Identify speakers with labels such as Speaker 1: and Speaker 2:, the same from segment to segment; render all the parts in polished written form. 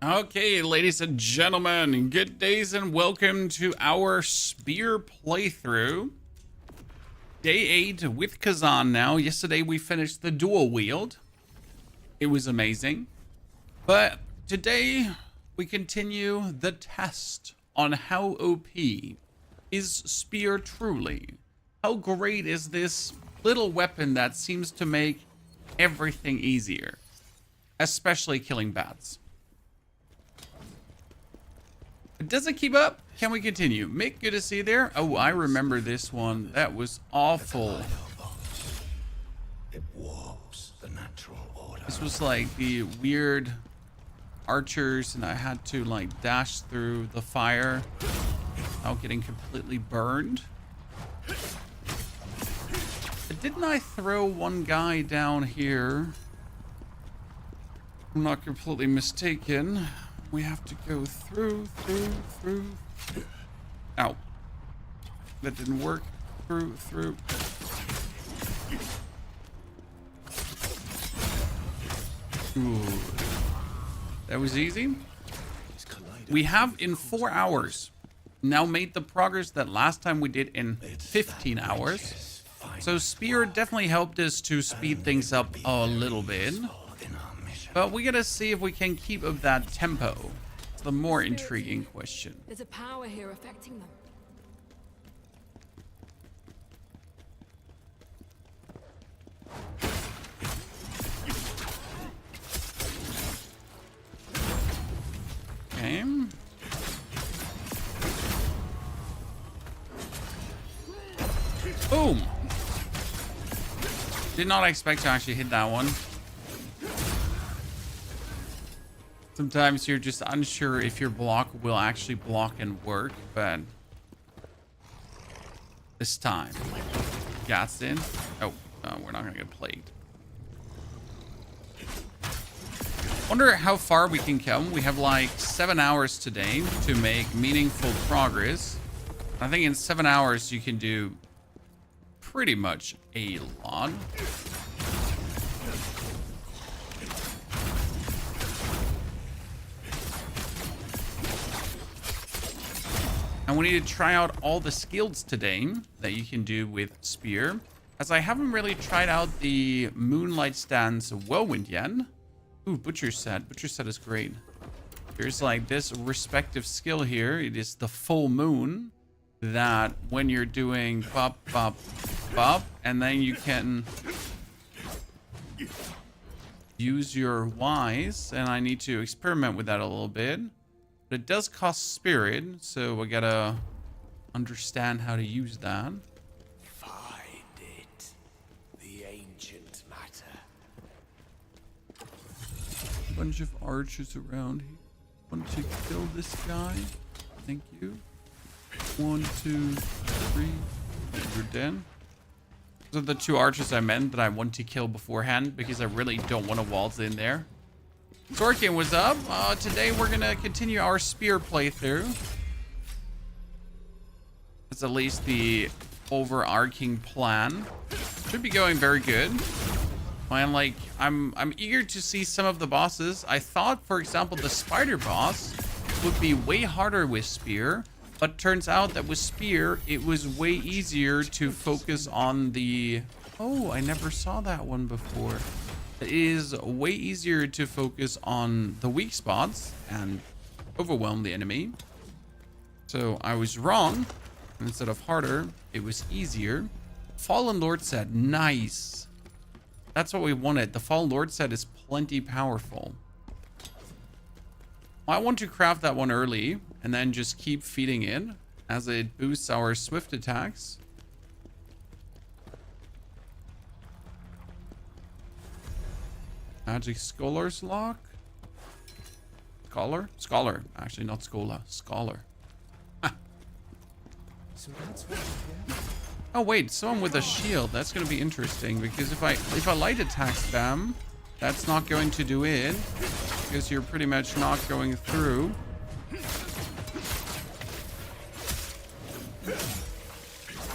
Speaker 1: Okay, ladies and gentlemen, good days and welcome to our spear playthrough. Day 8 with Kazan now. Yesterday we finished the dual wield. It was amazing. But today we continue the test on how OP is spear truly. How great is this little weapon that seems to make everything easier, especially killing bats. Does it keep up? Can we continue? Mick, good to see you there. Oh, I remember this one. That was awful.
Speaker 2: It warps the natural order.
Speaker 1: This was like the weird archers, and I had to like dash through the fire without getting completely burned. But didn't I throw one guy down here? I'm not completely mistaken. We have to go through. Ow. That didn't work. Through. Ooh. That was easy. We have in 4 hours now made the progress that last time we did in 15 hours. So spear definitely helped us to speed things up a little bit. But we gotta see if we can keep up that tempo. It's the more intriguing question.
Speaker 3: There's a power here affecting them.
Speaker 1: Okay. Boom! Did not expect to actually hit that one. Sometimes you're just unsure if your block will actually block and work, but this time, gas in. Oh, we're not gonna get plagued. Wonder how far we can come. We have like 7 hours today to make meaningful progress. I think in 7 hours you can do pretty much a lot. And we need to try out all the skills today that you can do with spear, as I haven't really tried out the Moonlight Stance Whirlwind yet. Ooh, Butcher Set. Butcher Set is great. There's like this respective skill here. It is the full moon that when you're doing bop, bop, bop, and then you can use your Ys, and I need to experiment with that a little bit. But it does cost spirit, so we gotta understand how to use that.
Speaker 2: Find it, the ancient matter.
Speaker 1: Bunch of archers around here. Want to kill this guy? Thank you. 1, 2, 3. You're dead. Those are the 2 archers I meant that I want to kill beforehand, because I really don't want to waltz in there. Sorkin was up. Today we're gonna continue our spear playthrough. That's at least the overarching plan. Should be going very good. I'm eager to see some of the bosses. I thought, for example, the spider boss would be way harder with spear, but turns out that with spear it was way easier to focus on the... Oh, I never saw that one before. It is way easier to focus on the weak spots and overwhelm the enemy. So I was wrong. Instead of harder, it was easier. Fallen Lord set, nice. That's what we wanted. The Fallen Lord set is plenty powerful. I want to craft that one early and then just keep feeding it as it boosts our swift attacks. Magic Scholar's Lock? Scholar? Scholar. Actually, not Scholar. Scholar.
Speaker 2: So that's what you get.
Speaker 1: Oh, wait. Someone with a shield. That's going to be interesting, because if I light attack spam, that's not going to do it, because you're pretty much not going through.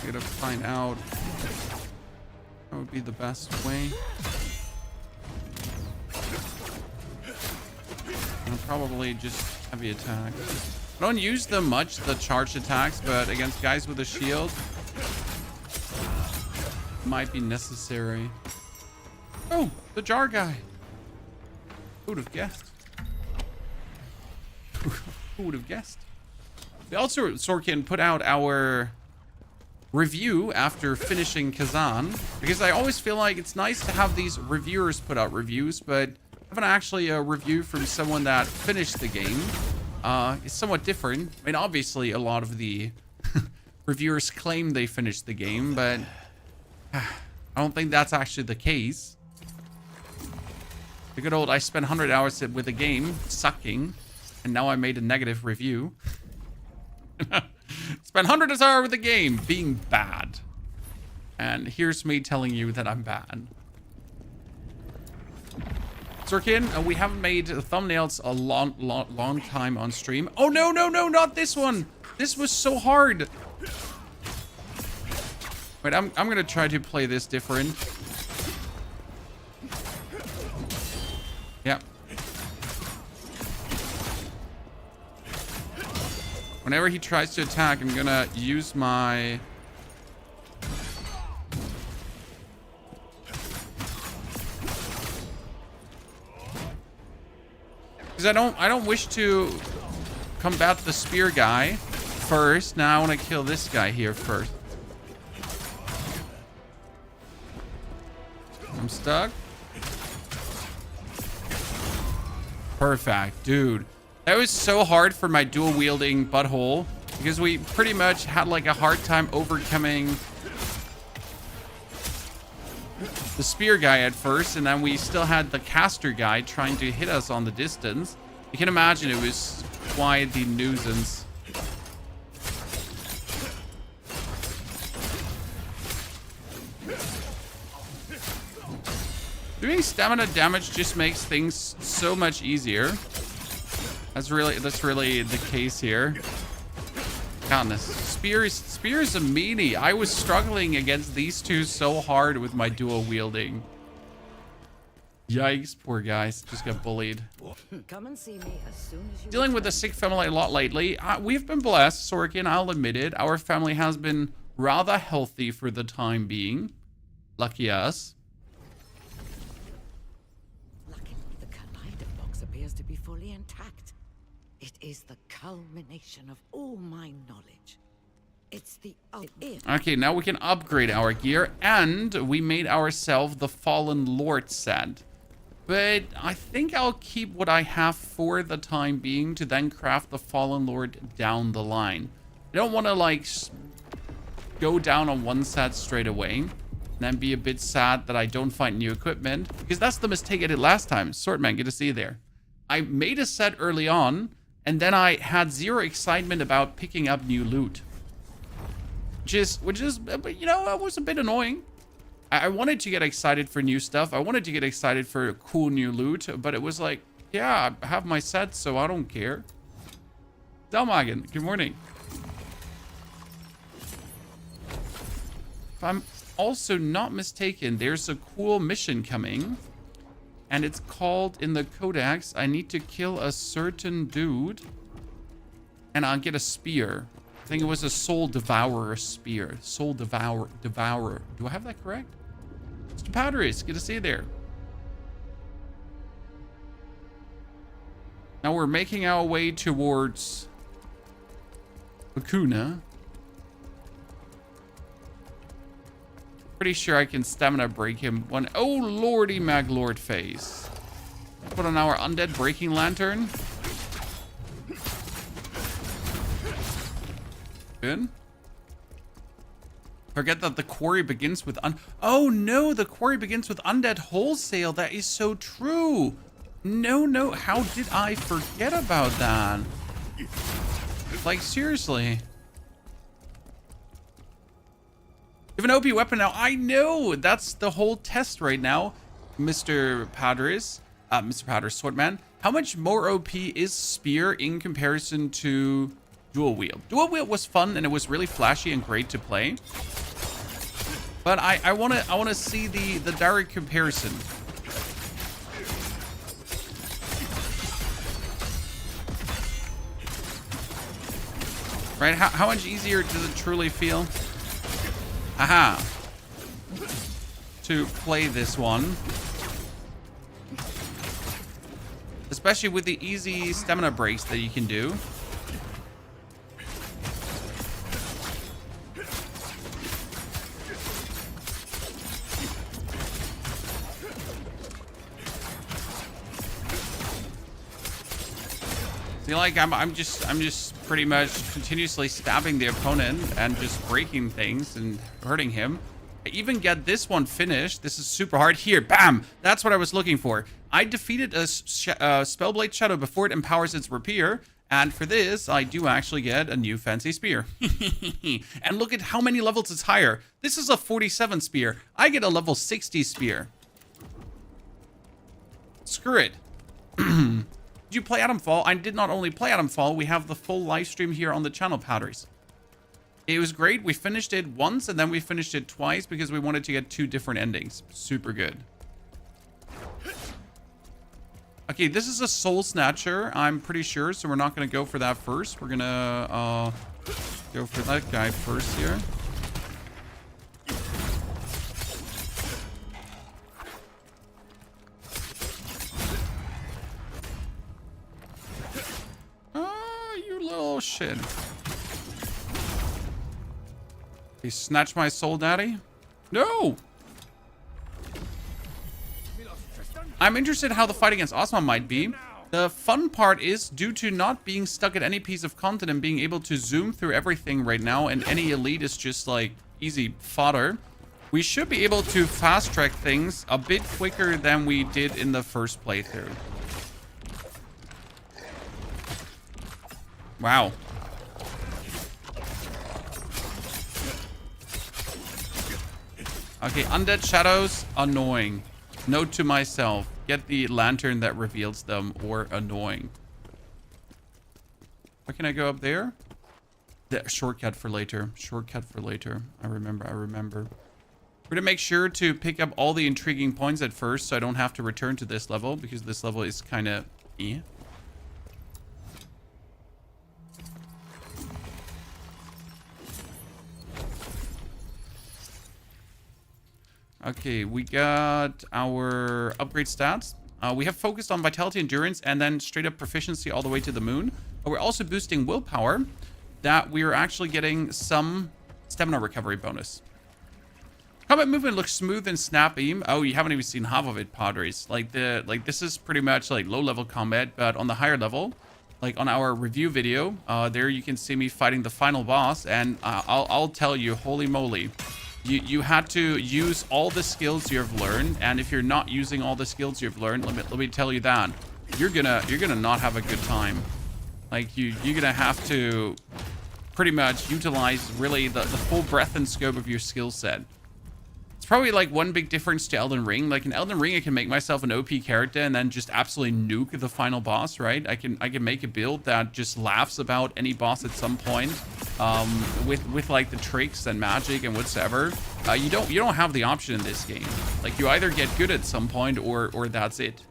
Speaker 1: Gotta find out what would be the best way. Probably just heavy attack. I don't use them much, the charged attacks, but against guys with a shield, might be necessary. Oh, the jar guy. Who would have guessed? Who would have guessed? We also, Sorkin, put out our review after finishing Kazan, because I always feel like it's nice to have these reviewers put out reviews, but having actually a review from someone that finished the game is somewhat different. I mean, obviously, a lot of the reviewers claim they finished the game, but I don't think that's actually the case. The good old, I spent 100 hours with the game sucking, and now I made a negative review. Spent 100 hours with the game being bad. And here's me telling you that I'm bad. Zirkin, we haven't made thumbnails a long time on stream. Oh, no, not this one. This was so hard. Wait, I'm going to try to play this different. Yeah. Whenever he tries to attack, I'm going to use my... Because I don't wish to combat the spear guy first. Now I want to kill this guy here first. I'm stuck. Perfect, dude. That was so hard for my dual wielding butthole because we pretty much had like a hard time overcoming the spear guy at first, and then we still had the caster guy trying to hit us on the distance. You can imagine it was quite the nuisance. Doing stamina damage just makes things so much easier. That's really the case here. Goodness, spear's a meanie. I was struggling against these two so hard with my dual wielding. Yikes, poor guys, just got bullied.
Speaker 4: Come and see me as soon as you
Speaker 1: Dealing with a sick family a lot lately. We've been blessed, Sorkin, I'll admit it. Our family has been rather healthy for the time being. Lucky us.
Speaker 4: Luckily, the collider box appears to be fully intact. It is the culmination of all my knowledge. It's the
Speaker 1: Okay, now we can upgrade our gear, and we made ourselves the Fallen Lord set. But I think I'll keep what I have for the time being to then craft the Fallen Lord down the line. I don't want to like go down on one set straight away and then be a bit sad that I don't find new equipment, because that's the mistake I did last time. Swordman, good to see you there. I made a set early on, and then I had zero excitement about picking up new loot. Which is, you know, it was a bit annoying. I wanted to get excited for new stuff. I wanted to get excited for cool new loot, but it was like, yeah, I have my set, so I don't care. Delmagen, good morning. If I'm also not mistaken, there's a cool mission coming. And it's called, in the codex, I need to kill a certain dude. And I'll get a spear. I think it was a Soul Devourer spear. Soul Devourer. Do I have that correct? Mr. Powderies, good to see you there. Now we're making our way towards Bakuna. Pretty sure I can stamina break him one. Oh, lordy maglord face. Put on our undead breaking lantern. Good. Forget that the quarry begins with oh no, the quarry begins with undead wholesale. That is so true. No, how did I forget about that? Like, seriously. You have an OP weapon now. I know. That's the whole test right now, Mr. Powderis. Mr. Powderis Swordman. How much more OP is Spear in comparison to Dual Wield? Dual Wield was fun and it was really flashy and great to play. But I wanna see the direct comparison. Right? How much easier does it truly feel? Aha. To play this one. Especially with the easy stamina breaks that you can do. See, like I'm just pretty much continuously stabbing the opponent and just breaking things and hurting him. I even get this one finished. This is super hard. Here, bam! That's what I was looking for. I defeated a Spellblade Shadow before it empowers its rapier. And for this, I do actually get a new fancy spear. And look at how many levels it's higher. This is a 47 spear. I get a level 60 spear. Screw it. Did you play Atomfall? I did not only play Atomfall, we have the full live stream here on the channel, Powders. It was great. We finished it once and then we finished it twice because we wanted to get 2 different endings. Super good. Okay, this is a Soul Snatcher, I'm pretty sure, so we're not going to go for that first. We're going to go for that guy first here. Oh, you little shit. He snatched my soul, daddy? No! I'm interested how the fight against Ozma might be. The fun part is, due to not being stuck at any piece of content and being able to zoom through everything right now, and any elite is just like easy fodder, we should be able to fast track things a bit quicker than we did in the first playthrough. Wow. Okay, undead shadows, annoying. Note to myself, get the lantern that reveals them, or annoying. Where can I go up there? The shortcut for later. Shortcut for later. I remember. We're gonna make sure to pick up all the intriguing points at first, so I don't have to return to this level, because this level is kind of eh. Okay, we got our upgrade stats. We have focused on vitality, endurance, and then straight up proficiency all the way to the moon. But we're also boosting willpower, that we are actually getting some stamina recovery bonus. Combat movement looks smooth and snappy. Oh, you haven't even seen half of it, Padres. Like this is pretty much like low level combat, but on the higher level, like on our review video, there you can see me fighting the final boss, and I'll tell you, holy moly. You had to use all the skills you've learned, and if you're not using all the skills you've learned, let me tell you that you're gonna not have a good time. Like you're gonna have to pretty much utilize really the full breadth and scope of your skill set. It's probably like one big difference to Elden Ring. Like in Elden Ring, I can make myself an OP character and then just absolutely nuke the final boss, right? I can make a build that just laughs about any boss at some point, with like the tricks and magic and whatsoever. You don't have the option in this game. Like you either get good at some point or that's it,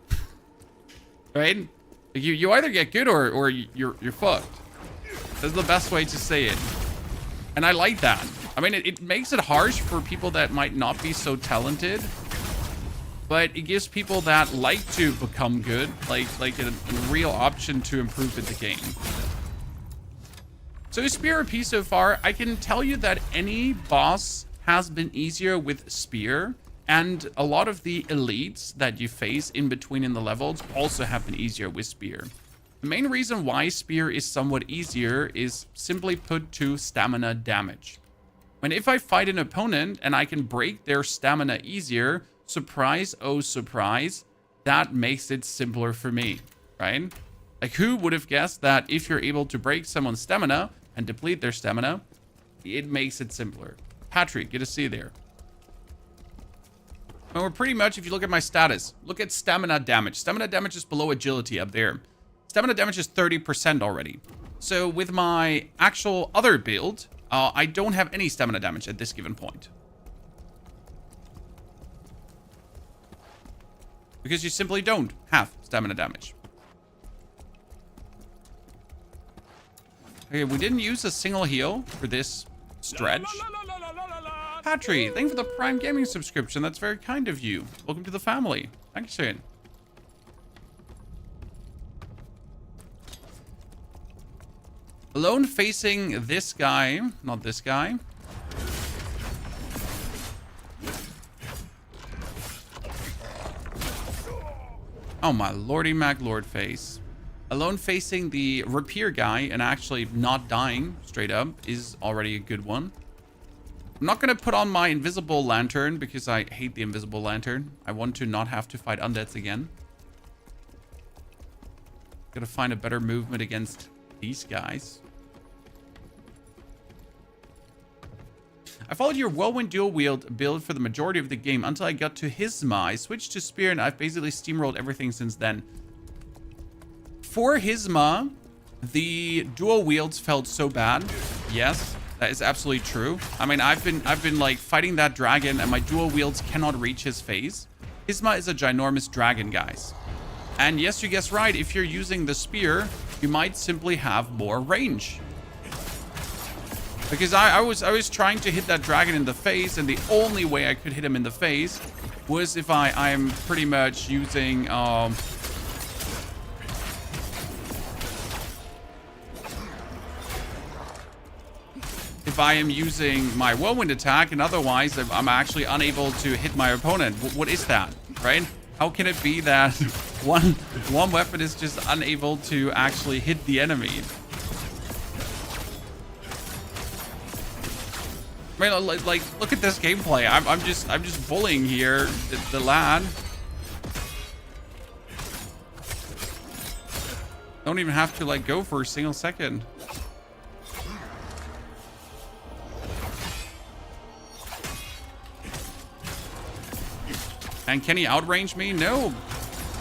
Speaker 1: right? Like you either get good or you're fucked. That's the best way to say it, and I like that. I mean, it makes it harsh for people that might not be so talented, but it gives people that like to become good, like a real option to improve in the game. So Spear OP so far, I can tell you that any boss has been easier with Spear, and a lot of the elites that you face in between in the levels also have been easier with Spear. The main reason why Spear is somewhat easier is simply put to stamina damage. When if I fight an opponent and I can break their stamina easier, surprise, oh surprise, that makes it simpler for me, right? Like who would have guessed that if you're able to break someone's stamina and deplete their stamina, it makes it simpler. Patrick, get a C there. And we're pretty much, if you look at my status, look at stamina damage. Stamina damage is below agility up there. Stamina damage is 30% already. So with my actual other build, I don't have any stamina damage at this given point. Because you simply don't have stamina damage. Okay, we didn't use a single heal for this stretch. Patry, thank you for the Prime Gaming subscription. That's very kind of you. Welcome to the family. Thanks, Shane. Alone facing this guy, not this guy. Oh my lordy mac lord face. Alone facing the rapier guy and actually not dying straight up is already a good one. I'm not going to put on my invisible lantern because I hate the invisible lantern. I want to not have to fight undeads again. Gotta find a better movement against these guys. I followed your Whirlwind dual wield build for the majority of the game until I got to Hisma. I switched to Spear and I've basically steamrolled everything since then. For Hisma, the dual wields felt so bad. Yes, that is absolutely true. I mean, I've been like fighting that dragon and my dual wields cannot reach his face. Hisma is a ginormous dragon, guys. And yes, you guessed right. If you're using the spear, you might simply have more range. Because I was trying to hit that dragon in the face, and the only way I could hit him in the face was if I'm pretty much using if I am using my whirlwind attack, and otherwise I'm actually unable to hit my opponent. What is that, right? How can it be that one weapon is just unable to actually hit the enemy? I mean, like, look at this gameplay. I'm just bullying here the lad. Don't even have to like go for a single second. And can he outrange me? No,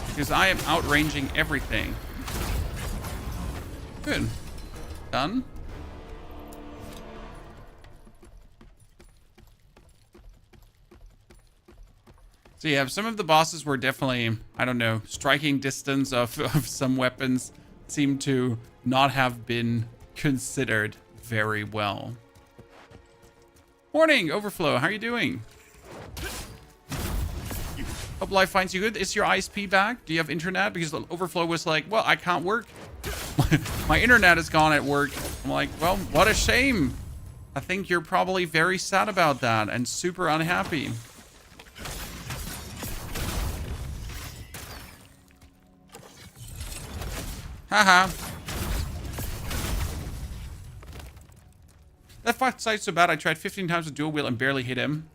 Speaker 1: because I am outranging everything. Good. Done. So yeah, some of the bosses were definitely, I don't know, striking distance of some weapons seem to not have been considered very well. Morning, Overflow. How are you doing? Hope life finds you good. Is your ISP back? Do you have internet? Because the Overflow was like, well, I can't work. My internet is gone at work. I'm like, well, what a shame. I think you're probably very sad about that and super unhappy. Haha. That fight site's so bad I tried 15 times with dual wheel and barely hit him.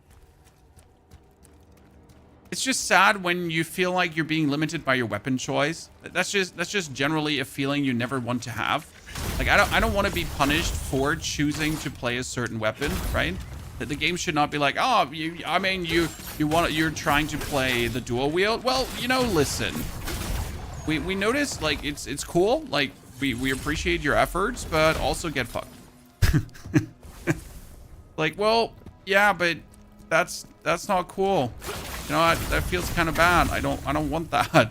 Speaker 1: It's just sad when you feel like you're being limited by your weapon choice. That's just generally a feeling you never want to have. Like I don't want to be punished for choosing to play a certain weapon, right? That the game should not be like, oh, you're trying to play the dual wield. Well, you know, listen. We noticed, like, it's cool. Like, we appreciate your efforts, but also get fucked. Like, well, yeah, but that's not cool. You know what? That feels kind of bad. I don't want that.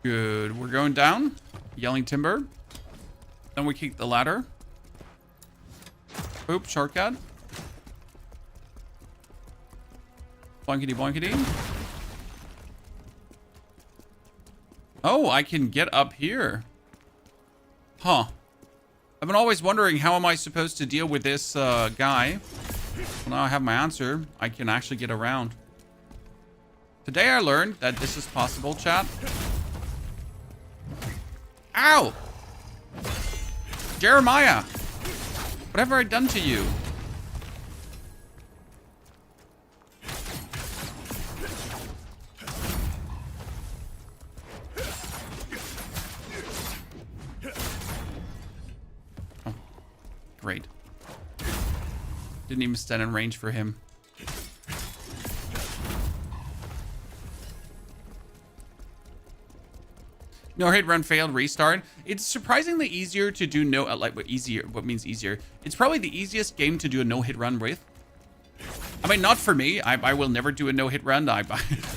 Speaker 1: Good. We're going down. Yelling timber. Then we kick the ladder. Oop, shortcut. Boinkity boinkity. Oh, I can get up here. Huh. I've been always wondering, how am I supposed to deal with this guy? Well, now I have my answer. I can actually get around. Today I learned that this is possible, chat. Ow! Jeremiah! What have I done to you? Oh, great. Didn't even stand in range for him. No hit run failed restart. It's surprisingly easier to do no like what easier. What means easier? It's probably the easiest game to do a no hit run with. I mean, not for me. I will never do a no hit run. I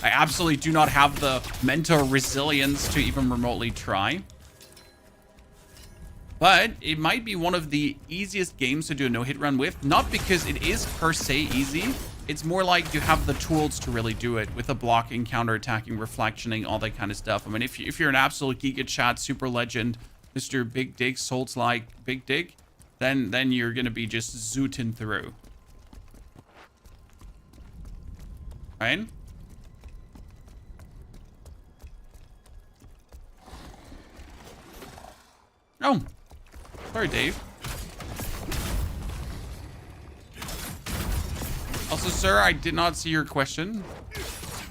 Speaker 1: absolutely do not have the mental resilience to even remotely try. But it might be one of the easiest games to do a no hit run with. Not because it is per se easy. It's more like you have the tools to really do it with the blocking, counterattacking, reflectioning, all that kind of stuff. I mean, if you're an absolute geek at chat, super legend, Mr. Big Dig, Souls like Big Dig, then you're gonna be just zooting through. Right? Oh, sorry, Dave. Also, sir, I did not see your question.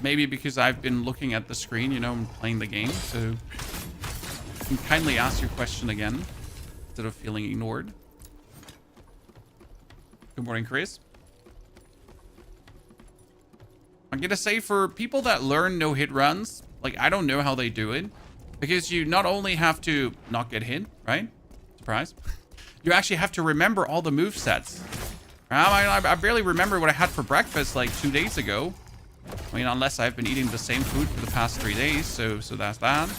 Speaker 1: Maybe because I've been looking at the screen, you know, and playing the game. So you can kindly ask your question again instead of feeling ignored. Good morning, Chris. I'm gonna say for people that learn no hit runs, like I don't know how they do it, because you not only have to not get hit, right? Surprise. You actually have to remember all the move sets. I barely remember what I had for breakfast like 2 days ago. I mean, unless I've been eating the same food for the past 3 days, so that's that.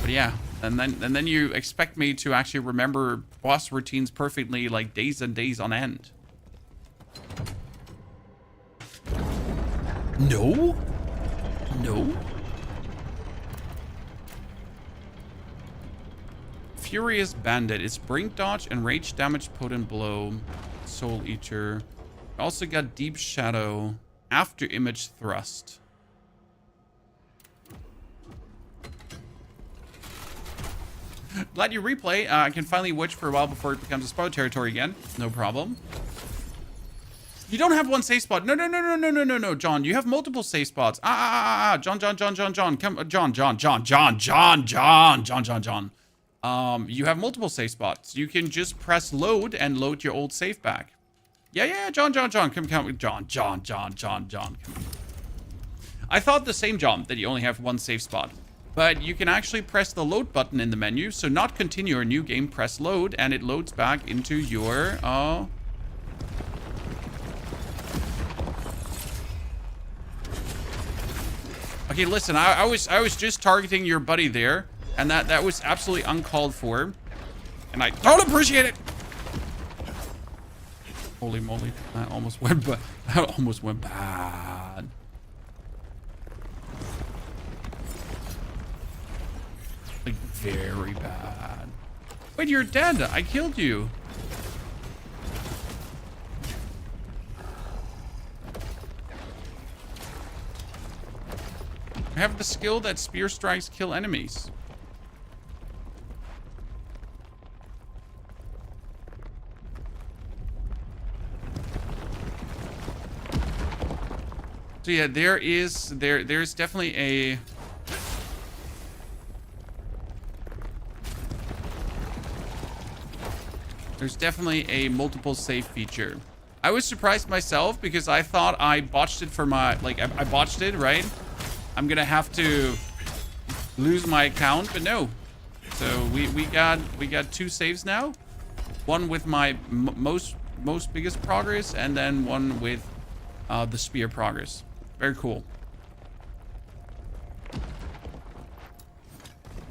Speaker 1: But yeah, and then you expect me to actually remember boss routines perfectly, like days and days on end. No? No? Furious Bandit. It's Brink Dodge and Rage Damage Potent Blow. Soul Eater. Also got Deep Shadow. After Image Thrust. Glad you replay. I can finally watch for a while before it becomes a spoiler territory again. No problem. You don't have one safe spot. No, John. You have multiple safe spots. John. Come, John. You have multiple safe spots. You can just press load and load your old save back. Yeah, John. Come, John. Come. I thought the same, John, that you only have one safe spot. But you can actually press the load button in the menu. So not continue or new game, press load, and it loads back into your, Okay, listen, I was just targeting your buddy there, and that was absolutely uncalled for. And I don't appreciate it. Holy moly, that almost went bad. Like very bad. Wait, you're dead. I killed you. I have the skill that spear strikes kill enemies. So yeah, there's definitely a multiple save feature. I was surprised myself because I thought I botched it for my I botched it, right? I'm gonna have to lose my account, but no. So we got 2 saves now. One with my most biggest progress, and then one with the spear progress. Very cool.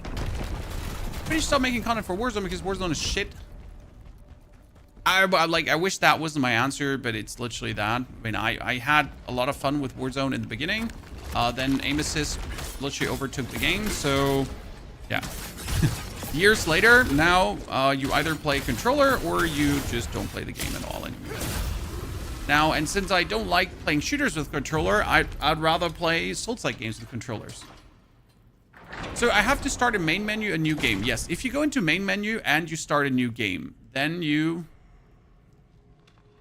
Speaker 1: But you stop making content for Warzone because Warzone is shit. I wish that wasn't my answer, but it's literally that. I mean, I had a lot of fun with Warzone in the beginning. Then aim assist literally overtook the game. So, yeah. Years later, now you either play controller or you just don't play the game at all anymore. Now, and since I don't like playing shooters with controller, I'd rather play Souls-like games with controllers. So I have to start a main menu, a new game. Yes, if you go into main menu and you start a new game, then you...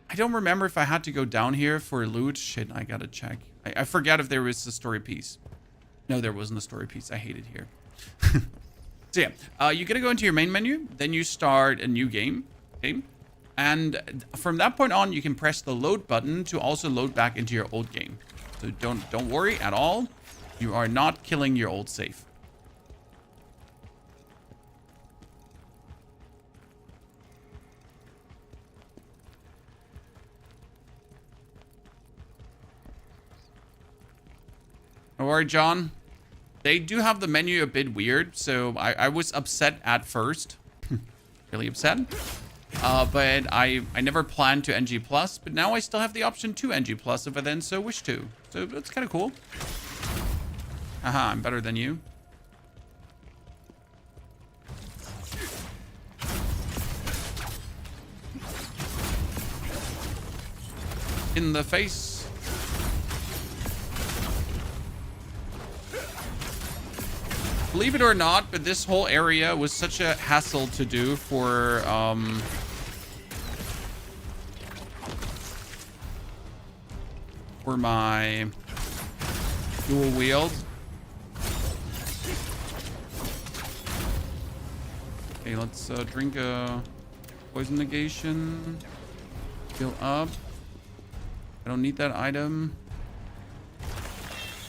Speaker 1: I don't remember if I had to go down here for loot. Shit, I gotta check. I forgot if there was a story piece. No, there wasn't a story piece. I hate it here. So yeah, you gotta go into your main menu, then you start a new game. Okay? And from that point on, you can press the load button to also load back into your old game. So don't worry at all. You are not killing your old save. worry, John. They do have the menu a bit weird, so I was upset at first. Really upset. But I never planned to NG+, but now I still have the option to NG+ if I then so wish to. So that's kind of cool. Haha, I'm better than you. In the face. Believe it or not, but this whole area was such a hassle to do for my dual wield. Okay, let's drink a poison negation. Heal up. I don't need that item.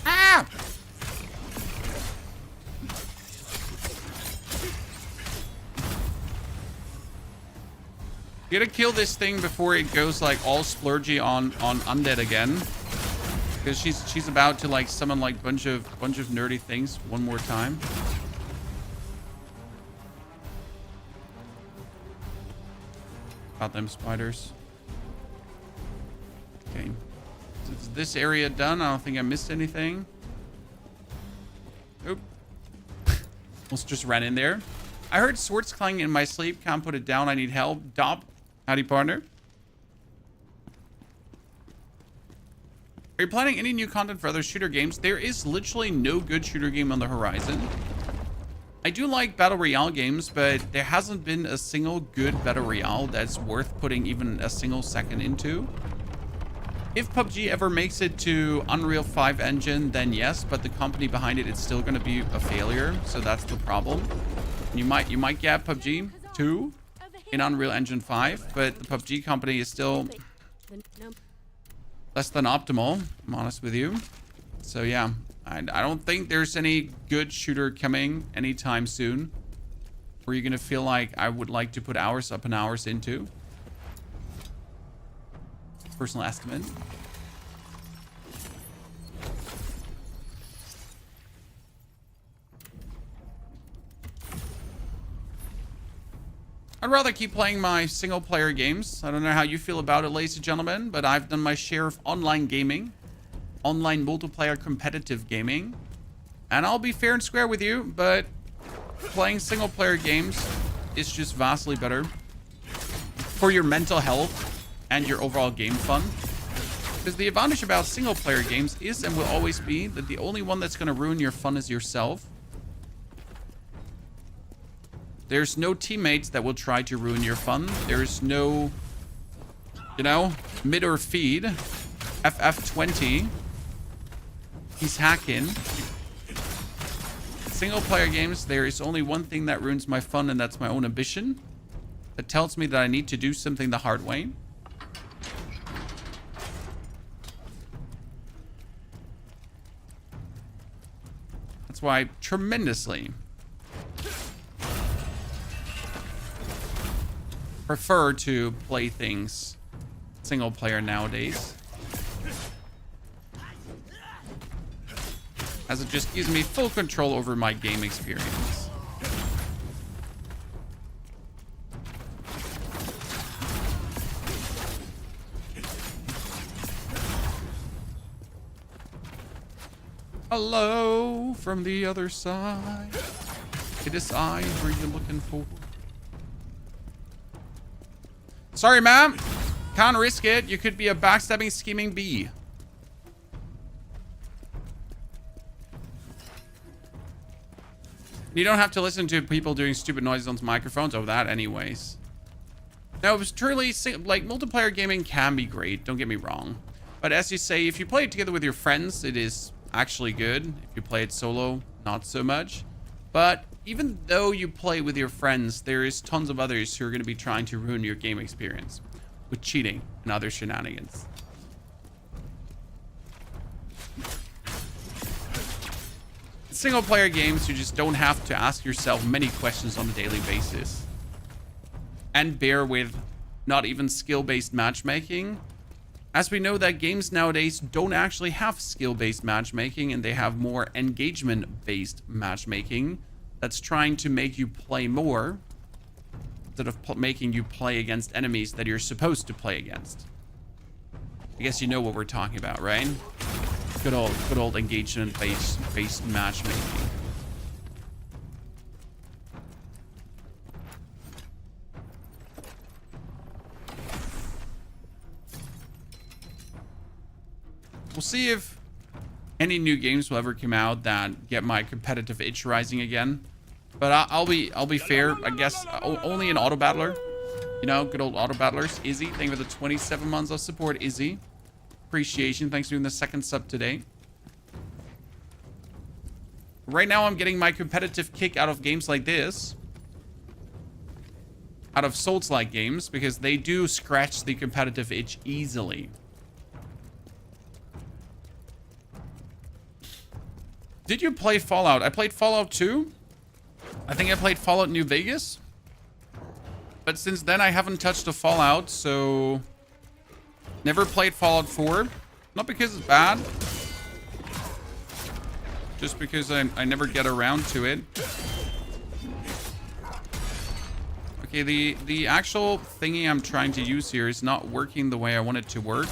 Speaker 1: Ah! You gotta kill this thing before it goes like all splurgy on undead again. Because she's about to like summon like bunch of nerdy things one more time. About them spiders. Okay. So is this area done? I don't think I missed anything. Oop. Almost just ran in there. I heard swords clanging in my sleep. Can't put it down. I need help. Dop. Howdy, partner. Are you planning any new content for other shooter games? There is literally no good shooter game on the horizon. I do like Battle Royale games, but there hasn't been a single good Battle Royale that's worth putting even a single second into. If PUBG ever makes it to Unreal 5 engine, then yes, but the company behind it is still going to be a failure, so that's the problem. You might get PUBG 2 in Unreal Engine 5, but the PUBG company is still less than optimal, I'm honest with you. So yeah, I don't think there's any good shooter coming anytime soon where you're gonna feel like I would like to put hours upon hours into. Personal estimate. I'd rather keep playing my single player games. I don't know how you feel about it, ladies and gentlemen, but I've done my share of online gaming, online multiplayer competitive gaming, and I'll be fair and square with you, but playing single player games is just vastly better for your mental health and your overall game fun. Because the advantage about single player games is and will always be that the only one that's going to ruin your fun is yourself. There's no teammates that will try to ruin your fun. There's no, you know, mid or feed. FF20. He's hacking. Single player games, there is only one thing that ruins my fun, and that's my own ambition. That tells me that I need to do something the hard way. That's why I tremendously prefer to play things single player nowadays, as it just gives me full control over my game experience. Hello from the other side. It is I who are you looking for? Sorry, ma'am. Can't risk it. You could be a backstabbing, scheming bee. You don't have to listen to people doing stupid noises on microphones. Oh, that anyways. No, it was truly, like, multiplayer gaming can be great. Don't get me wrong. But as you say, if you play it together with your friends, it is actually good. If you play it solo, not so much. But even though you play with your friends, there is tons of others who are going to be trying to ruin your game experience with cheating and other shenanigans. Single player games, you just don't have to ask yourself many questions on a daily basis. And bear with not even skill-based matchmaking. As we know that games nowadays don't actually have skill-based matchmaking, and they have more engagement-based matchmaking that's trying to make you play more instead of making you play against enemies that you're supposed to play against. I guess you know what we're talking about, right? Good old engagement-based matchmaking. We'll see if any new games will ever come out that get my competitive itch rising again. But I'll be fair. I guess only an auto battler. You know, good old auto battlers. Izzy, thank you for the 27 months of support, Izzy. Appreciation. Thanks for doing the second sub today. Right now, I'm getting my competitive kick out of games like this. Out of Souls-like games, because they do scratch the competitive itch easily. Did you play Fallout? I played Fallout 2. I think I played Fallout New Vegas. But since then, I haven't touched a Fallout, so... Never played Fallout 4. Not because it's bad. Just because I never get around to it. Okay, the actual thingy I'm trying to use here is not working the way I want it to work.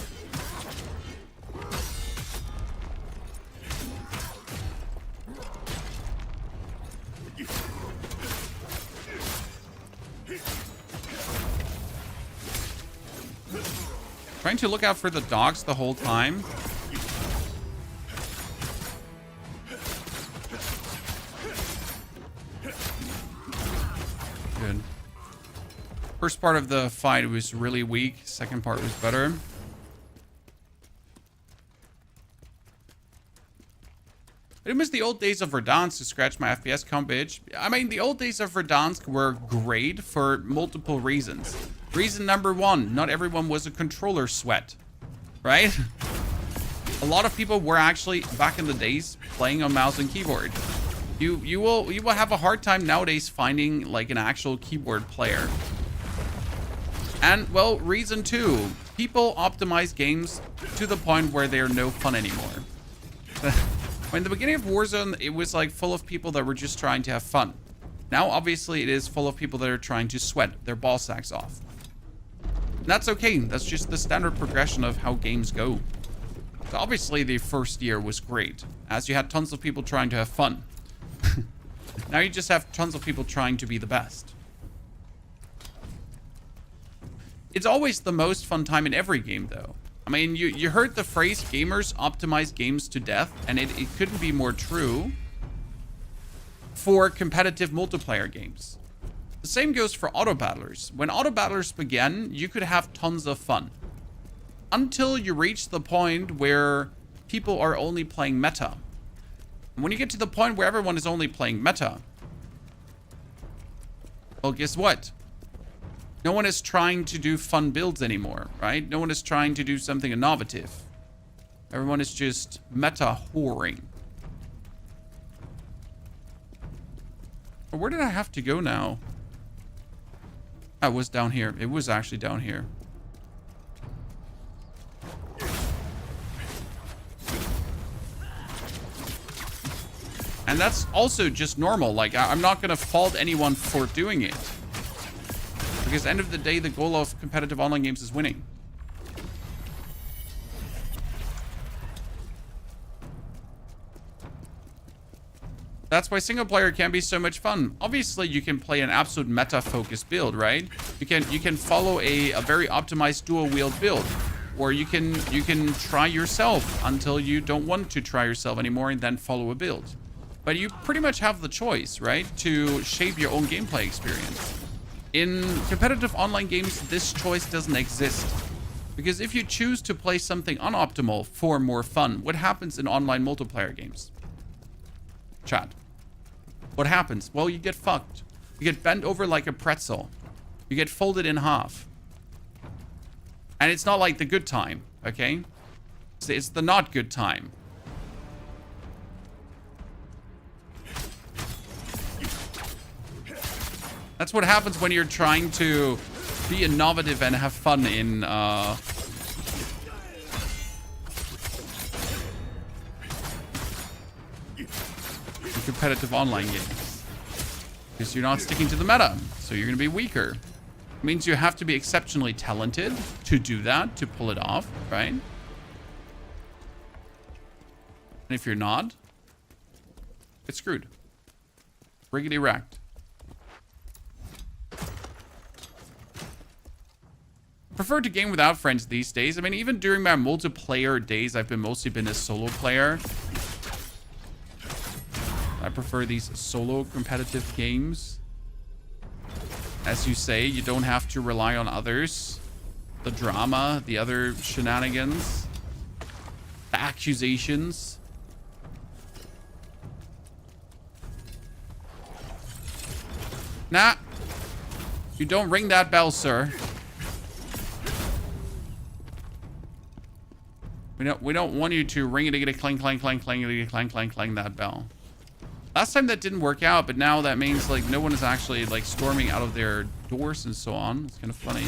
Speaker 1: Trying to look out for the dogs the whole time. Good. First part of the fight was really weak. Second part was better. I miss the old days of Verdansk to scratch my FPS comp itch. I mean, the old days of Verdansk were great for multiple reasons. Reason number one, not everyone was a controller sweat, right? A lot of people were actually, back in the days, playing on mouse and keyboard. You will have a hard time nowadays finding like an actual keyboard player. And, well, reason two, people optimize games to the point where they're no fun anymore. When the beginning of Warzone, it was like full of people that were just trying to have fun. Now, obviously, it is full of people that are trying to sweat their ball sacks off. And that's okay. That's just the standard progression of how games go. So obviously, the first year was great, as you had tons of people trying to have fun. Now you just have tons of people trying to be the best. It's always the most fun time in every game, though. I mean, you heard the phrase, gamers optimize games to death, and it couldn't be more true for competitive multiplayer games. The same goes for auto battlers. When auto battlers began, you could have tons of fun. Until you reach the point where people are only playing meta. And when you get to the point where everyone is only playing meta, well, guess what? No one is trying to do fun builds anymore, right? No one is trying to do something innovative. Everyone is just meta whoring. Where did I have to go now? I was down here. It was actually down here. And that's also just normal. Like, I'm not going to fault anyone for doing it. Because at the end of the day, the goal of competitive online games is winning. That's why single player can be so much fun. Obviously, you can play an absolute meta-focused build, right? You can follow a very optimized dual-wield build. Or you can try yourself until you don't want to try yourself anymore and then follow a build. But you pretty much have the choice, right? To shape your own gameplay experience. In competitive online games, this choice doesn't exist. Because if you choose to play something unoptimal for more fun, what happens in online multiplayer games? Chat. What happens? Well, you get fucked. You get bent over like a pretzel. You get folded in half. And it's not like the good time, okay? It's the not good time. That's what happens when you're trying to be innovative and have fun in competitive online games. Because you're not sticking to the meta, so you're going to be weaker. It means you have to be exceptionally talented to do that, to pull it off, right? And if you're not, it's screwed. Riggedy wrecked. Prefer to game without friends these days. I mean, even during my multiplayer days, I've mostly been a solo player. I prefer these solo competitive games. As you say, you don't have to rely on others. The drama, the other shenanigans, the accusations. Nah. You don't ring that bell, sir. We don't want you to ring it to get a clang, clang, clang, clang, clang, clang, clang that bell. Last time that didn't work out, but now that means like no one is actually like storming out of their doors and so on. It's kind of funny.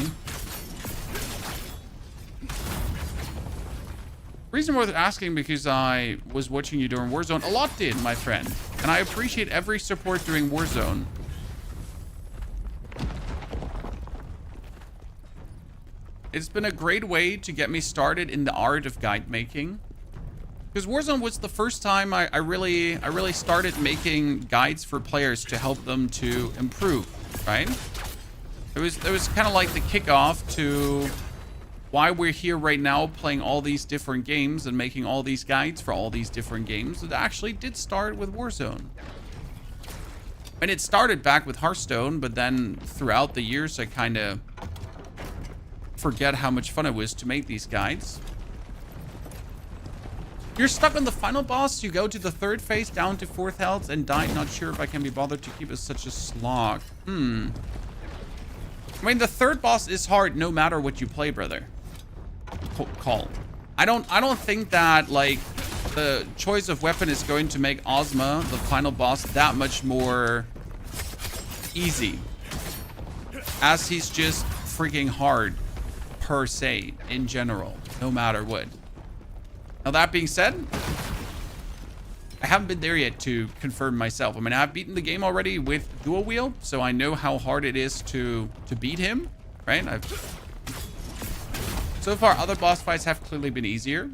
Speaker 1: Reason worth asking because I was watching you during Warzone. A lot did, my friend. And I appreciate every support during Warzone. It's been a great way to get me started in the art of guide making. Because Warzone was the first time I really started making guides for players to help them to improve, right? It was kind of like the kickoff to why we're here right now playing all these different games and making all these guides for all these different games. It actually did start with Warzone. And it started back with Hearthstone, but then throughout the years I kind of forget how much fun it was to make these guides. You're stuck on the final boss. You go to the third phase, down to 4th health, and die. Not sure if I can be bothered to keep it such a slog. I mean, the third boss is hard no matter what you play, brother. Call. I don't think that like the choice of weapon is going to make Ozma, the final boss, that much more easy, as he's just freaking hard per se in general, no matter what. Now, that being said, I haven't been there yet to confirm myself. I mean, I've beaten the game already with dual wield, so I know how hard it is to beat him, right? So far, other boss fights have clearly been easier.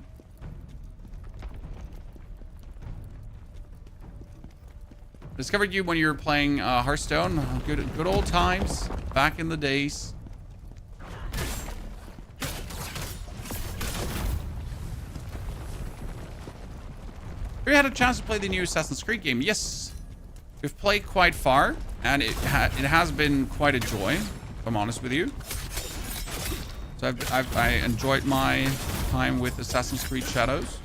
Speaker 1: Discovered you when you were playing Hearthstone. Good old times back in the days. Have you had a chance to play the new Assassin's Creed game? Yes. We've played quite far, and it has been quite a joy, if I'm honest with you. So I enjoyed my time with Assassin's Creed Shadows.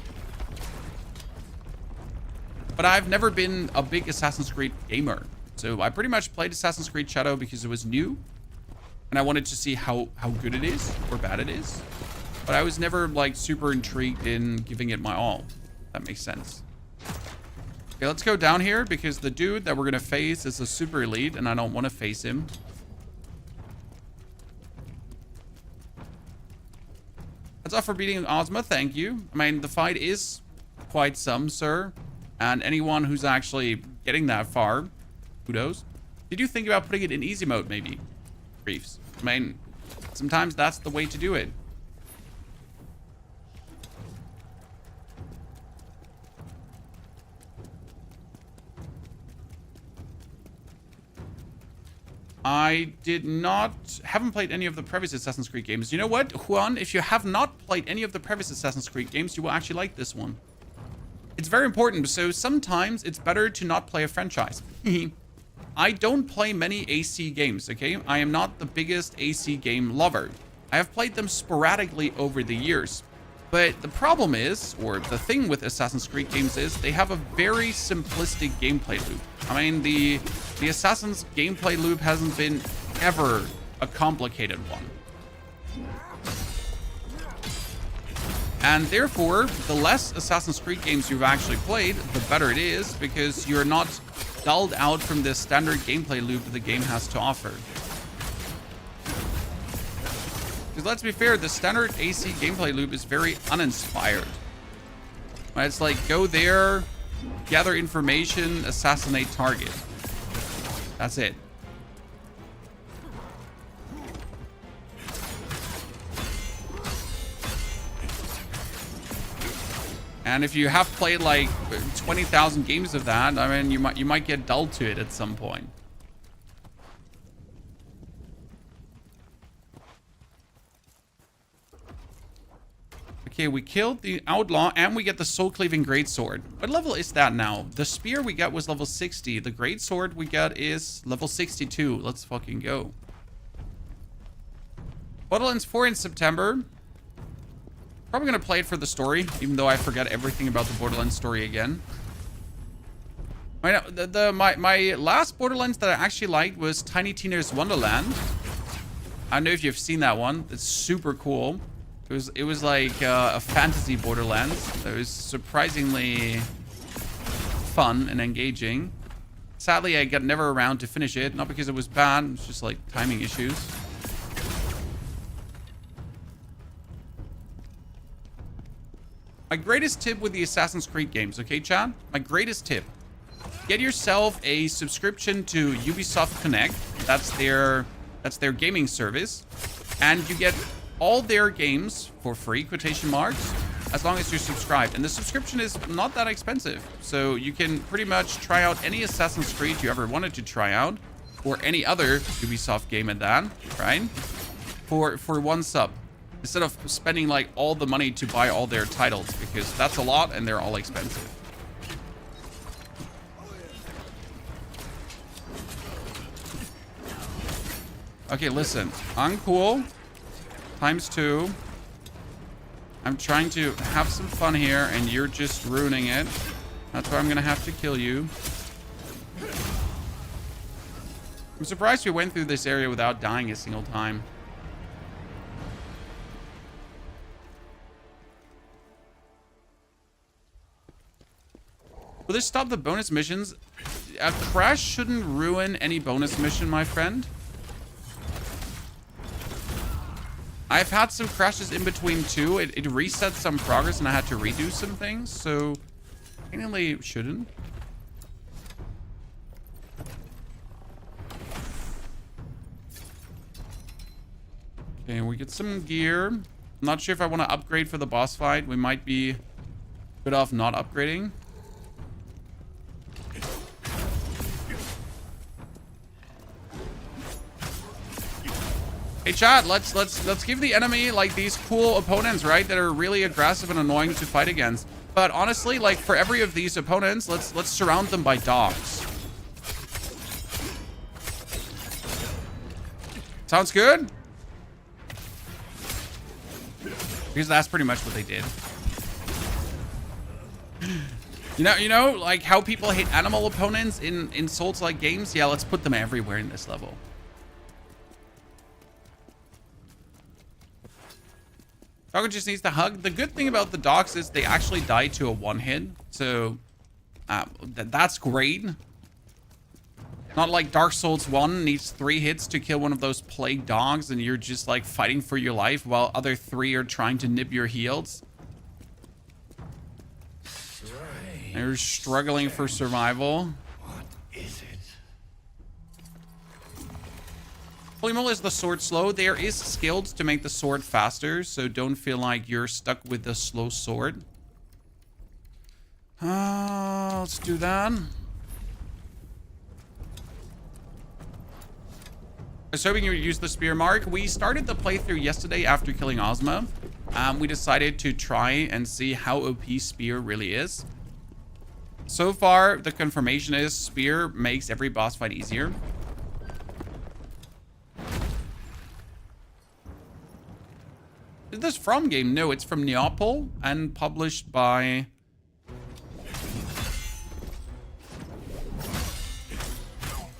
Speaker 1: But I've never been a big Assassin's Creed gamer. So I pretty much played Assassin's Creed Shadow because it was new, and I wanted to see how good it is or bad it is. But I was never like super intrigued in giving it my all. That makes sense. Okay, let's go down here because the dude that we're gonna face is a super elite, and I don't want to face him. That's all for beating Ozma. Thank you. I mean, the fight is quite some, sir. And anyone who's actually getting that far, kudos. Did you think about putting it in easy mode, maybe? Briefs. I mean, sometimes that's the way to do it. I haven't played any of the previous Assassin's Creed games. You know what, Juan? If you have not played any of the previous Assassin's Creed games, you will actually like this one. It's very important, so sometimes it's better to not play a franchise. I don't play many AC games, okay? I am not the biggest AC game lover. I have played them sporadically over the years. But the problem is, or the thing with Assassin's Creed games is, they have a very simplistic gameplay loop. I mean, the Assassin's gameplay loop hasn't been ever a complicated one. And therefore, the less Assassin's Creed games you've actually played, the better it is, because you're not dulled out from the standard gameplay loop that the game has to offer. Because let's be fair, the standard AC gameplay loop is very uninspired. It's like, go there, gather information, assassinate target. That's it. And if you have played like 20,000 games of that, I mean, you might get dull to it at some point. Okay, we killed the outlaw and we get the soul cleaving greatsword. What level is that now? The spear we got was level 60. The greatsword we got is level 62. Let's fucking go. Borderlands 4 in September. Probably gonna play it for the story, even though I forgot everything about the Borderlands story again. My last Borderlands that I actually liked was Tiny Tina's Wonderland. I don't know if you've seen that one. It's super cool. It was like a fantasy Borderlands. It was surprisingly fun and engaging. Sadly, I got never around to finish it. Not because it was bad. It's just like timing issues. My greatest tip with the Assassin's Creed games, okay, Chad? My greatest tip. Get yourself a subscription to Ubisoft Connect. That's their gaming service. And you get all their games for free, quotation marks, as long as you're subscribed. And the subscription is not that expensive. So you can pretty much try out any Assassin's Creed you ever wanted to try out, or any other Ubisoft game at that, right? For one sub. Instead of spending like all the money to buy all their titles, because that's a lot and they're all expensive. Okay, listen. Uncool. ×2. I'm trying to have some fun here and you're just ruining it. That's why I'm gonna have to kill you. I'm surprised we went through this area without dying a single time. Will this stop the bonus missions? A crash shouldn't ruin any bonus mission, my friend. I've had some crashes in between too. It reset some progress and I had to redo some things, so technically it shouldn't. Okay, we get some gear. I'm not sure if I want to upgrade for the boss fight. We might be good off not upgrading. Hey chat, let's give the enemy like these cool opponents, right? That are really aggressive and annoying to fight against. But honestly, like for every of these opponents, let's surround them by dogs. Sounds good? Because that's pretty much what they did. You know, like how people hate animal opponents in Souls-like games? Yeah, let's put them everywhere in this level. Dog just needs to hug. The good thing about the dogs is they actually die to a one-hit. So, that's great. Not like Dark Souls 1 needs 3 hits to kill one of those plague dogs and you're just like fighting for your life while other 3 are trying to nib your heals. They're struggling for survival.
Speaker 2: What is it?
Speaker 1: Holy moly, is the sword slow? There is skills to make the sword faster, so don't feel like you're stuck with the slow sword. Let's do that. I was hoping you would use the spear, Mark. We started the playthrough yesterday after killing Ozma. We decided to try and see how OP spear really is. So far, the confirmation is spear makes every boss fight easier. Is this from game? No, it's from Neopol and published by...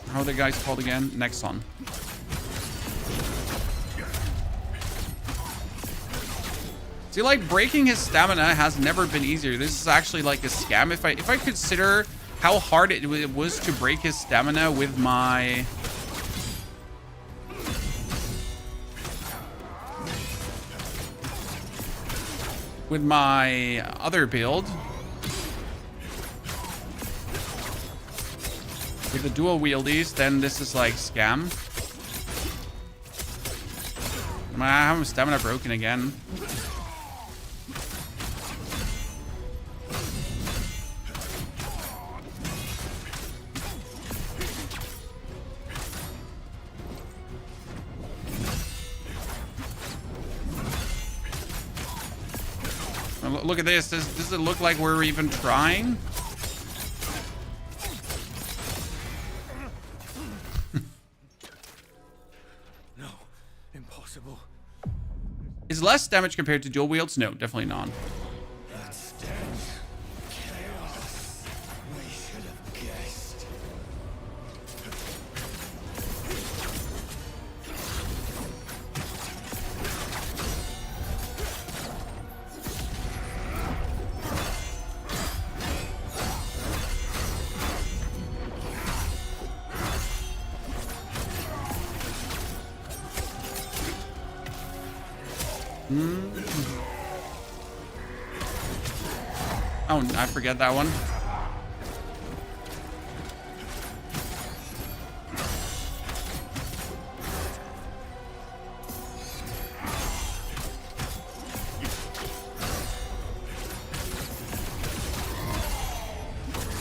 Speaker 1: How are the guys called again? Nexon. See, like, breaking his stamina has never been easier. This is actually like a scam. If I consider how hard it was to break his stamina with my... other build, With the dual wieldies, then this is like scam. I have my stamina broken again. Look at this. Does it look like we're even trying?
Speaker 2: No, impossible.
Speaker 1: Is less damage compared to dual wields? No, definitely not.
Speaker 2: That's dead. Chaos. We should have guessed.
Speaker 1: Oh, I forget that one.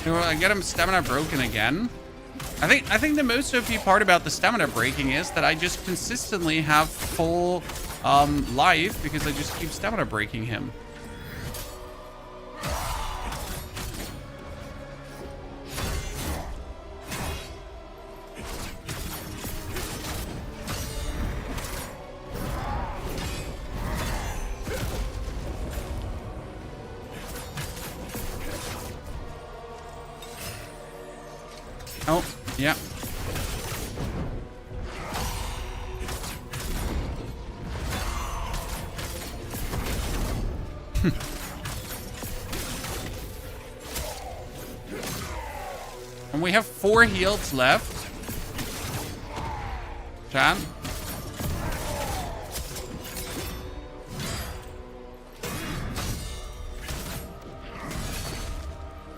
Speaker 1: I get him stamina broken again. I think the most OP part about the stamina breaking is that I just consistently have full life because I just keep stamina breaking him. Oh, yeah. And we have 4 heals left. Chan.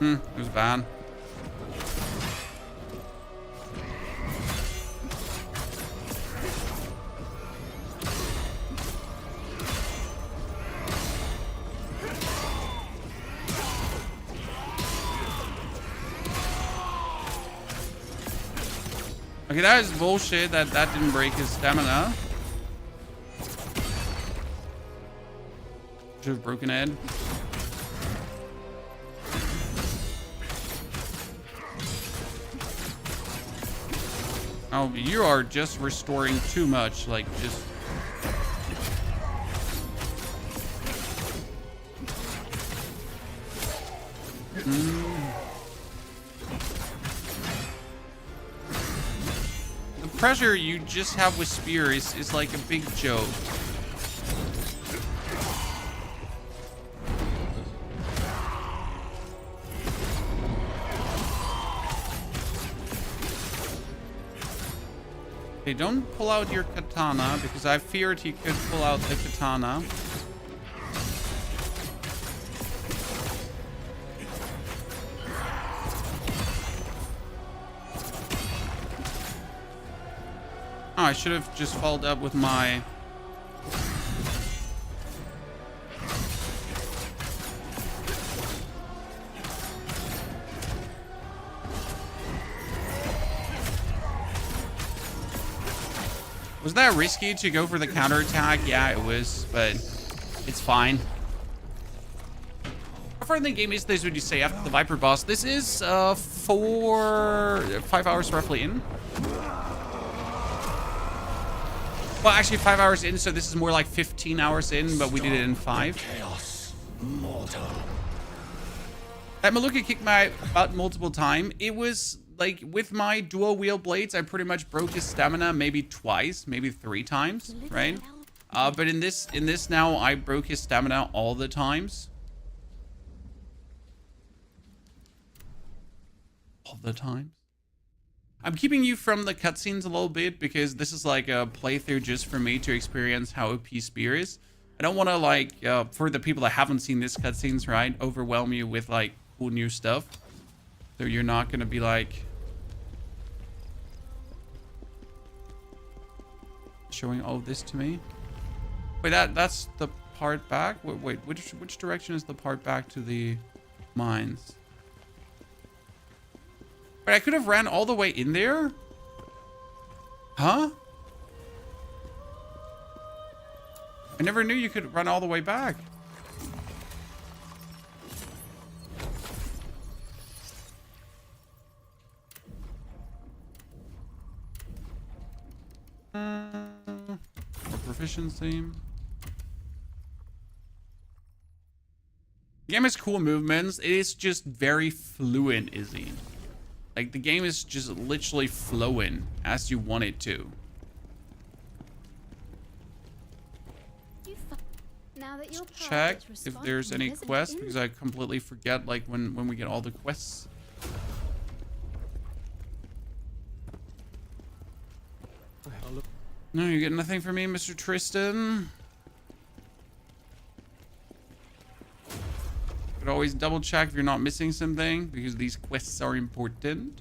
Speaker 1: It was bad. Okay, that is bullshit that didn't break his stamina. Should have broken it. Oh, you are just restoring too much, like just... The pressure you just have with spear is like a big joke. Okay, don't pull out your katana because I feared he could pull out the katana. Oh, I should have just followed up with my... Was that risky to go for the counterattack? Yeah, it was, but it's fine. How far in the game is this, would you say, after the Viper boss? This is 5 hours roughly in. Well, actually 5 hours in, so this is more like 15 hours in, but we did it in 5.
Speaker 2: Chaos. Mortal.
Speaker 1: That Maluka kicked my butt multiple times. It was like with my dual wield blades, I pretty much broke his stamina maybe twice, maybe 3 times, right? But in this now, I broke his stamina all the times. All the times. I'm keeping you from the cutscenes a little bit because this is like a playthrough just for me to experience how OP Spear is. I don't want to like, for the people that haven't seen this cutscenes, right, overwhelm you with like cool new stuff. So you're not going to be like, showing all of this to me. Wait, that's the part back? Wait, which direction is the part back to the mines? Wait, I could have ran all the way in there? Huh? I never knew you could run all the way back. Proficiency. The game has cool movements. It is just very fluent, Izzy. Like, the game is just literally flowing as you want it to.
Speaker 3: Now that you're
Speaker 1: Check if there's any quests, because I completely forget, like, when we get all the quests. No, you get nothing from me, Mr. Tristan. Could always double check if you're not missing something, because these quests are important.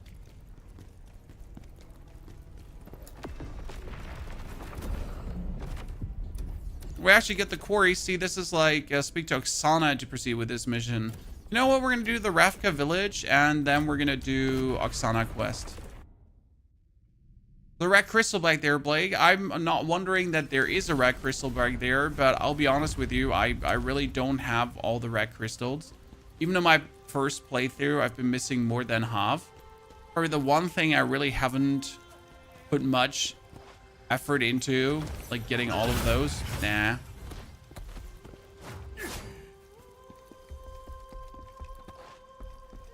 Speaker 1: We actually get the quarry. See, this is like speak to Oksana to proceed with this mission. You know what? We're gonna do the Ravka village, and then we're gonna do Oksana quest. The red crystal back there, Blake. I'm not wondering that there is a red crystal back there, but I'll be honest with you, I really don't have all the red crystals. Even in my first playthrough, I've been missing more than half. Probably the one thing I really haven't put much effort into, like getting all of those. Nah.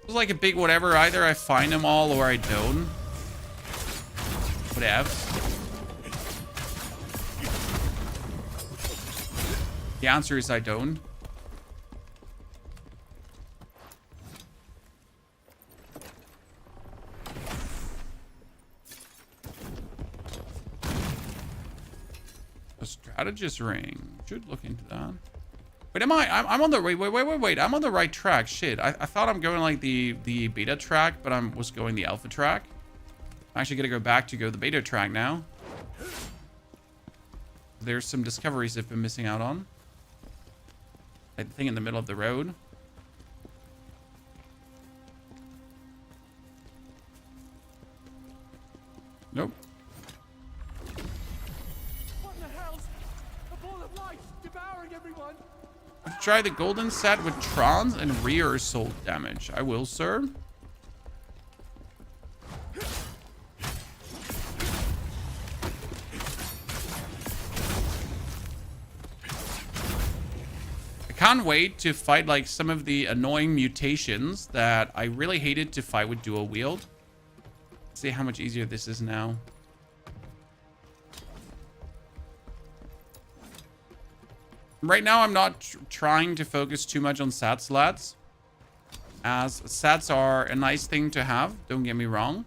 Speaker 1: It's like a big whatever. Either I find them all or I don't. Whatever. The answer is I don't. A strategist ring. Should look into that. Wait, am I'm on the wait. I'm on the right track. Shit. I thought I'm going like the beta track, but I was going the alpha track. I'm actually gonna go back to go the beta track now. There's some discoveries I've been missing out on. Like the thing in the middle of the road. Nope.
Speaker 2: What in the hell's a ball of light devouring everyone?
Speaker 1: Try the golden set with trance and rear assault damage. I will, sir. Can't wait to fight like some of the annoying mutations that I really hated to fight with dual wield. Let's see how much easier this is now. Right now, I'm not trying to focus too much on sat slats, as sats are a nice thing to have, don't get me wrong.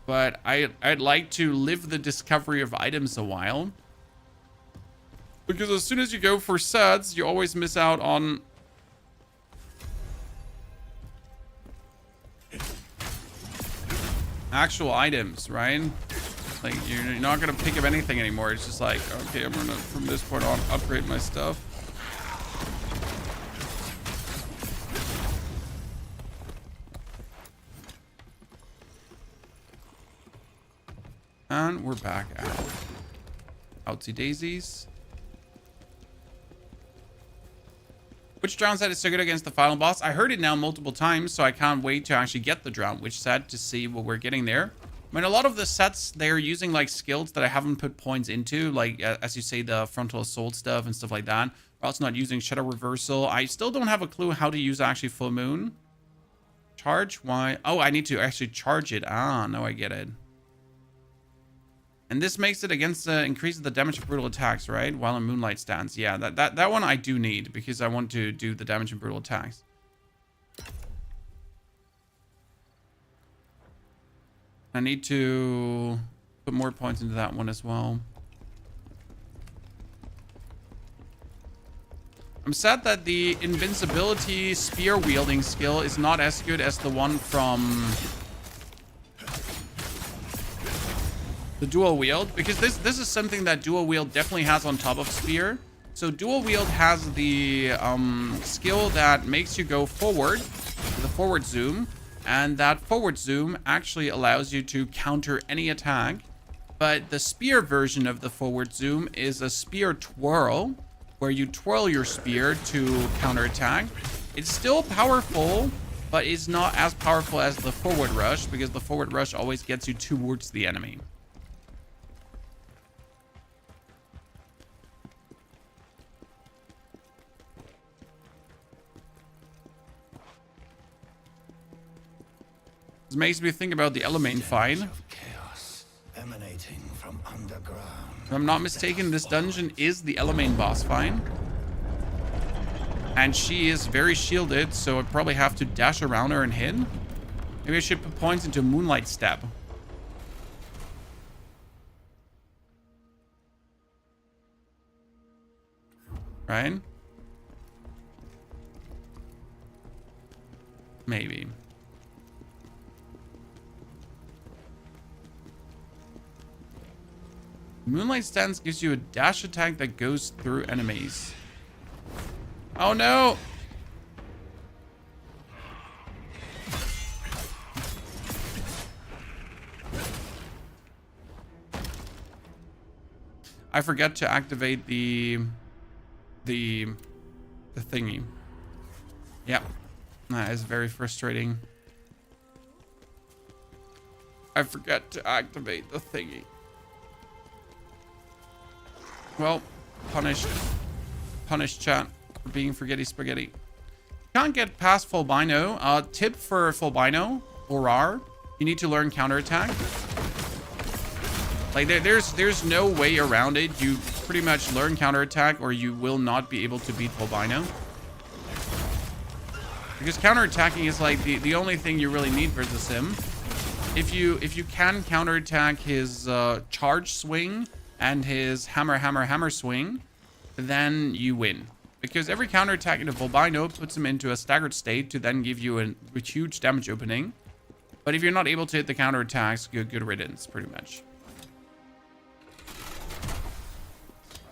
Speaker 1: But I'd like to live the discovery of items a while. Because as soon as you go for sets, you always miss out on actual items, right? Like, you're not gonna pick up anything anymore. It's just like, okay, I'm gonna, from this point on, upgrade my stuff. And we're back out. Outsy daisies. Which drown set is so good against the final boss? I heard it now multiple times, so I can't wait to actually get the drown witch set to see what we're getting there. I mean, a lot of the sets, they're using like skills that I haven't put points into, like as you say, the frontal assault stuff and stuff like that. We're also not using shadow reversal. I still don't have a clue how to use actually full moon. Charge? Why? Oh, I need to actually charge it. Ah, no, I get it. And this makes it against increases the damage of brutal attacks, right? While in moonlight stance. Yeah, that one I do need because I want to do the damage and brutal attacks. I need to put more points into that one as well. I'm sad that the invincibility spear wielding skill is not as good as the one from the dual wield, because this is something that dual wield definitely has on top of spear. So dual wield has the skill that makes you go forward, the forward zoom, and that forward zoom actually allows you to counter any attack. But the spear version of the forward zoom is a spear twirl, where you twirl your spear to counterattack. It's still powerful, but it's not as powerful as the forward rush, because the forward rush always gets you towards the enemy. This makes me think about the Elain fight.
Speaker 5: Chaos emanating from underground.
Speaker 1: If I'm not mistaken, this dungeon is the Elain boss fight. And she is very shielded, so I probably have to dash around her and hit. Maybe I should put points into Moonlight Step. Right? Maybe. Moonlight Stance gives you a dash attack that goes through enemies. Oh no! I forgot to activate the thingy. Yep. That is very frustrating. I forgot to activate the thingy. Well, punished chat for being forgetty spaghetti. Can't get past full bino. Tip for full bino or R, you need to learn counterattack. Like there's no way around it. You pretty much learn counterattack or you will not be able to beat full bino. Because counterattacking is like the only thing you really need versus him. If you can counterattack his charge swing and his hammer swing, then you win. Because every counterattack in a Volbino puts him into a staggered state to then give you a huge damage opening. But if you're not able to hit the counterattacks, good riddance, pretty much.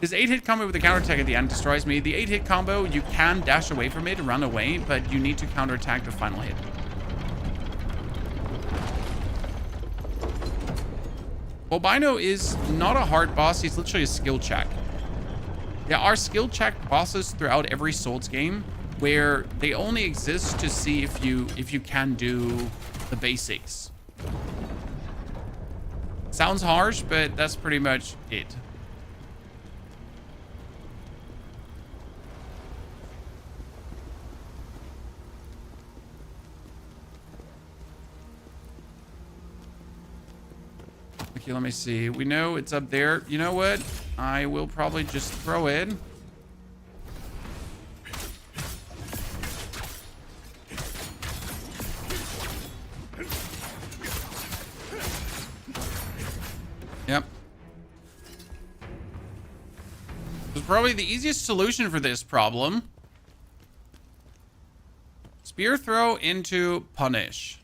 Speaker 1: His 8-hit combo with the counterattack at the end destroys me. The 8-hit combo, you can dash away from it, run away, but you need to counterattack the final hit. Volbino is not a hard boss, he's literally a skill check. There are skill check bosses throughout every Souls game where they only exist to see if you can do the basics. Sounds harsh, but that's pretty much it. Okay, let me see. We know it's up there. You know what? I will probably just throw it. Yep. It's probably the easiest solution for this problem. Spear throw into punish.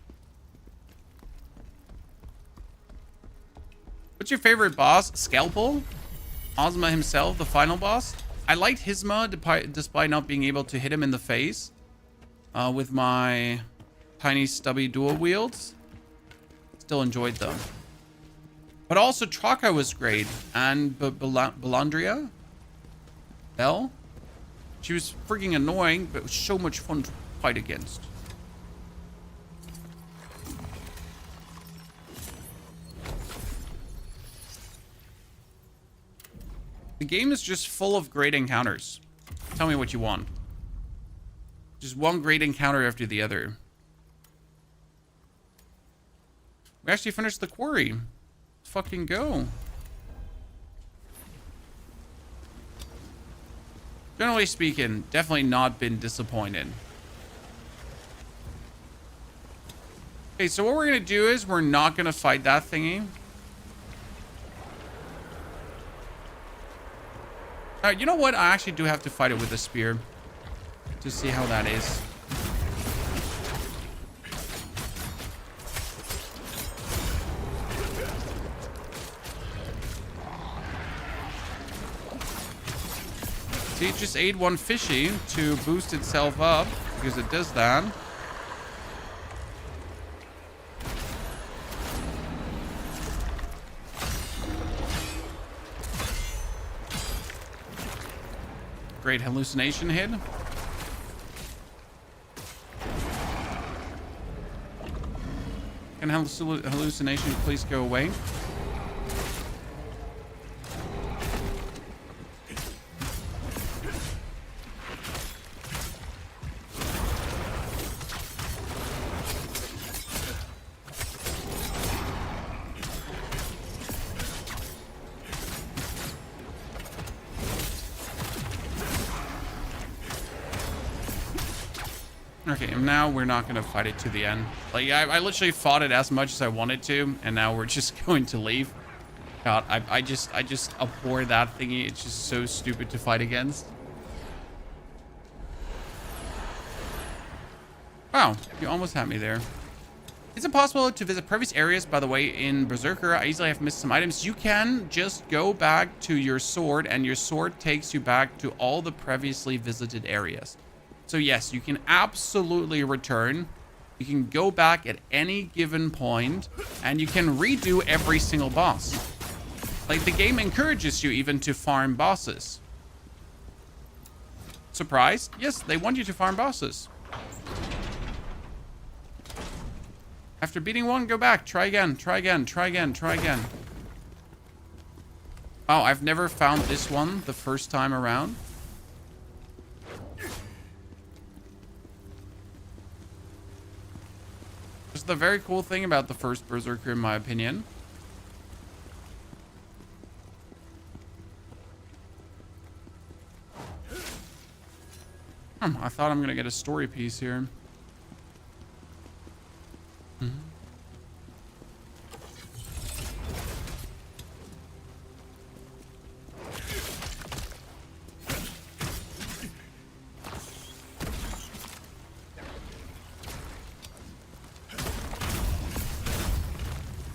Speaker 1: What's your favorite boss? Scalpel? Ozma himself, the final boss. I liked Hisma despite not being able to hit him in the face with my tiny stubby dual wields. Still enjoyed them. But also Traka was great. And Belandria? Belle? She was freaking annoying, but it was so much fun to fight against. The game is just full of great encounters. Tell me what you want. Just one great encounter after the other. We actually finished the quarry. Let's fucking go. Generally speaking, definitely not been disappointed. Okay, so what we're gonna do is we're not gonna fight that thingy. You know what? I actually do have to fight it with a spear to see how that is. See, it just ate one fishy to boost itself up, because it does that. Great hallucination hit. Can hallucination please go away? Okay, and now we're not going to fight it to the end. Like, I literally fought it as much as I wanted to, and now we're just going to leave. God, I just abhor that thingy. It's just so stupid to fight against. Wow, you almost had me there. Is it possible to visit previous areas? By the way, in Berserker, I easily have missed some items. You can just go back to your sword, and your sword takes you back to all the previously visited areas. So yes, you can absolutely return. You can go back at any given point, and you can redo every single boss. Like, the game encourages you even to farm bosses. Surprised? Yes, they want you to farm bosses. After beating one, go back. Try again, try again, try again, try again. Oh, I've never found this one the first time around. That's the very cool thing about the first Berserker, in my opinion. I thought I'm gonna get a story piece here.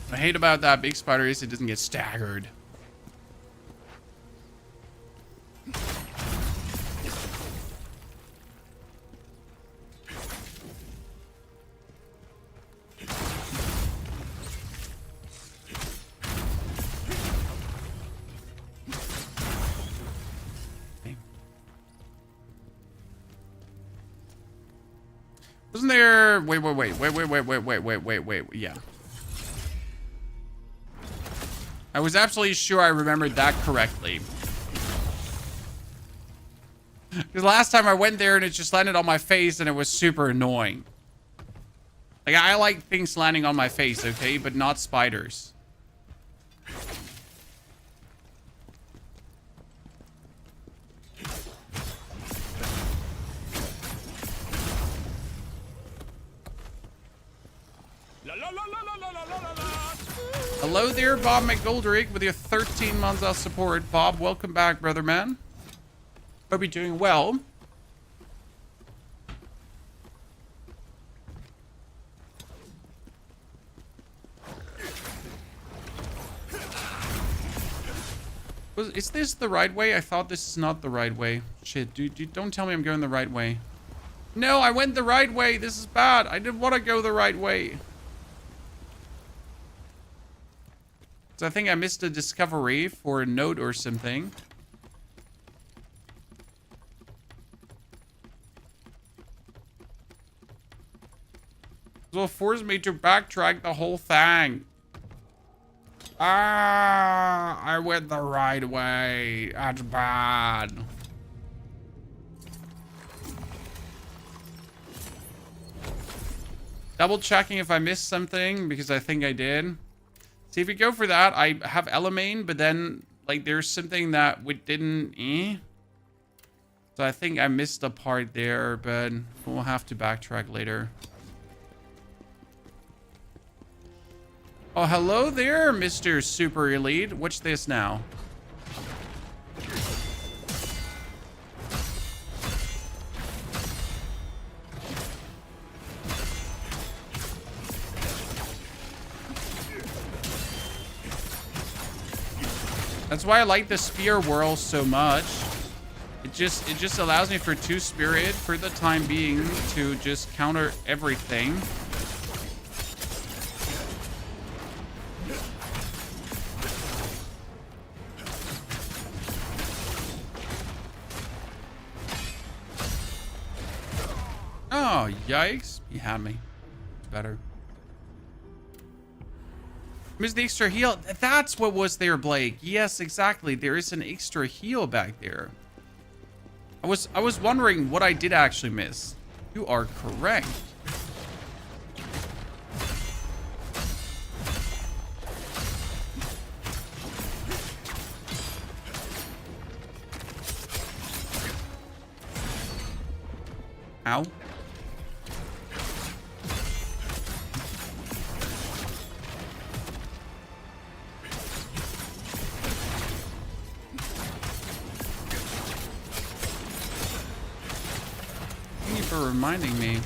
Speaker 1: What I hate about that big spider is it doesn't get staggered. Wasn't there... Wait. Yeah. I was absolutely sure I remembered that correctly. Because last time I went there and it just landed on my face and it was super annoying. Like, I like things landing on my face, okay? But not spiders. Hello there, Bob McGoldrick, with your 13 months of support. Bob, welcome back, brother man. Hope you're doing well. Is this the right way? I thought this is not the right way. Shit, dude, don't tell me I'm going the right way. No, I went the right way. This is bad. I didn't want to go the right way. So I think I missed a discovery for a note or something. This will force me to backtrack the whole thing. Ah, I went the right way. That's bad. Double checking if I missed something, because I think I did. See, if we go for that, I have Elain, but then, like, there's something that we didn't... So I think I missed a part there, but we'll have to backtrack later. Oh, hello there, Mr. Super Elite. What's this now? That's why I like the spear whirl so much. It just allows me for 2 spirit for the time being to just counter everything. Oh, yikes. He had me. Better. Where's the extra heal? That's what was there, Blake. Yes, exactly. There is an extra heal back there. I was wondering what I did actually miss. You are correct. Ow. Thank you for reminding me.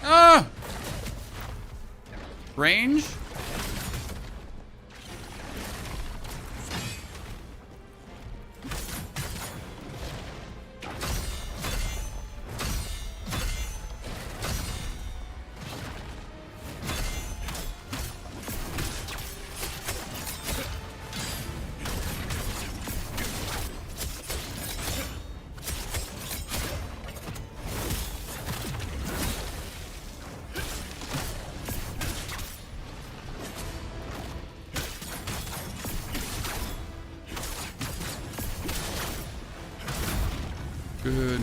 Speaker 1: Ah! Range? Good.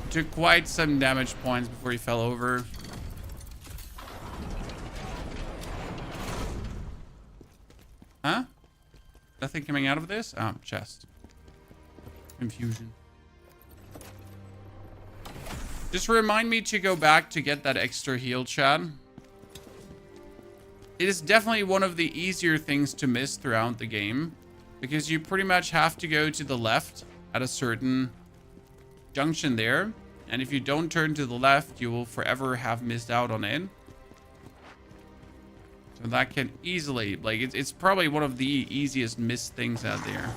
Speaker 1: Took quite some damage points before he fell over. Huh? Nothing coming out of this? Oh, chest. Confusion. Just remind me to go back to get that extra heal, Chad. It is definitely one of the easier things to miss throughout the game, because you pretty much have to go to the left at a certain junction there, and if you don't turn to the left, you will forever have missed out on it. So that can easily, like, it's probably one of the easiest missed things out there.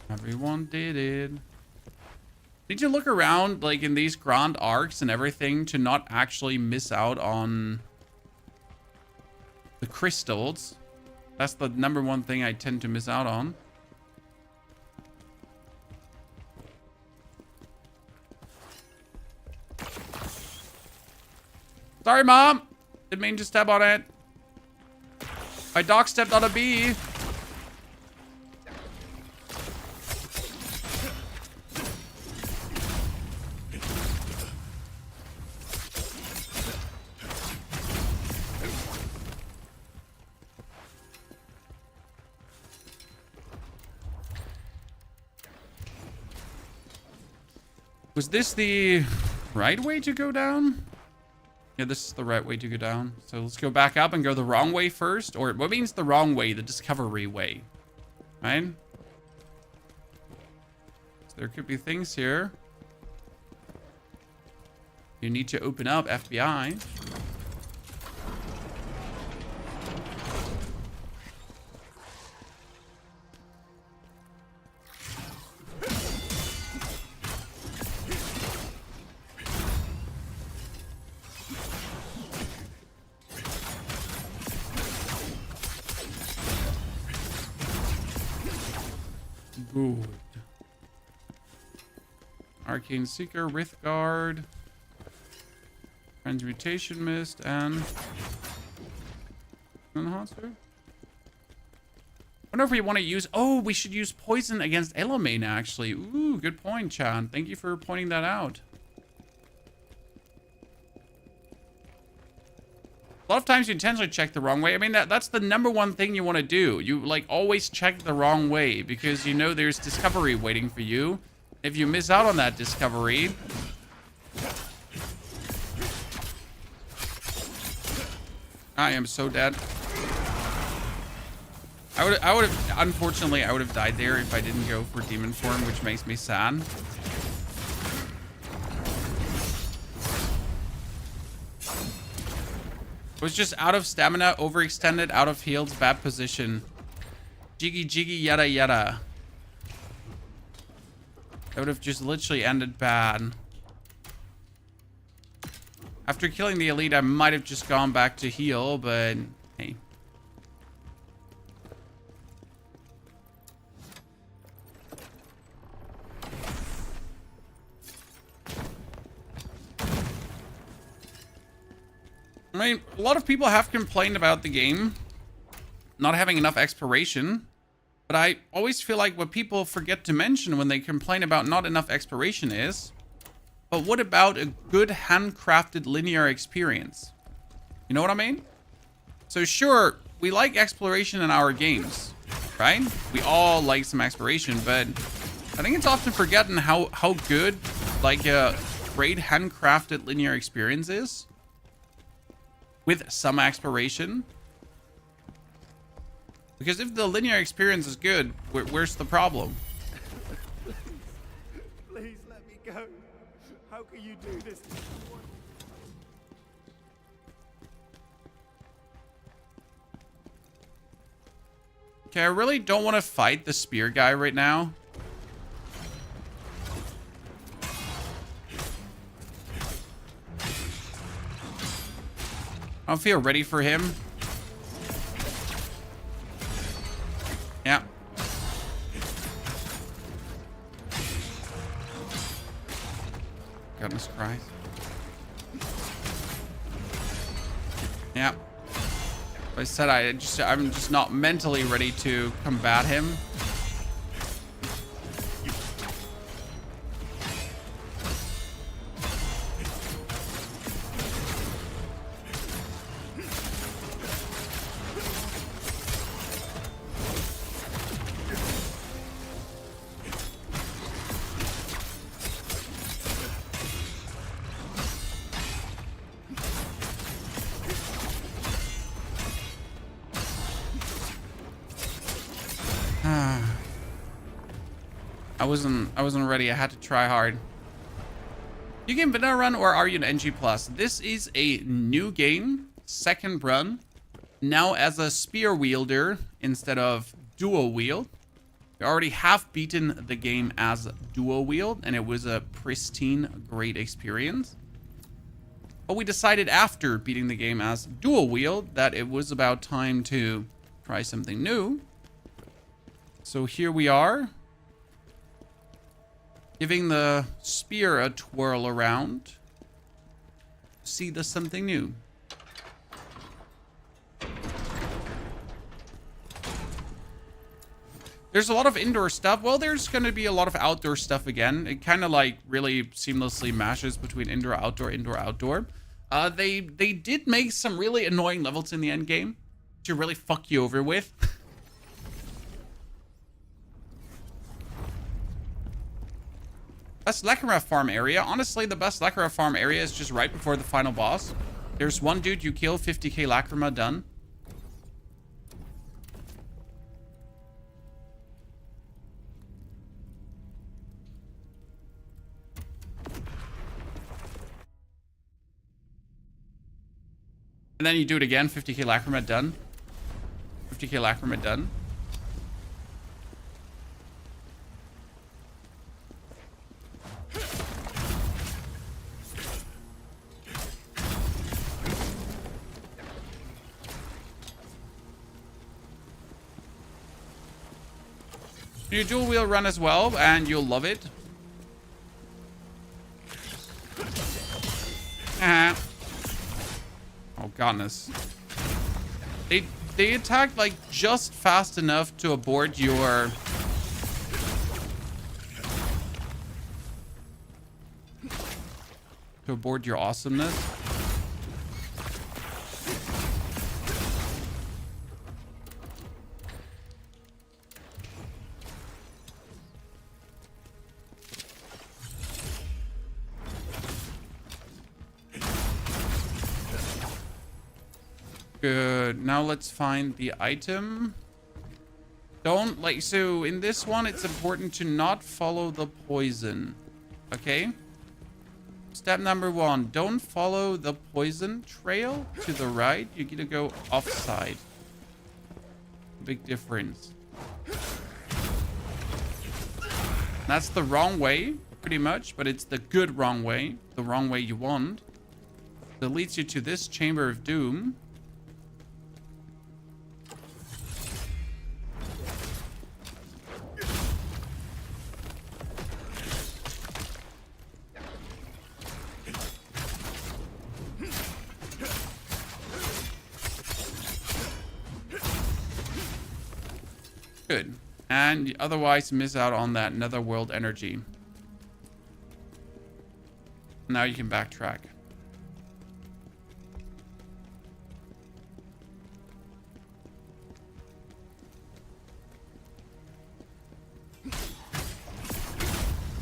Speaker 1: Everyone did it. Need to look around, like, in these grand arcs and everything to not actually miss out on the crystals. That's the #1 thing I tend to miss out on. Sorry, Mom. Didn't mean to step on it. My dog stepped on a bee. Was this the right way to go down? Yeah, this is the right way to go down. So let's go back up and go the wrong way first. Or what means the wrong way? The discovery way. Right? So there could be things here. You need to open up FBI. Good. Arcane Seeker, Rithguard, Transmutation Mist, and Enhancer. I wonder if we want to use... Oh, we should use Poison against Elain, actually. Ooh, good point, Chan. Thank you for pointing that out. A lot of times you intentionally check the wrong way. I mean, that's the #1 thing you want to do. You, like, always check the wrong way because you know there's discovery waiting for you. If you miss out on that discovery... I am so dead. I would have, unfortunately, I would have died there if I didn't go for demon form, which makes me sad. Was just out of stamina, overextended, out of heals, bad position. Jiggy jiggy yada yada. That would have just literally ended bad. After killing the elite, I might have just gone back to heal, but hey. I mean, a lot of people have complained about the game not having enough exploration, but I always feel like what people forget to mention when they complain about not enough exploration is, but what about a good handcrafted linear experience? You know what I mean? So sure, we like exploration in our games, right? We all like some exploration, but I think it's often forgotten how good like a great handcrafted linear experience is. With some exploration. Because if the linear experience is good, where's the problem?
Speaker 2: Please let me go. How can you do this?
Speaker 1: Okay, I really don't want to fight the spear guy right now. I don't feel ready for him. Yeah. Goodness Christ. Yeah. I said I'm just not mentally ready to combat him. I wasn't ready. I had to try hard. You game vanilla run or are you an NG plus? This is a new game, second run. Now as a spear wielder instead of dual wield. We already have beaten the game as dual wield and it was a pristine, great experience. But we decided after beating the game as dual wield that it was about time to try something new. So here we are. Giving the spear a twirl around. See there's something new. There's a lot of indoor stuff. Well, there's going to be a lot of outdoor stuff again. It kind of like really seamlessly mashes between indoor, outdoor, indoor, outdoor. They did make some really annoying levels in the end game to really fuck you over with. Best Lacrima farm area. Honestly, the best Lacrima farm area is just right before the final boss. There's one dude you kill, 50k Lacrima, done. And then you do it again, 50k Lacrima, done. 50k Lacrima, done. You dual wheel run as well, and you'll love it. Oh goodness. They attacked like just fast enough to abort your awesomeness. Good. Now let's find the item. Don't like, so in this one, it's important to not follow the poison. Okay? Step number 1, don't follow the poison trail to the right. You're gonna go offside. Big difference. That's the wrong way, pretty much, but it's the good wrong way. The wrong way you want. That leads you to this Chamber of Doom. Good. And you otherwise miss out on that netherworld energy. Now you can backtrack.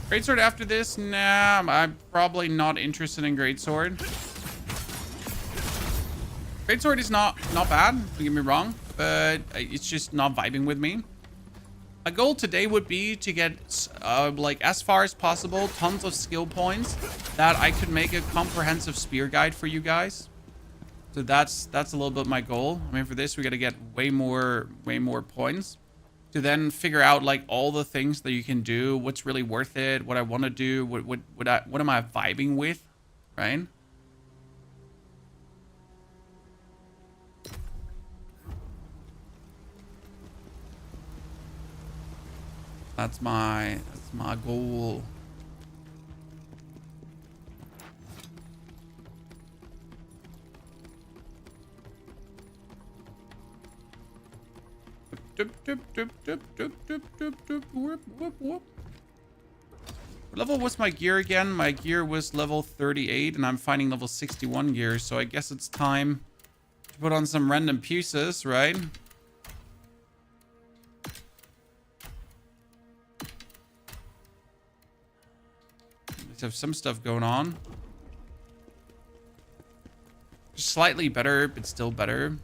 Speaker 1: Greatsword after this? Nah, I'm probably not interested in Greatsword. Greatsword is not bad, don't get me wrong, but it's just not vibing with me. My goal today would be to get like as far as possible, tons of skill points that I could make a comprehensive spear guide for you guys. So that's a little bit my goal. I mean, for this, we got to get way more points to then figure out like all the things that you can do, what's really worth it, what I want to do, what am I vibing with, right? That's my goal. What level was my gear again? My gear was level 38 and I'm finding level 61 gear, so I guess it's time to put on some random pieces, right? Have some stuff going on. Just slightly better, but still better.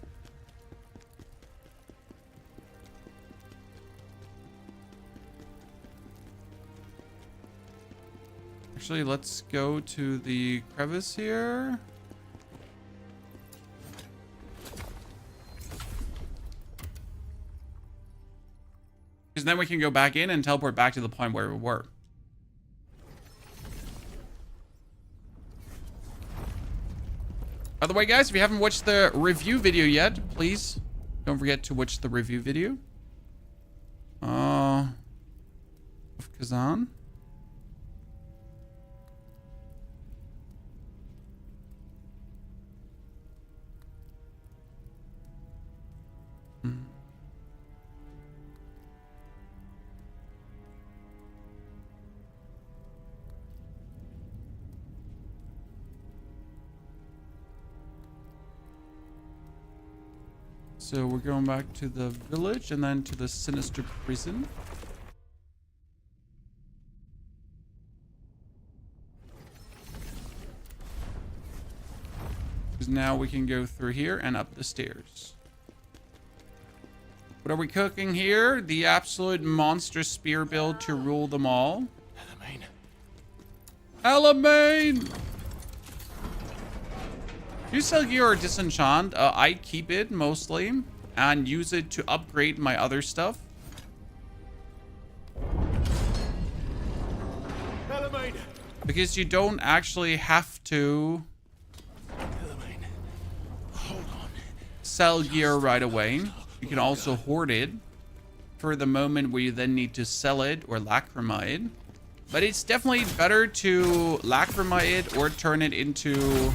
Speaker 1: Actually, let's go to the crevice here. Because then we can go back in and teleport back to the point where we were. By the way, guys, if you haven't watched the review video yet, please don't forget to watch the review video. Of Kazan. So we're going back to the village and then to the sinister prison. Because now we can go through here and up the stairs. What are we cooking here? The absolute monster spear build to rule them all. Elain! You sell gear or disenchant. I keep it mostly and use it to upgrade my other stuff.
Speaker 2: Elain!
Speaker 1: Because you don't actually have to sell gear right away. You can also hoard it for the moment where you then need to sell it or lacrima it. But it's definitely better to lacrima it or turn it into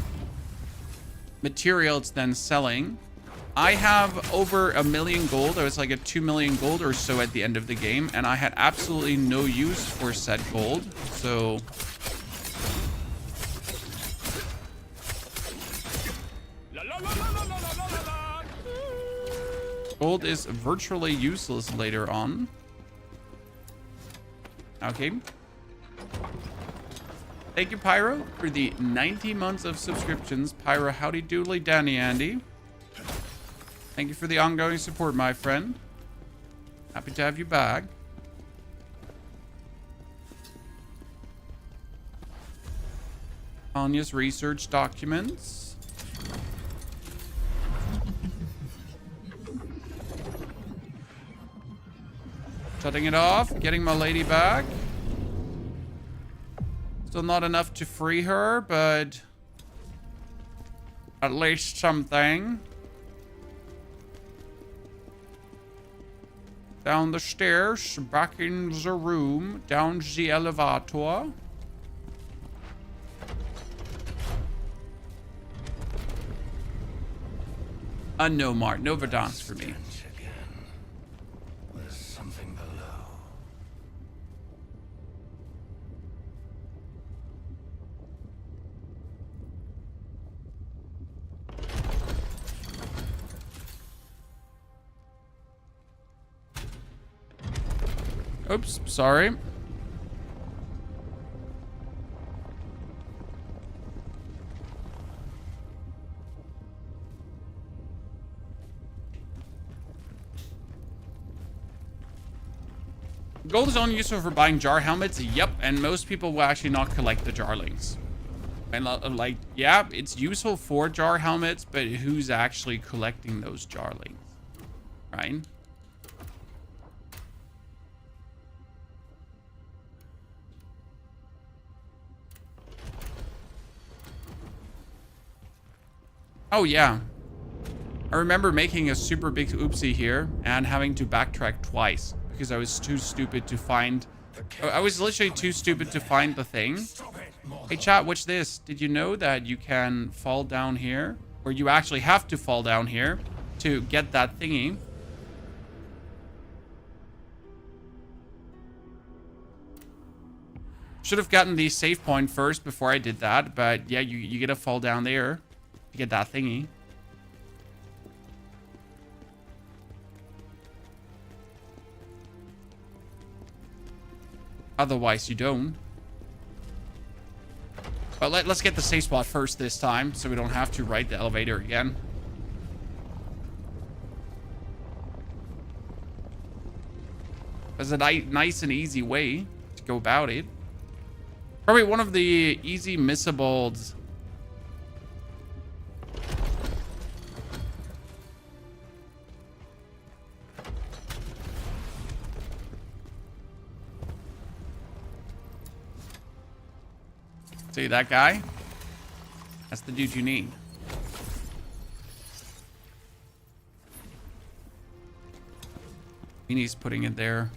Speaker 1: materials than selling. I have over 1 million gold. I was like at 2 million gold or so at the end of the game, and I had absolutely no use for said gold. So gold is virtually useless later on. Okay. Thank you, Pyro, for the 90 months of subscriptions. Pyro, howdy doodly Danny Andy. Thank you for the ongoing support, my friend. Happy to have you back. Anya's research documents. Shutting it off. Getting my lady back. Still not enough to free her, but at least something. Down the stairs, back in the room, down the elevator. No, Mart, no Verdance for me.
Speaker 5: There's something below.
Speaker 1: Oops, sorry. Gold is only useful for buying jar helmets. Yep, and most people will actually not collect the jarlings. And like, yeah, it's useful for jar helmets, but who's actually collecting those jarlings, right? Oh yeah, I remember making a super big oopsie here and having to backtrack twice because I was too stupid to find. I was literally too stupid to find the thing. Hey chat, watch this. Did you know that you can fall down here, or you actually have to fall down here to get that thingy? Should have gotten the save point first before I did that, but yeah, you get to fall down there to get that thingy. Otherwise, you don't. But let's get the safe spot first this time, so we don't have to ride the elevator again. There's a nice and easy way to go about it. Probably one of the easy missables. See that guy? That's the dude you need. He's putting it there.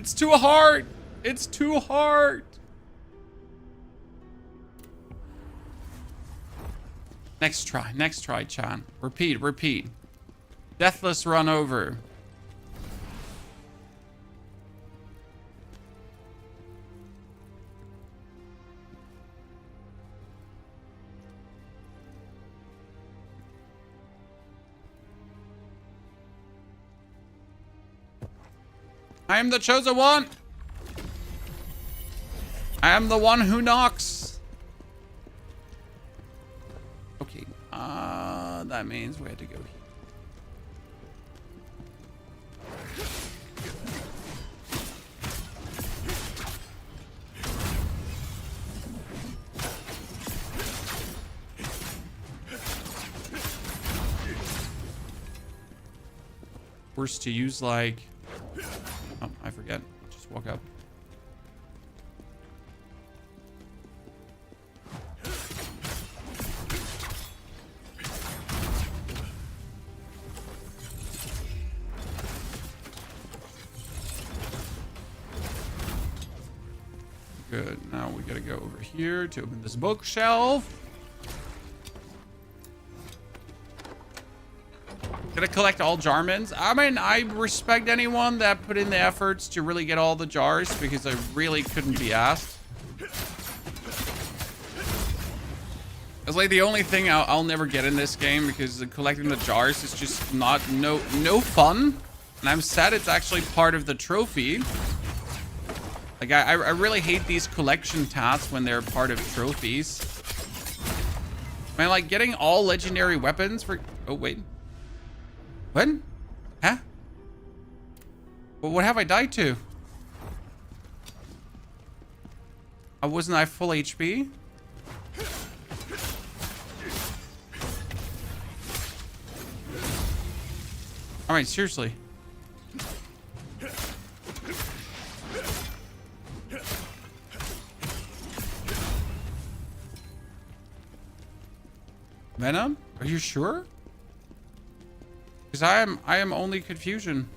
Speaker 1: It's too hard. It's too hard. Next try, Chan. Repeat. Deathless run over. I am the chosen one. I am the one who knocks. Okay. That means we have to go here. Worse to use like... Oh, I forget. Just walk up. Good. Now we gotta go over here to open this bookshelf. Gonna collect all Jarmans. I mean, I respect anyone that put in the efforts to really get all the jars because I really couldn't be asked. It's like the only thing I'll never get in this game because collecting the jars is just no fun. And I'm sad it's actually part of the trophy. Like, I really hate these collection tasks when they're part of trophies. Man, like, getting all legendary weapons for... Oh, wait. What? Huh? What have I died to? Wasn't I full HP? Alright, seriously. Venom? Are you sure? Because I am only confusion.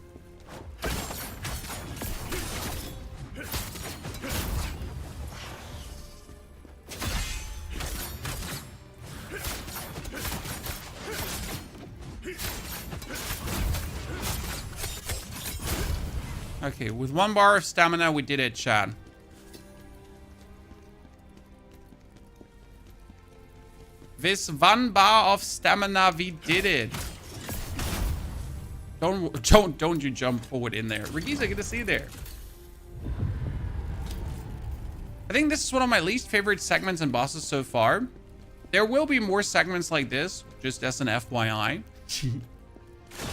Speaker 1: Okay, with 1 bar of stamina, we did it, Chad. With 1 bar of stamina, we did it. Don't you jump forward in there. Ricky's good to see you there. I think this is one of my least favorite segments and bosses so far. There will be more segments like this, just as an FYI.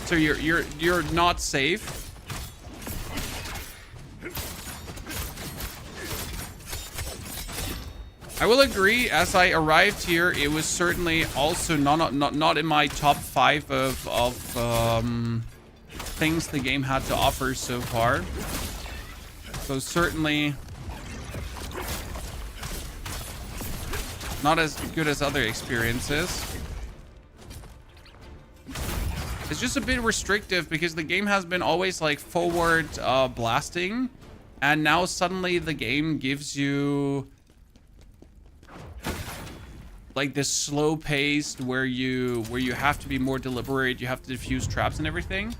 Speaker 1: So you're not safe. I will agree, as I arrived here, it was certainly also not in my top 5 of things the game had to offer so far. So certainly not as good as other experiences. It's just a bit restrictive because the game has been always like forward blasting, and now suddenly the game gives you like this slow paced where you have to be more deliberate, you have to defuse traps and everything.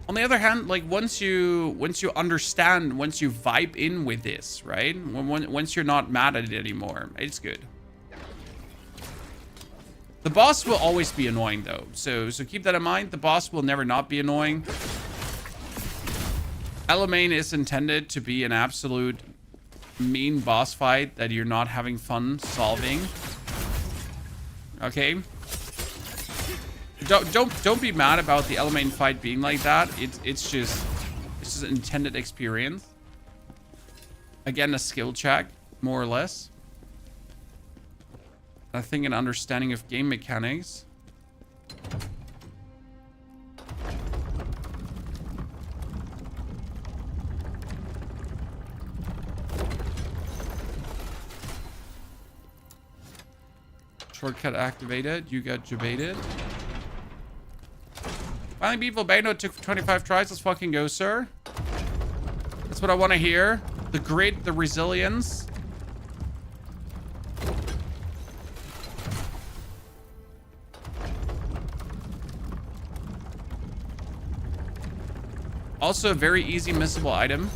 Speaker 1: On the other hand, like once you understand, once you vibe in with this, right? Once you're not mad at it anymore, it's good. The boss will always be annoying though, so keep that in mind. The boss will never not be annoying. Elain is intended to be an absolute mean boss fight that you're not having fun solving. Okay. Don't be mad about the Elain fight being like that. It's just an intended experience. Again, a skill check, more or less. I think an understanding of game mechanics. Shortcut activated. You got debated. Finally beat Volcano. Took 25 tries. Let's fucking go, sir. That's what I want to hear. The grit, the resilience. Also a very easy missable item.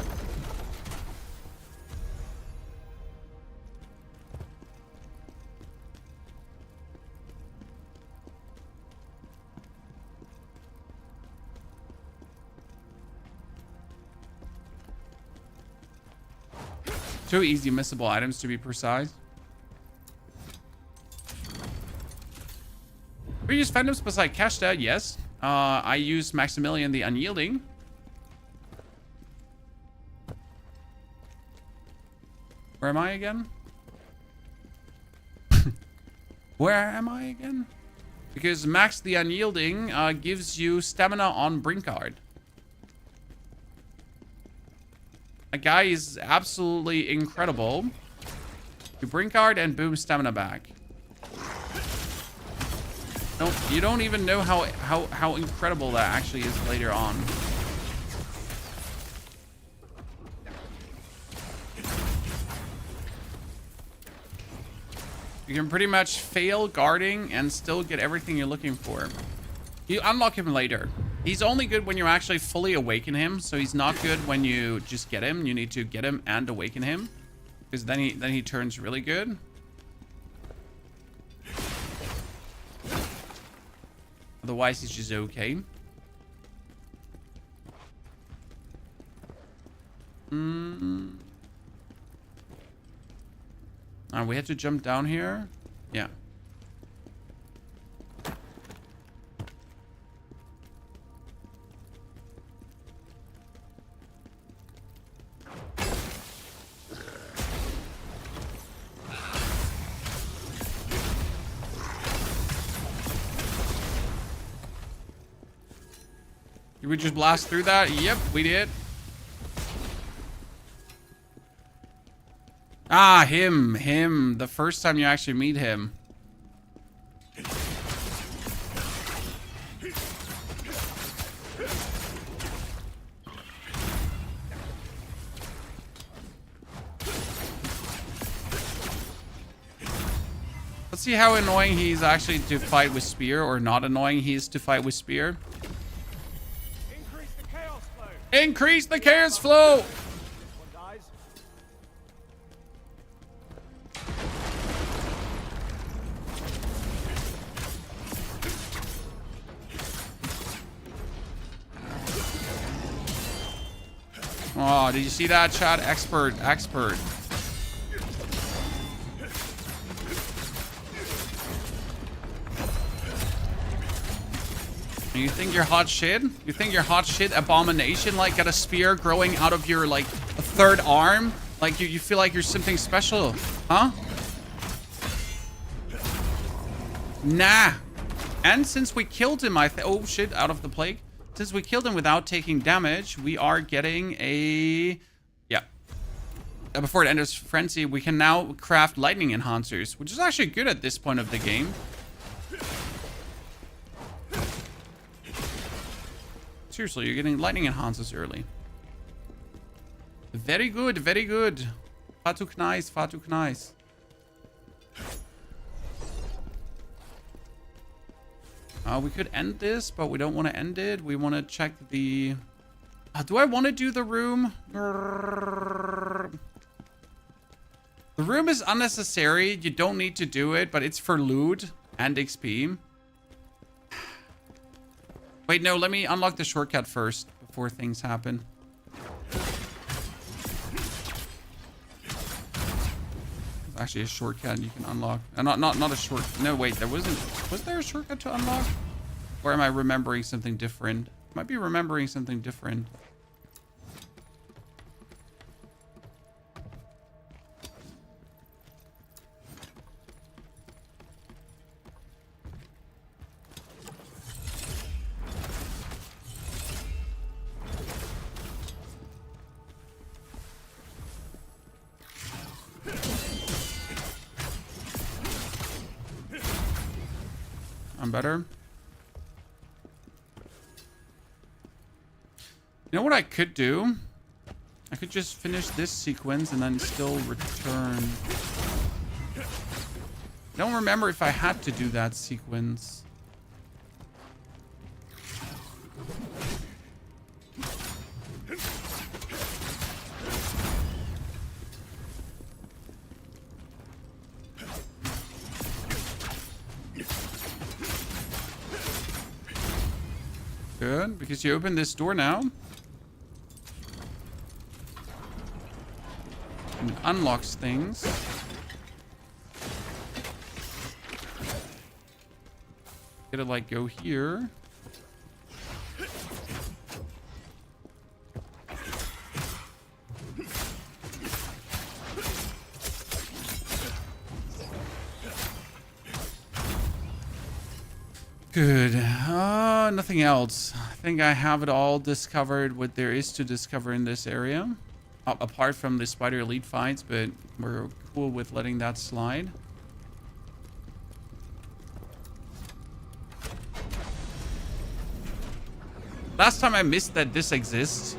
Speaker 1: Two easy missable items to be precise. We use Phantoms beside Kashta, yes. I use Maximilian the Unyielding. Where am I again? Where am I again? Because Max the Unyielding gives you stamina on Brinkard. That guy is absolutely incredible. You Brinkard and boom, stamina back. No, you don't even know how incredible that actually is later on. You can pretty much fail guarding and still get everything you're looking for. You unlock him later. He's only good when you actually fully awaken him, so he's not good when you just get him. You need to get him and awaken him, because then he turns really good. Otherwise, he's just okay. We have to jump down here. Yeah. Did we just blast through that? Yep, we did. Ah, him. The first time you actually meet him. Let's see how annoying he's actually to fight with spear, or not annoying he is to fight with spear.
Speaker 2: Increase the chaos flow.
Speaker 1: Increase the chaos flow!
Speaker 2: One dies.
Speaker 1: Oh, did you see that, chat? Expert. You think you're hot shit? You think you're hot shit abomination? Like, got a spear growing out of your, like, a third arm? Like, you feel like you're something special, huh? Nah. And since we killed him, oh shit, out of the plague. Since we killed him without taking damage, we are getting a... Yeah. Before it enters Frenzy, we can now craft lightning enhancers, which is actually good at this point of the game. Seriously, you're getting lightning enhancers early. Very good, very good. Fatuk nice, Fatuk nice. We could end this, but we don't want to end it. We want to check the... do I want to do the room? The room is unnecessary. You don't need to do it, but it's for loot and XP. Wait, no, let me unlock the shortcut first before things happen. It's actually a shortcut you can unlock. Not a short... No, wait, there wasn't... Was there a shortcut to unlock? Or am I remembering something different? Might be remembering something different. I'm better. You know what I could do? I could just finish this sequence and then still return. I don't remember if I had to do that sequence. Good, because you open this door now. And it unlocks things. Gotta like go here. Good. Nothing else. I think I have it all discovered what there is to discover in this area. Apart from the spider elite fights, but we're cool with letting that slide. Last time I missed that this exists.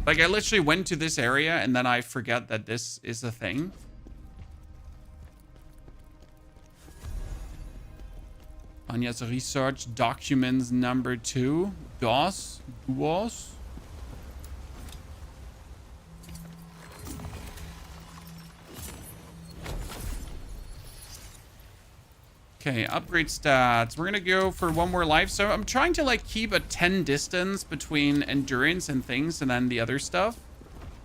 Speaker 1: Like, I literally went to this area and then I forget that this is a thing. Anya's research documents number 2. DOS. Okay, upgrade stats. We're gonna go for one more life. So I'm trying to like keep a 10 distance between endurance and things and then the other stuff.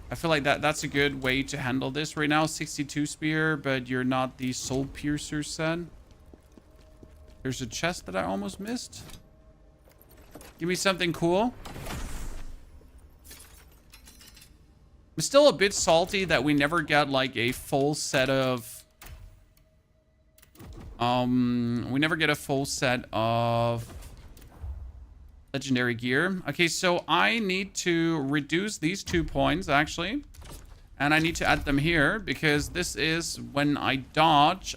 Speaker 1: I feel like that's a good way to handle this right now. 62 spear, but you're not the soul piercer set. There's a chest that I almost missed. Give me something cool. I'm still a bit salty that we never get like a full set of legendary gear. Okay, so I need to reduce these 2 points actually. And I need to add them here because this is when I dodge,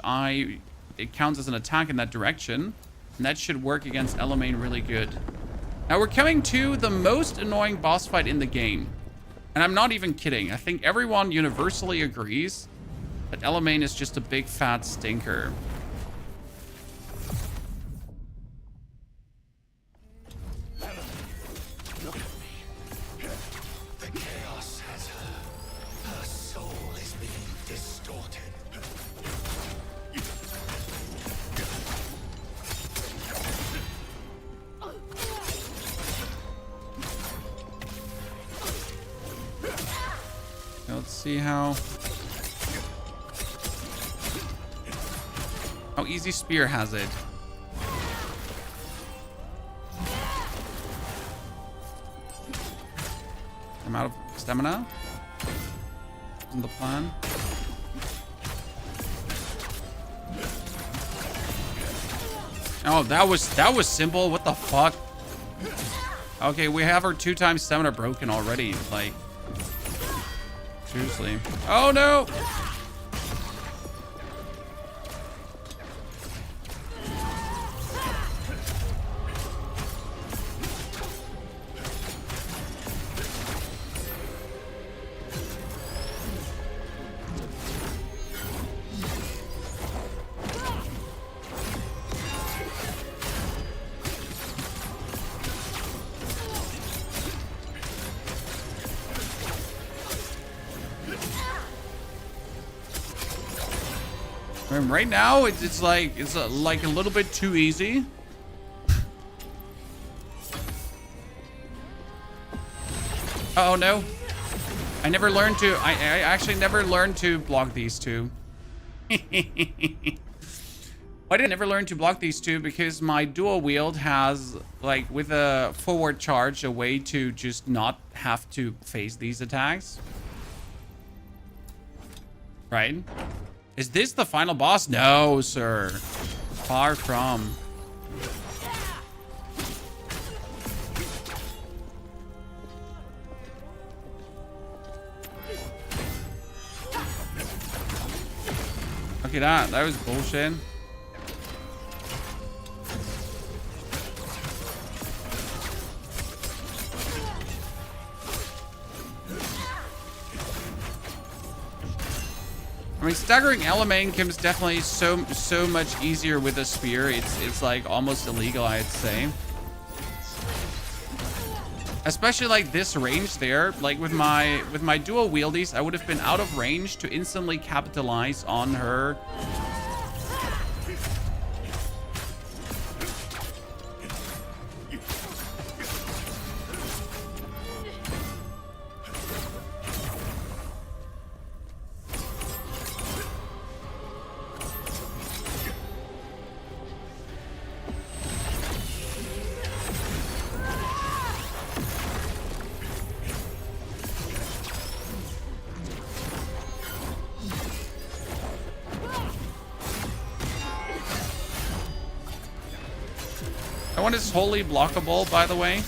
Speaker 1: it counts as an attack in that direction. And that should work against Elain really good. Now we're coming to the most annoying boss fight in the game. And I'm not even kidding. I think everyone universally agrees that Elain is just a big fat stinker.
Speaker 5: Look at me. The chaos has her. Her soul is being distorted.
Speaker 1: Let's see how easy Spear has it. I'm out of stamina. Isn't the plan? Oh, that was simple. What the fuck? Okay, we have our 2 times stamina broken already. Like, seriously. Oh no! I mean, right now, it's like a little bit too easy. Oh no! I never learned to. I actually never learned to block these two. I didn't never learn to block these two because my dual wield has, like, with a forward charge, a way to just not have to face these attacks. Right? Is this the final boss? No, sir. Far from. Okay, that was bullshit. I mean, staggering Elain comes definitely so much easier with a spear. It's like almost illegal, I'd say. Especially like this range there. Like with my dual wieldies, I would have been out of range to instantly capitalize on her. That one is wholly blockable, by the way.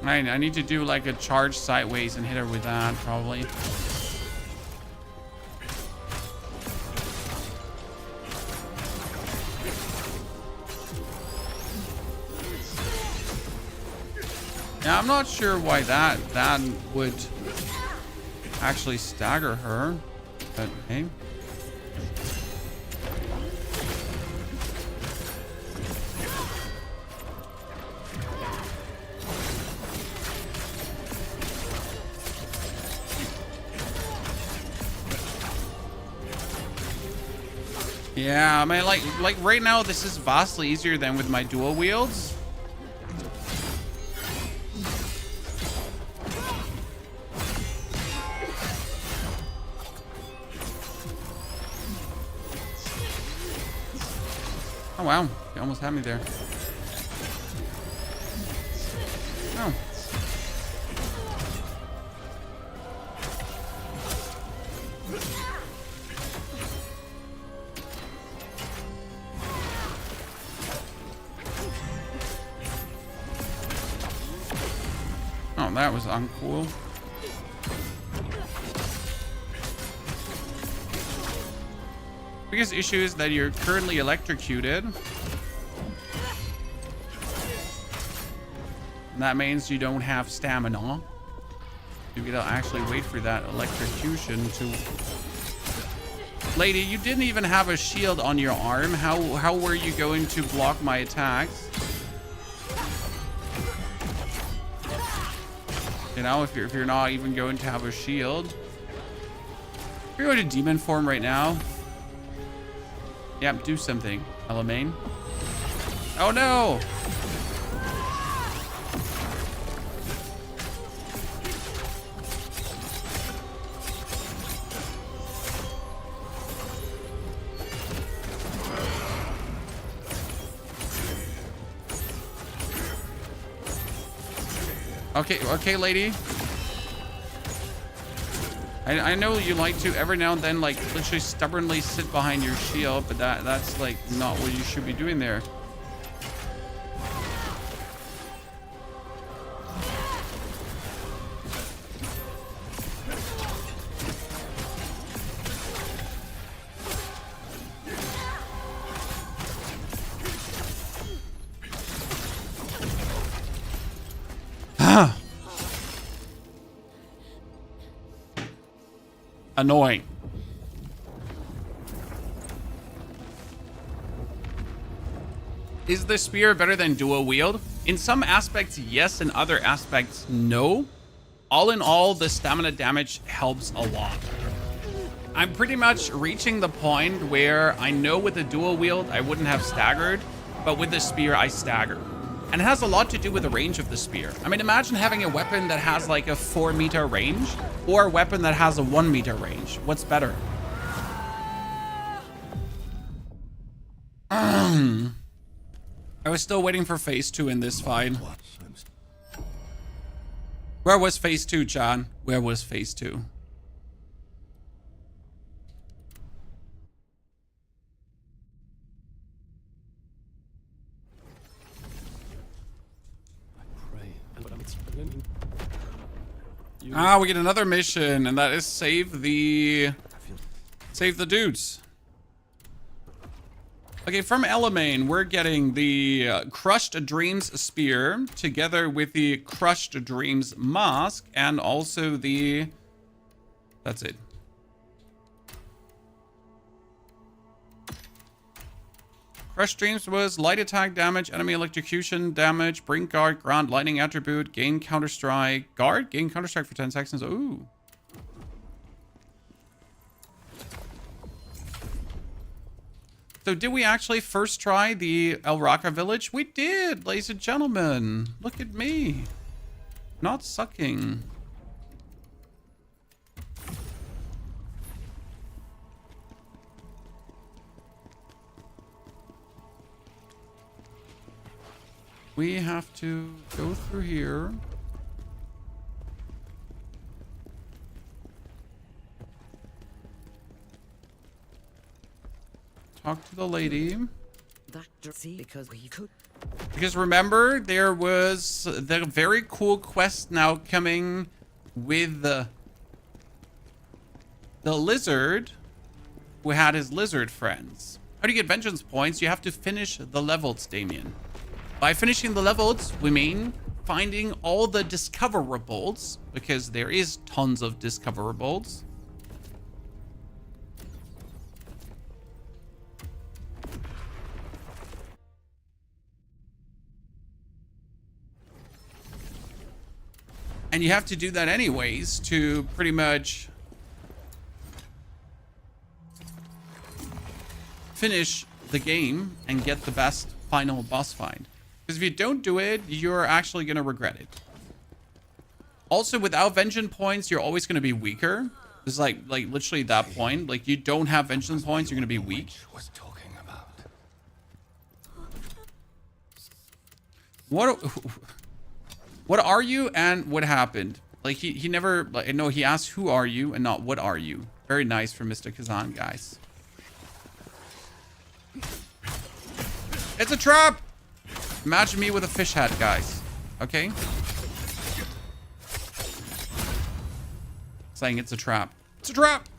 Speaker 1: I need to do like a charge sideways and hit her with that, probably. Yeah, I'm not sure why that would actually stagger her, but hey. Yeah, I mean, like right now, this is vastly easier than with my dual wields. Oh wow, he almost had me there. Oh. Oh, that was uncool. Biggest issue is that you're currently electrocuted. And that means you don't have stamina. You gotta actually wait for that electrocution to... Lady, you didn't even have a shield on your arm. How were you going to block my attacks? You know, if you're not even going to have a shield. You're going to demon form right now. Yep, do something, Elain. Oh no! Okay, lady. I know you like to every now and then, like, literally stubbornly sit behind your shield, but that's like not what you should be doing there. Annoying. Is the spear better than dual wield? In some aspects, yes. In other aspects, no. All in all, the stamina damage helps a lot. I'm pretty much reaching the point where I know with the dual wield, I wouldn't have staggered, but with the spear, I stagger. And it has a lot to do with the range of the spear. I mean, imagine having a weapon that has like a 4-meter range or a weapon that has a 1-meter range. What's better? I was still waiting for phase 2 in this fight. Where was phase 2, John? Where was phase 2? Ah, we get another mission, and that is save the dudes. Okay, from Elain, we're getting the Crushed Dreams Spear together with the Crushed Dreams Mask, and also the... That's it. Crushed Dreams was light attack damage, enemy electrocution damage, bring guard, ground, lightning attribute, gain counter strike, guard, gain counter strike for 10 seconds. Ooh. So did we actually first try the El Raqqa village? We did, ladies and gentlemen. Look at me. Not sucking. We have to go through here. Talk to the lady. Because remember, there was the very cool quest now coming with the lizard who had his lizard friends. How do you get vengeance points? You have to finish the levels, Damien. By finishing the levels, we mean finding all the discoverables, because there is tons of discoverables. And you have to do that anyways to pretty much finish the game and get the best final boss fight. Because if you don't do it, you're actually going to regret it. Also, without vengeance points, you're always going to be weaker. It's like literally that point. Like, you don't have vengeance points, you're going to be weak.
Speaker 5: Was talking about.
Speaker 1: What are you and what happened? Like, he never, like, no, he asked who are you and not what are you. Very nice from Mr. Kazan, guys. It's a trap! Imagine me with a fish hat, guys. Okay? Saying it's a trap. It's a trap!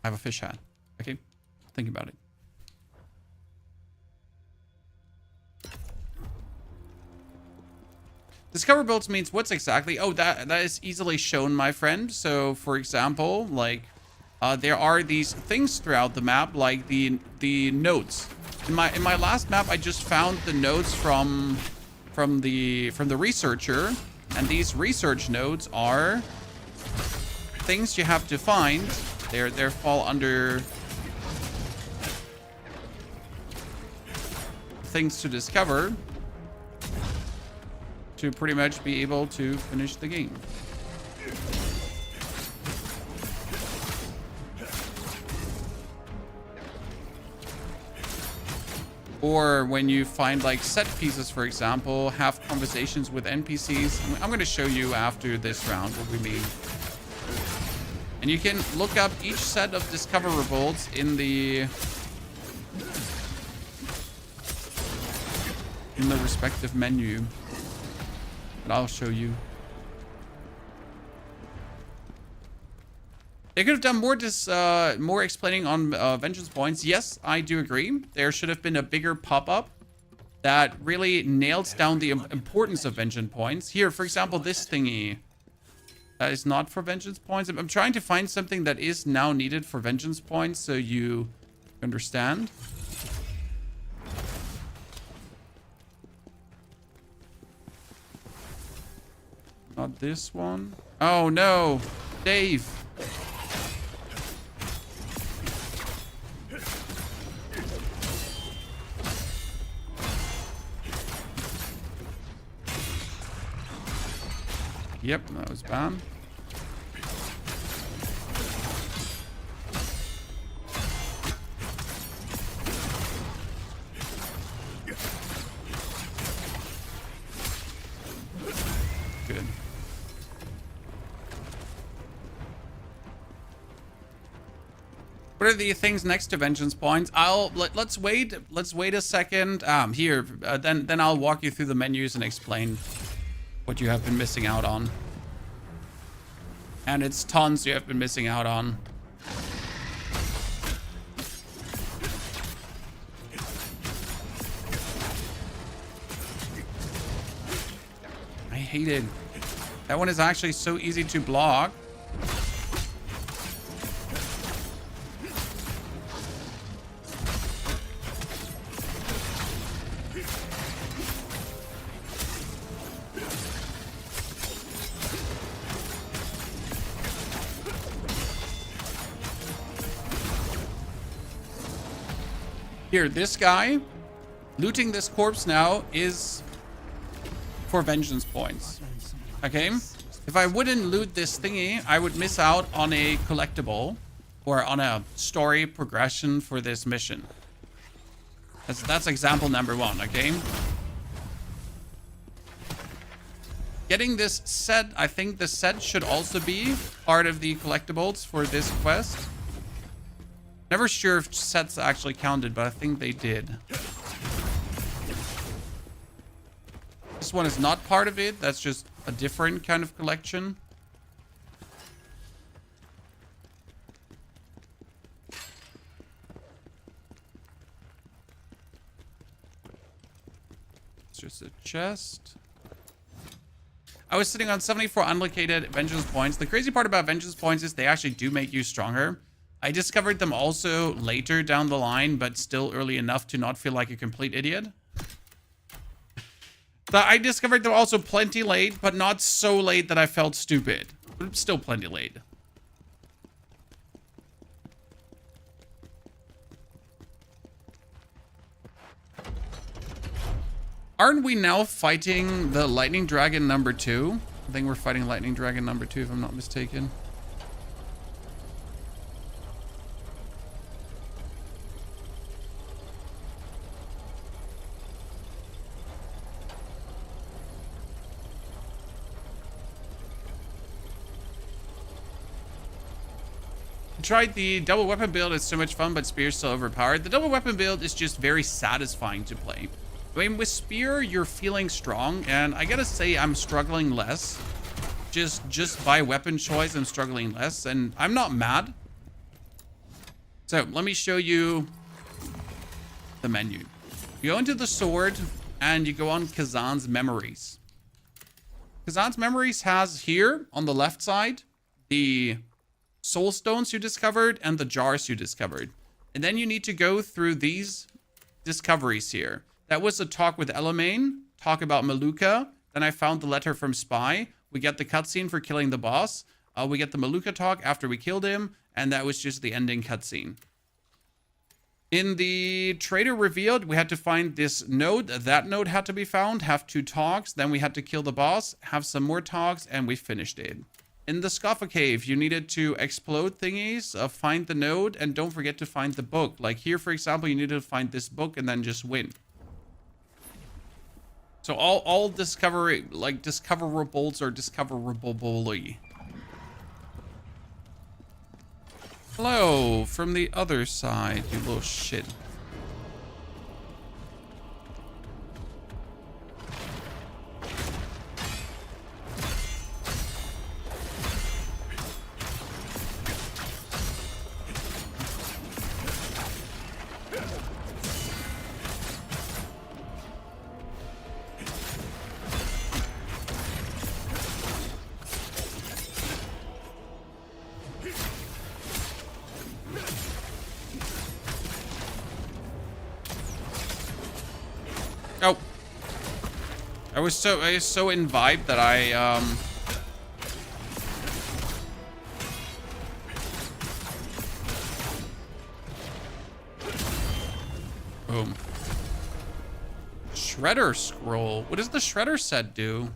Speaker 1: I have a fish hat. Okay? Think about it. Discoverables means what's exactly? Oh, that is easily shown, my friend. So, for example, like, there are these things throughout the map, like the notes. In my last map, I just found the notes from the researcher, and these research notes are things you have to find. They fall under things to discover to pretty much be able to finish the game. Or when you find like set pieces, for example, have conversations with NPCs. I'm going to show you after this round what we mean. And you can look up each set of discoverables in the respective menu. But I'll show you. They could have done more explaining on vengeance points. Yes, I do agree. There should have been a bigger pop-up that really nails down the importance of vengeance points. Here, for example, this thingy. That is not for vengeance points. I'm trying to find something that is now needed for vengeance points so you understand. Not this one. Oh no, Dave. Yep, that was bad. Good. What are the things next to vengeance points? Let's wait a second. Then I'll walk you through the menus and explain what you have been missing out on. And it's tons you have been missing out on. I hate it. That one is actually so easy to block. Here, this guy, looting this corpse now is for vengeance points. Okay? If I wouldn't loot this thingy, I would miss out on a collectible or on a story progression for this mission. That's example number one, okay? Getting this set, I think the set should also be part of the collectibles for this quest. Never sure if sets actually counted, but I think they did. This one is not part of it. That's just a different kind of collection. It's just a chest. I was sitting on 74 unlocated vengeance points. The crazy part about vengeance points is they actually do make you stronger. I discovered them also later down the line, but still early enough to not feel like a complete idiot. So I discovered them also plenty late, but not so late that I felt stupid. But still plenty late. Aren't we now fighting the Lightning Dragon number 2? I think we're fighting Lightning Dragon number 2 if I'm not mistaken. Tried the double weapon build. It's so much fun, but Spear's still overpowered. The double weapon build is just very satisfying to play. I mean, with Spear, you're feeling strong, and I gotta say, I'm struggling less. Just by weapon choice, I'm struggling less, and I'm not mad. So, let me show you the menu. You go into the sword, and you go on Kazan's Memories. Kazan's Memories has here, on the left side, the soul stones you discovered and the jars you discovered. And then you need to go through these discoveries here. That was a talk with Elain, talk about Maluka. Then I found the letter from Spy. We get the cutscene for killing the boss. We get the Maluka talk after we killed him. And that was just the ending cutscene. In the trader revealed, we had to find this node. That node had to be found, have 2 talks. Then we had to kill the boss, have some more talks, and we finished it. In the Scoffa Cave, you needed to explode thingies, find the node, and don't forget to find the book. Like here, for example, you need to find this book and then just win. So all discovery, like discoverables are discoverable. Hello, from the other side, you little shit. Oh, I was so in vibe that I boom. Shredder scroll. What does the Shredder set do?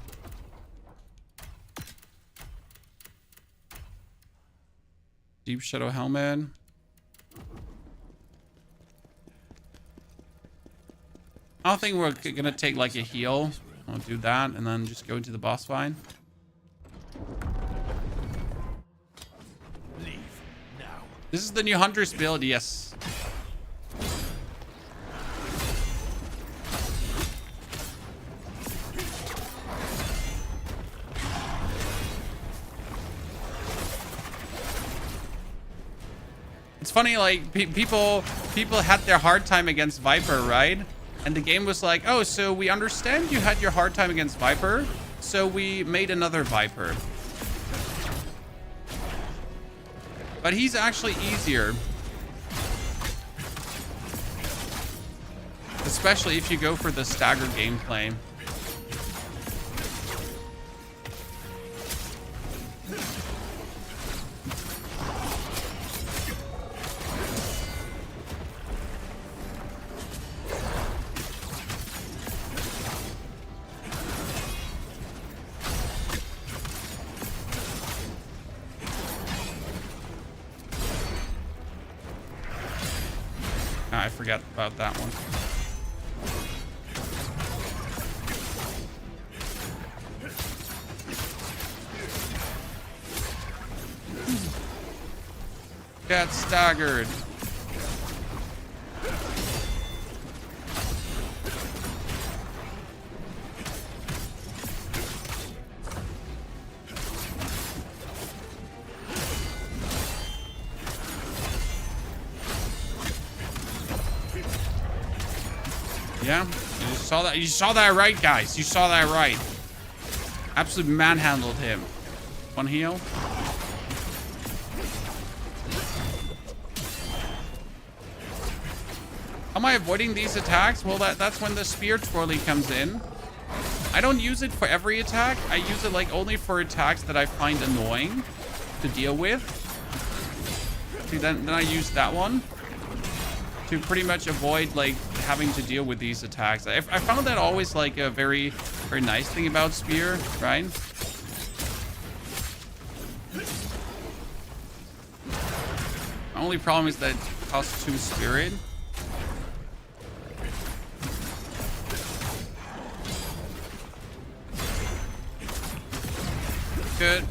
Speaker 1: Deep Shadow Helmet. I don't think we're gonna take like a heal. I'll do that and then just go into the boss fight.
Speaker 5: Leave now.
Speaker 1: This is the new Hunter's build, yes. It's funny, like people had their hard time against Viper, right? And the game was like, oh, so we understand you had your hard time against Viper, so we made another Viper. But he's actually easier. Especially if you go for the stagger gameplay. I forgot about that one. Got staggered. Yeah, you saw that right, guys. You saw that right. Absolute manhandled him. One heal. Am I avoiding these attacks? Well, that's when the spear twirly comes in. I don't use it for every attack. I use it like only for attacks that I find annoying to deal with. See, then I use that one to pretty much avoid like having to deal with these attacks. I found that always like a very, very nice thing about spear, right? My only problem is that it costs 2 spirit. Good.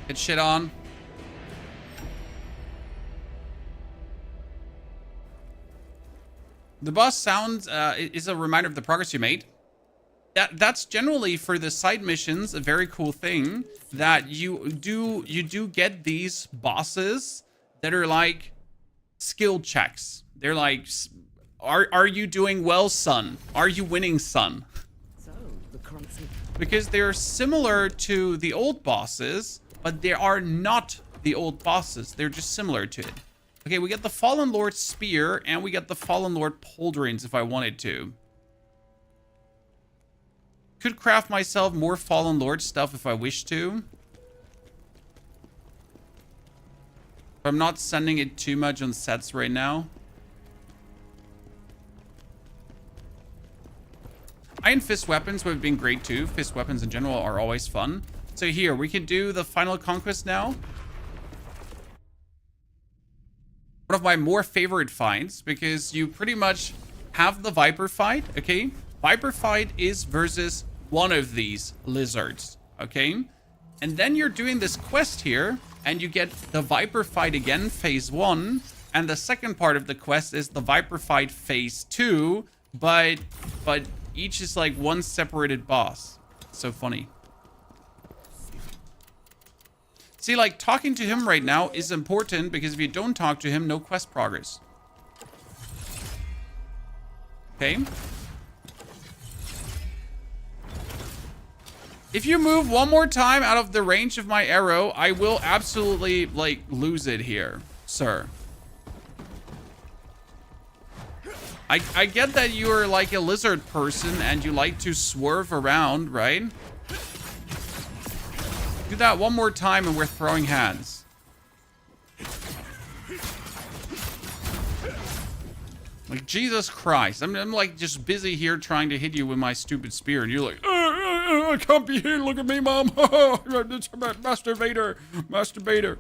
Speaker 1: Get shit on. The boss sound is a reminder of the progress you made. That's generally for the side missions a very cool thing, that you do get these bosses that are like skill checks. They're like, are you doing well, son? Are you winning, son?
Speaker 4: So, the currency.
Speaker 1: Because they're similar to the old bosses, but they are not the old bosses. They're just similar to it. Okay, we get the Fallen Lord Spear, and we get the Fallen Lord Pauldrons if I wanted to. Could craft myself more Fallen Lord stuff if I wish to. I'm not sending it too much on sets right now. Iron Fist weapons would have been great too. Fist weapons in general are always fun. So here, we can do the final conquest now. One of my more favorite fights, because you pretty much have the Viper fight, okay? Viper fight is versus one of these lizards, okay? And then you're doing this quest here, and you get the Viper fight again, phase 1. And the second part of the quest is the Viper fight phase 2, but each is like one separated boss. So funny. See, like, talking to him right now is important, because if you don't talk to him, no quest progress. Okay. If you move one more time out of the range of my arrow, I will absolutely, like, lose it here, sir. I get that you are like a lizard person and you like to swerve around, right? Do that one more time and we're throwing hands. Like, Jesus Christ. I'm like just busy here trying to hit you with my stupid spear, and you're like, I can't be here. Look at me, Mom. Master Vader. Master Vader.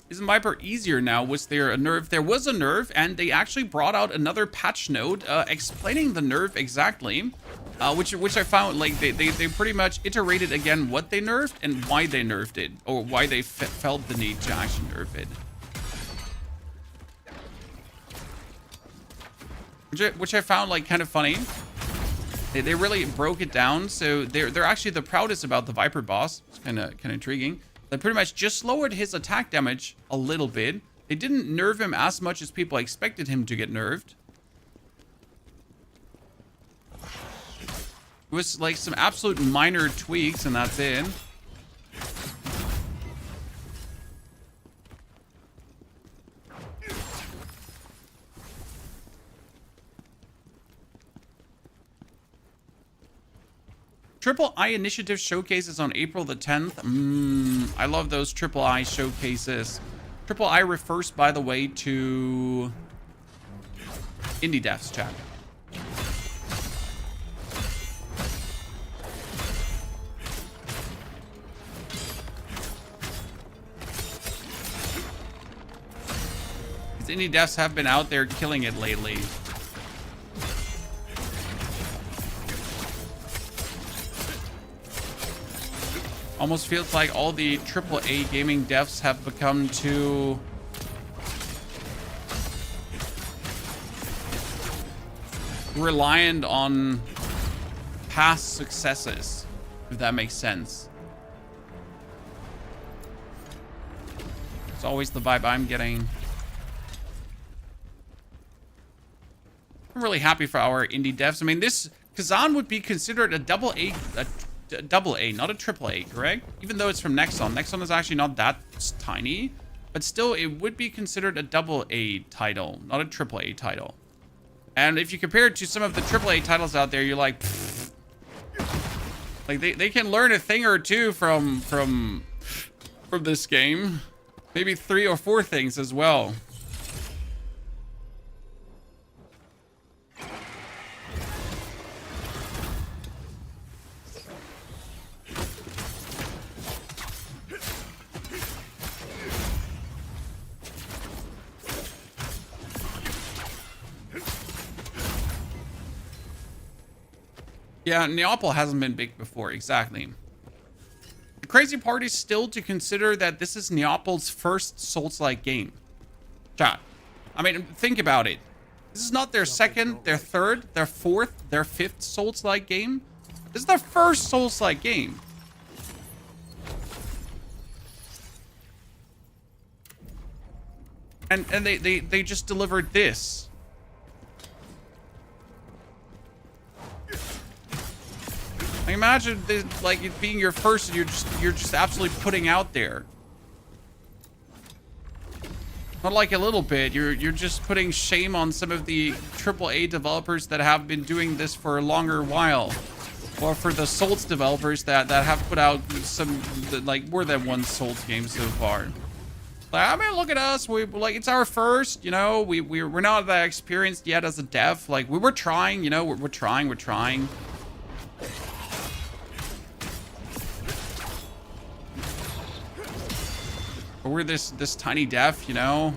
Speaker 1: Isn't Viper easier now? Was there a nerf? There was a nerf, and they actually brought out another patch note explaining the nerf exactly, which I found, like, they pretty much iterated again what they nerfed and why they nerfed it, or why they felt the need to actually nerf it. Which I found, like, kind of funny. They really broke it down, so they're actually the proudest about the Viper boss. It's kind of intriguing. They pretty much just lowered his attack damage a little bit. They didn't nerf him as much as people expected him to get nerfed. It was like some absolute minor tweaks, and that's it. Triple I Initiative showcases on April the 10th. I love those Triple I showcases. Triple I refers, by the way, to Indie Devs chat. These Indie Devs have been out there killing it lately. Almost feels like all the AAA gaming devs have become too reliant on past successes, if that makes sense. It's always the vibe I'm getting. I'm really happy for our indie devs. I mean, this Kazan would be considered a double A, not a triple A, correct? Even though it's from Nexon. Nexon is actually not that tiny, but still it would be considered a double A title, not a triple A title. And if you compare it to some of the triple A titles out there, you're like, pfft. Like they can learn a thing or two from this game. Maybe 3 or 4 things as well. Yeah, Neapel hasn't been big before, exactly. The crazy part is still to consider that this is Neapel's first Souls-like game. Chat. I mean, think about it. This is not their second, their third, their fourth, their fifth Souls-like game. This is their first Souls-like game. And they just delivered this. Like, imagine this, like it being your first, and you're just absolutely putting out there. Not like a little bit. You're just putting shame on some of the AAA developers that have been doing this for a longer while, or for the Souls developers that have put out some like more than one Souls game so far. Like, I mean, look at us. We like it's our first. You know, we're not that experienced yet as a dev. Like we're trying. You know, we're trying. But we're this tiny dev, you know.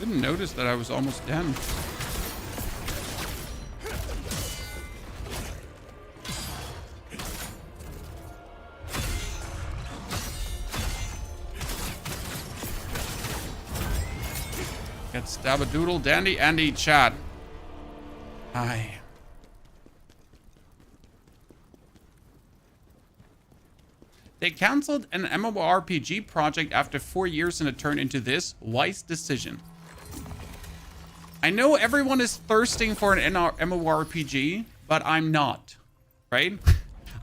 Speaker 1: Didn't notice that I was almost done. Get Stabadoodle, Dandy, Andy, chat. Hi. They cancelled an MMORPG project after 4 years and it turned into this. Wise decision. I know everyone is thirsting for an MMORPG, but I'm not, right?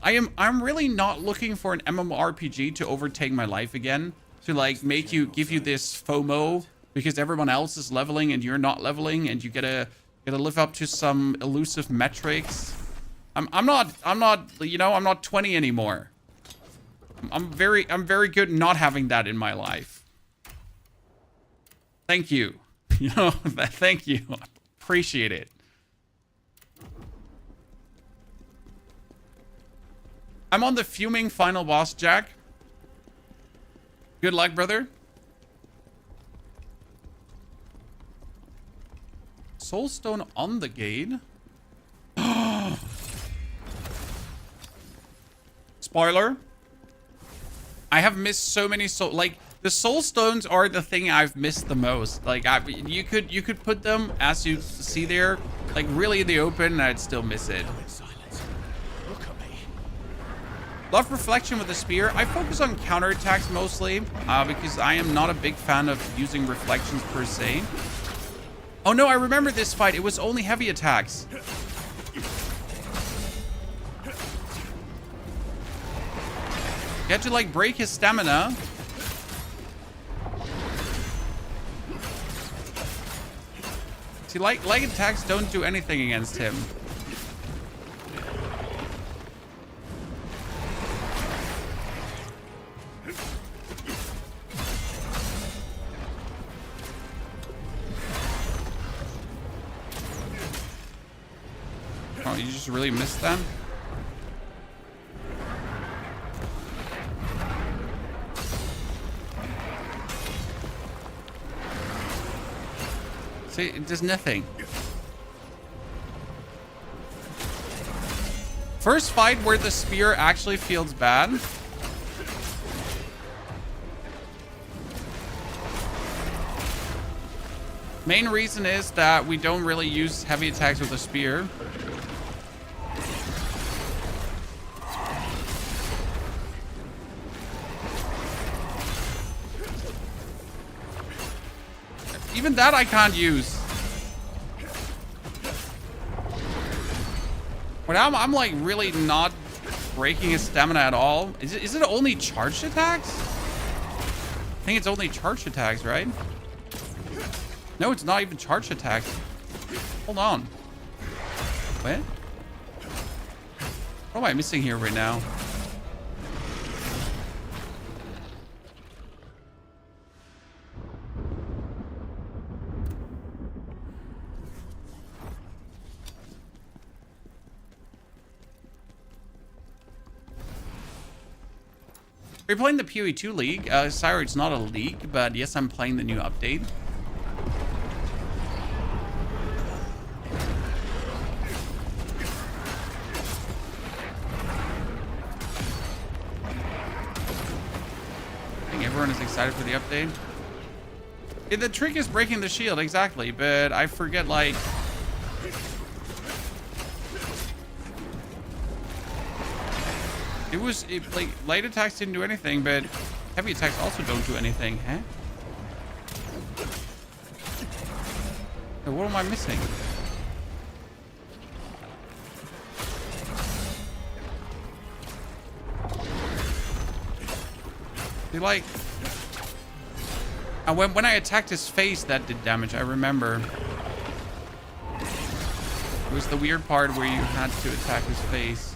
Speaker 1: I'm really not looking for an MMORPG to overtake my life again, to like give you this FOMO because everyone else is leveling and you're not leveling and you gotta live up to some elusive metrics. I'm not you know, I'm not 20 anymore. I'm very good not having that in my life. Thank you. You know, thank you. Appreciate it. I'm on the fuming final boss, Jack. Good luck, brother. Soulstone on the gate. Spoiler. I have missed so many the soul stones are the thing I've missed the most. Like you could put them as you see there, like really in the open, and I'd still miss it. Love reflection with the spear. I focus on counterattacks mostly, because I am not a big fan of using reflections per se. Oh no, I remember this fight. It was only heavy attacks. You had to like break his stamina. See, light attacks don't do anything against him. Oh, you just really missed them? See, it does nothing. First fight where the spear actually feels bad. Main reason is that we don't really use heavy attacks with a spear. Even that I can't use. But I'm like really not breaking his stamina at all. Is it only charged attacks? I think it's only charged attacks, right? No, it's not even charged attacks. Hold on. What? What am I missing here right now? Are you playing the PoE2 League? Sorry, it's not a league, but yes, I'm playing the new update. I think everyone is excited for the update. Yeah, the trick is breaking the shield, exactly, but I forget, like... like, light attacks didn't do anything, but heavy attacks also don't do anything, huh? So what am I missing? They like... And when I attacked his face, that did damage, I remember. It was the weird part where you had to attack his face.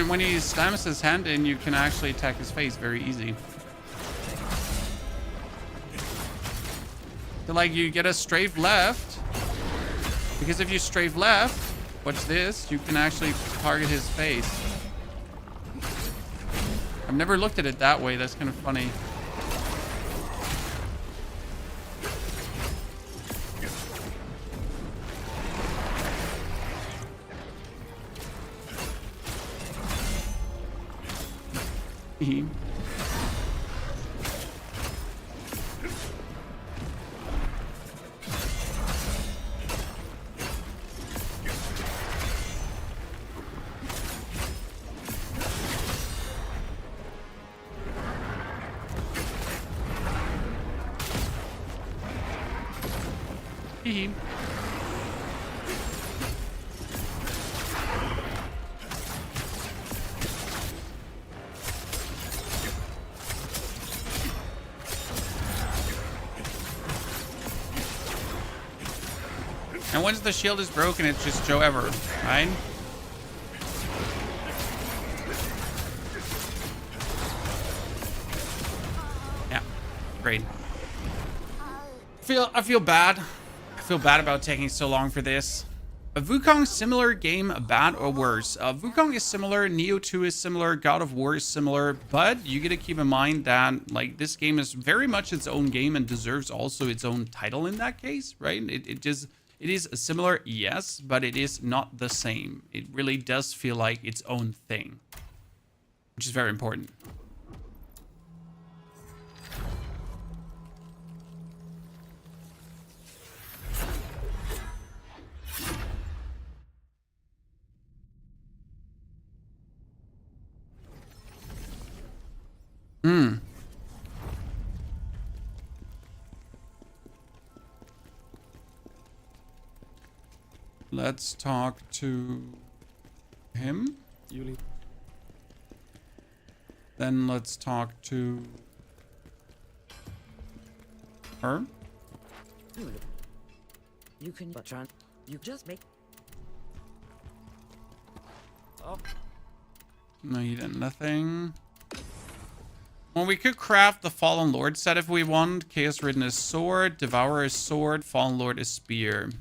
Speaker 1: When he slams his hand in, you can actually attack his face very easy. So like you get a strafe left, because if you strafe left, watch this, you can actually target his face. I've never looked at it that way. That's kind of funny. And once the shield is broken, it's just Joe Ever, right? Yeah, great. I feel bad. I feel bad about taking so long for this. A Wukong similar game, bad or worse? Wukong is similar, Neo 2 is similar, God of War is similar, but you gotta keep in mind that like this game is very much its own game and deserves also its own title in that case, right? It is similar, yes, but it is not the same. It really does feel like its own thing, which is very important. Let's talk to him.
Speaker 2: Yuli.
Speaker 1: Then let's talk to her.
Speaker 4: You can try. You just make.
Speaker 2: Oh.
Speaker 1: No, he did nothing. Well, we could craft the Fallen Lord set if we want. Chaos Ridden is sword, Devourer is sword, Fallen Lord is spear.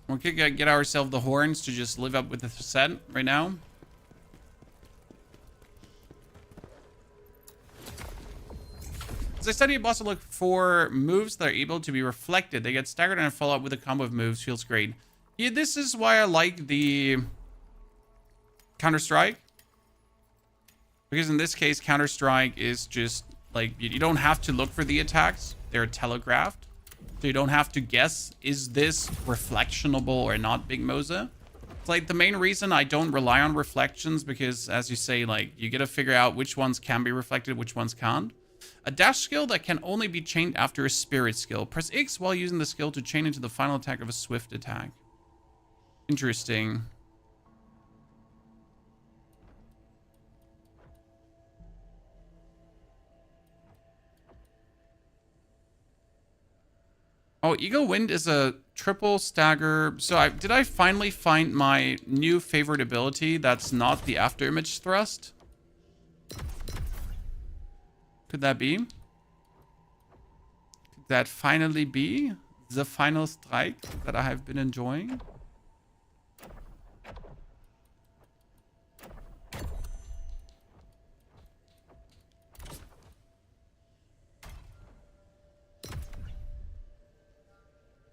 Speaker 1: We could get ourselves the horns to just live up with the set right now. As I study a boss, I look for moves that are able to be reflected. They get staggered and follow up with a combo of moves. Feels great. Yeah, this is why I like the Counter-Strike. Because in this case, Counter-Strike is just like, you don't have to look for the attacks. They're telegraphed. So you don't have to guess, is this reflectionable or not, Big Moza? It's like the main reason I don't rely on reflections, because as you say, like, you gotta figure out which ones can be reflected, which ones can't. A dash skill that can only be chained after a spirit skill. Press X while using the skill to chain into the final attack of a swift attack. Interesting. Oh, Eagle Wind is a triple stagger. So did I finally find my new favorite ability that's not the after image thrust? Could that be? Could that finally be the final strike that I have been enjoying?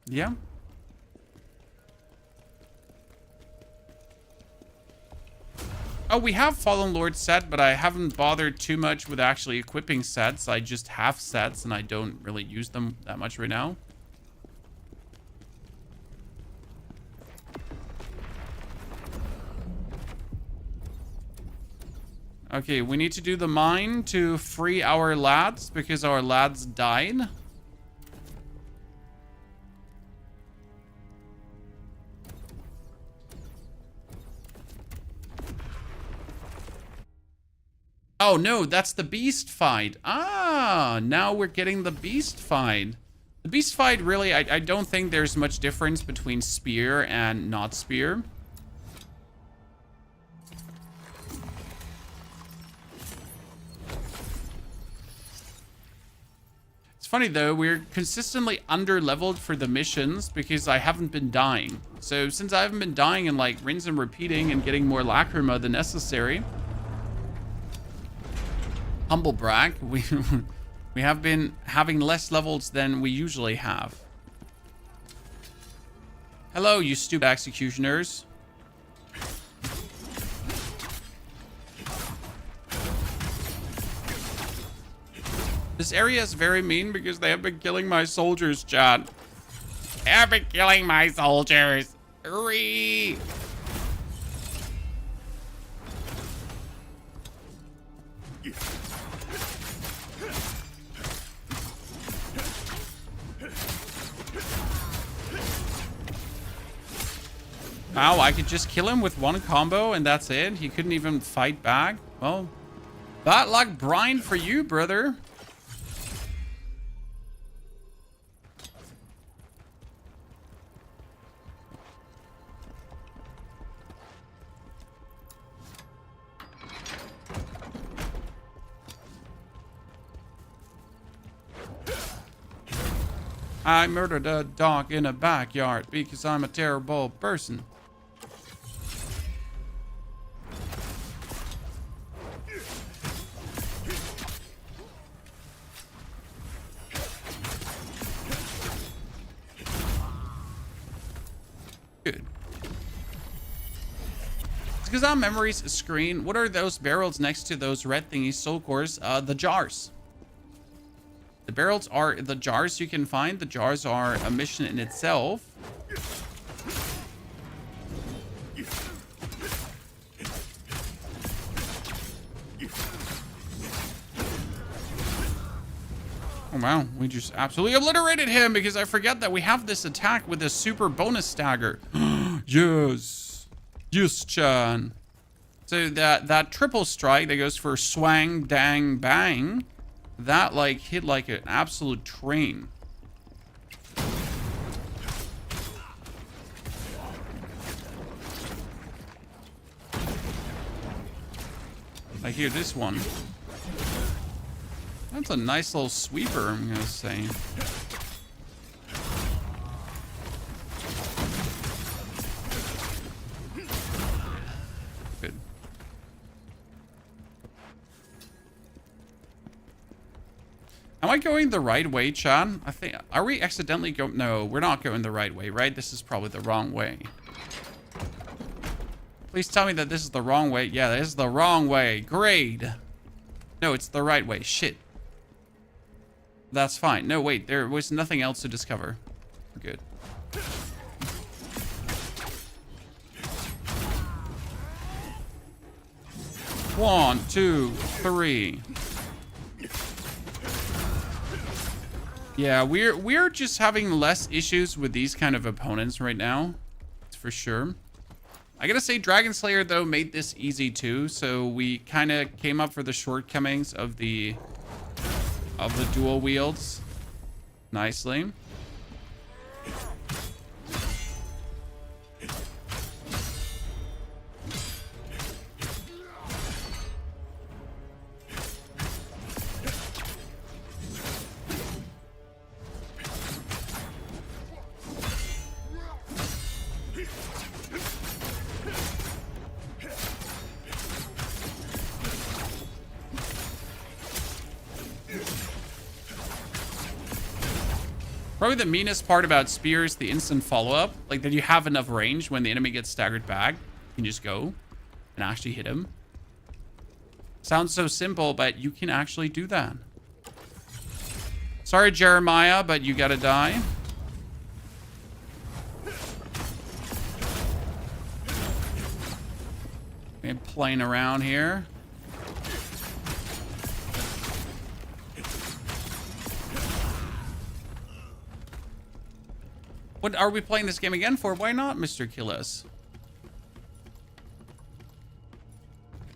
Speaker 1: Yeah. Oh, we have Fallen Lord set, but I haven't bothered too much with actually equipping sets. I just have sets and I don't really use them that much right now. Okay, we need to do the mine to free our lads because our lads died. Oh, no, that's the beast fight. Ah, now we're getting the beast fight. The beast fight, really, I don't think there's much difference between spear and not spear. It's funny, though, we're consistently under-leveled for the missions because I haven't been dying. So since I haven't been dying and, like, rinse and repeating and getting more lacrima than necessary... Humble brag, we have been having less levels than we usually have. Hello, you stupid executioners. This area is very mean because they have been killing my soldiers, chat. They have been killing my soldiers. Hurry! Wow, I could just kill him with one combo and that's it? He couldn't even fight back? Well, bad luck Brian for you, brother. I murdered a dog in a backyard because I'm a terrible person. Good. It's Kazan Memories screen. What are those barrels next to those red thingies? Soul cores? The jars. The barrels are the jars you can find. The jars are a mission in itself. Oh wow, we just absolutely obliterated him because I forget that we have this attack with a super bonus stagger. Yes. Yes, Chan. So that triple strike that goes for swang, dang, bang, that like hit like an absolute train. Like here, this one. That's a nice little sweeper, I'm gonna say. Good. Am I going the right way, Chan? I think, are we accidentally going? No, we're not going the right way, right? This is probably the wrong way. Please tell me that this is the wrong way. Yeah, this is the wrong way. Great. No, it's the right way. Shit. That's fine. No, wait, there was nothing else to discover. We're good. One, two, three. Yeah, we're just having less issues with these kind of opponents right now. That's for sure. I gotta say, Dragon Slayer though made this easy too, so we kind of came up for the shortcomings of the dual wields nicely. Probably the meanest part about Spear is the instant follow-up. Like that you have enough range when the enemy gets staggered back. You can just go and actually hit him. Sounds so simple, but you can actually do that. Sorry, Jeremiah, but you gotta die. And playing around here. What are we playing this game again for? Why not, Mr. Killis?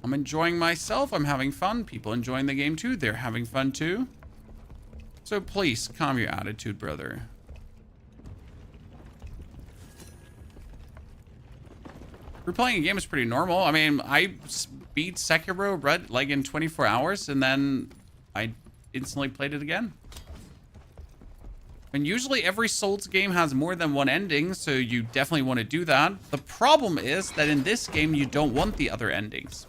Speaker 1: I'm enjoying myself. I'm having fun. People enjoying the game too. They're having fun too. So please, calm your attitude, brother. Replaying a game is pretty normal. I mean, I beat Sekiro Red like in 24 hours and then I instantly played it again. And usually every Souls game has more than one ending, so you definitely want to do that. The problem is that in this game, you don't want the other endings.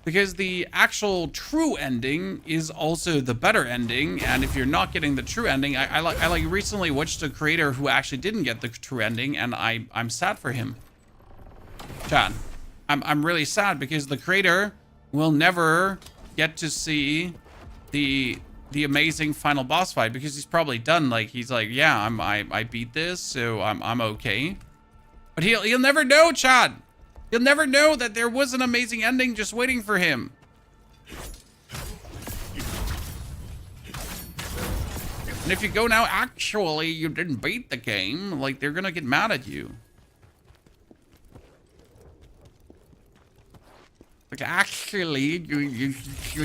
Speaker 1: Because the actual true ending is also the better ending, and if you're not getting the true ending, I like recently watched a creator who actually didn't get the true ending, and I'm sad for him. Chad, I'm really sad because the creator will never get to see the amazing final boss fight because he's probably done. Like he's like, yeah, I beat this, so I'm okay. But he'll never know, Chad. He'll never know that there was an amazing ending just waiting for him. And if you go now, actually, you didn't beat the game, like they're gonna get mad at you. Like actually, you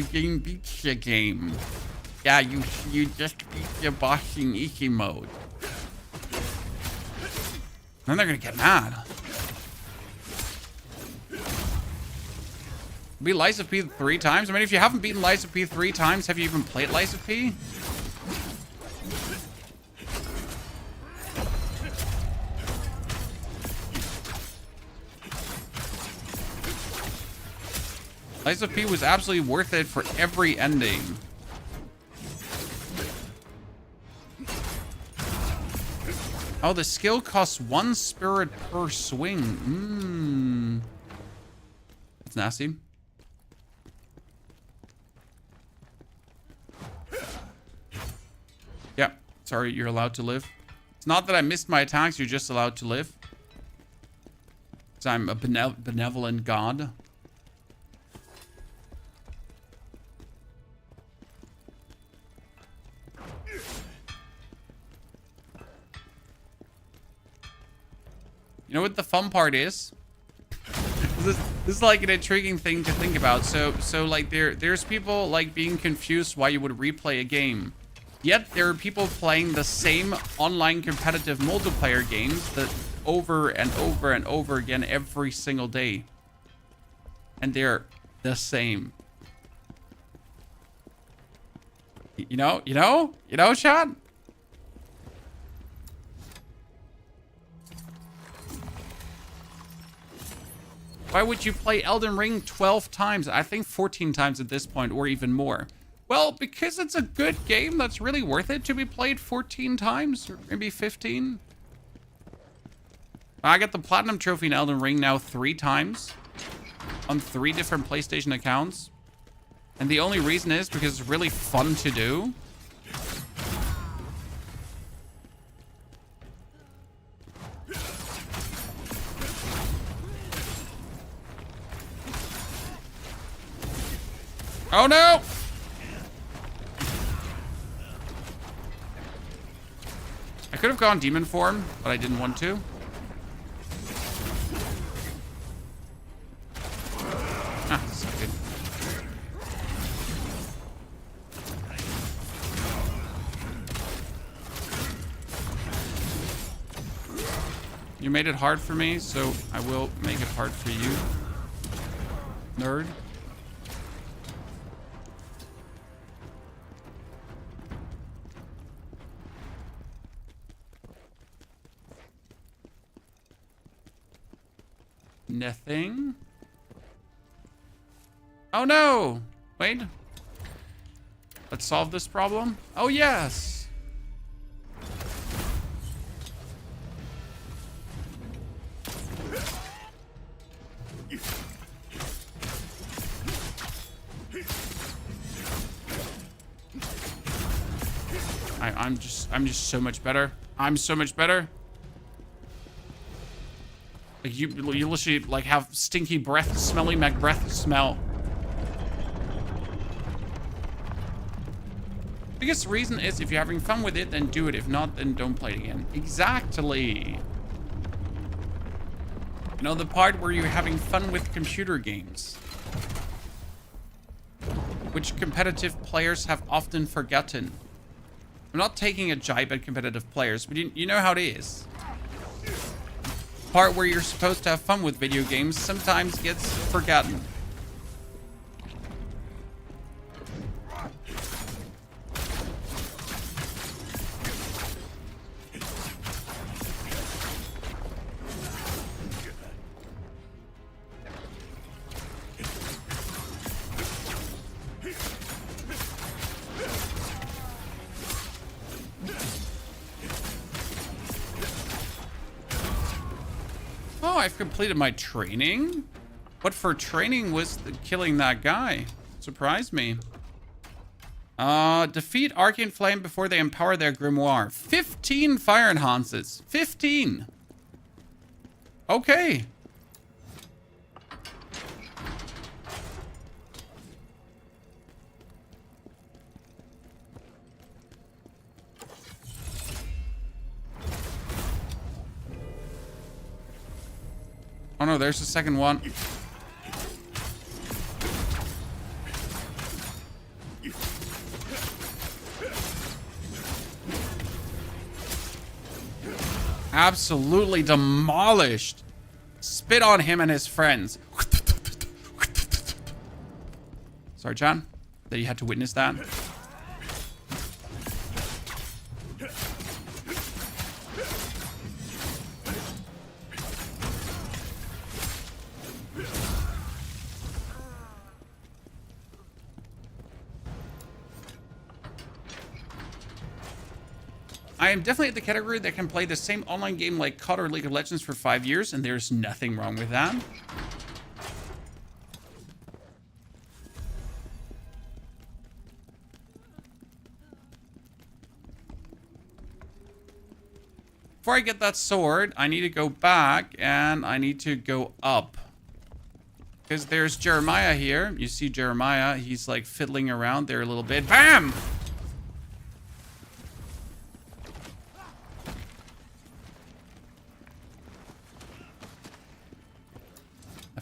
Speaker 1: didn't beat the game. Yeah, you just beat the boss in easy mode. Then they're gonna get mad. Beat Lies of P 3 times? I mean, if you haven't beaten Lies of P 3 times, have you even played Lies of P? Lies of P was absolutely worth it for every ending. Oh, the skill costs 1 spirit per swing. That's nasty. Yeah, sorry, you're allowed to live. It's not that I missed my attacks, you're just allowed to live. Because I'm a benevolent god. You know what the fun part is? This is like an intriguing thing to think about. So like there's people like being confused why you would replay a game. Yet there are people playing the same online competitive multiplayer games that over and over and over again every single day. and they're the same. You know, Sean? Why would you play Elden Ring 12 times? I think 14 times at this point, or even more. Well, because it's a good game that's really worth it to be played 14 times, or maybe 15. I got the Platinum Trophy in Elden Ring now 3 times on 3 different PlayStation accounts. And the only reason is because it's really fun to do. Oh no! I could have gone demon form, but I didn't want to. Ah, so good. You made it hard for me, so I will make it hard for you, nerd. Nothing. Oh no! Wait. Let's solve this problem. Oh yes! I'm just so much better. I'm so much better. Like you literally like have stinky breath, smelly Mac breath smell. Biggest reason is if you're having fun with it, then do it. If not, then don't play it again. Exactly. You know, the part where you're having fun with computer games, which competitive players have often forgotten. I'm not taking a jibe at competitive players, but you know how it is. Part where you're supposed to have fun with video games sometimes gets forgotten. Oh, I've completed my training? What for training was killing that guy? Surprised me. Defeat Arcane Flame before they empower their grimoire. 15 fire enhances. 15. Okay. Oh no, there's the second one. Absolutely demolished. Spit on him and his friends. Sorry, John, that you had to witness that. I am definitely at the category that can play the same online game like COD or League of Legends for 5 years, and there's nothing wrong with that. Before I get that sword, I need to go back and I need to go up. Because there's Jeremiah here. You see Jeremiah, he's like fiddling around there a little bit. BAM!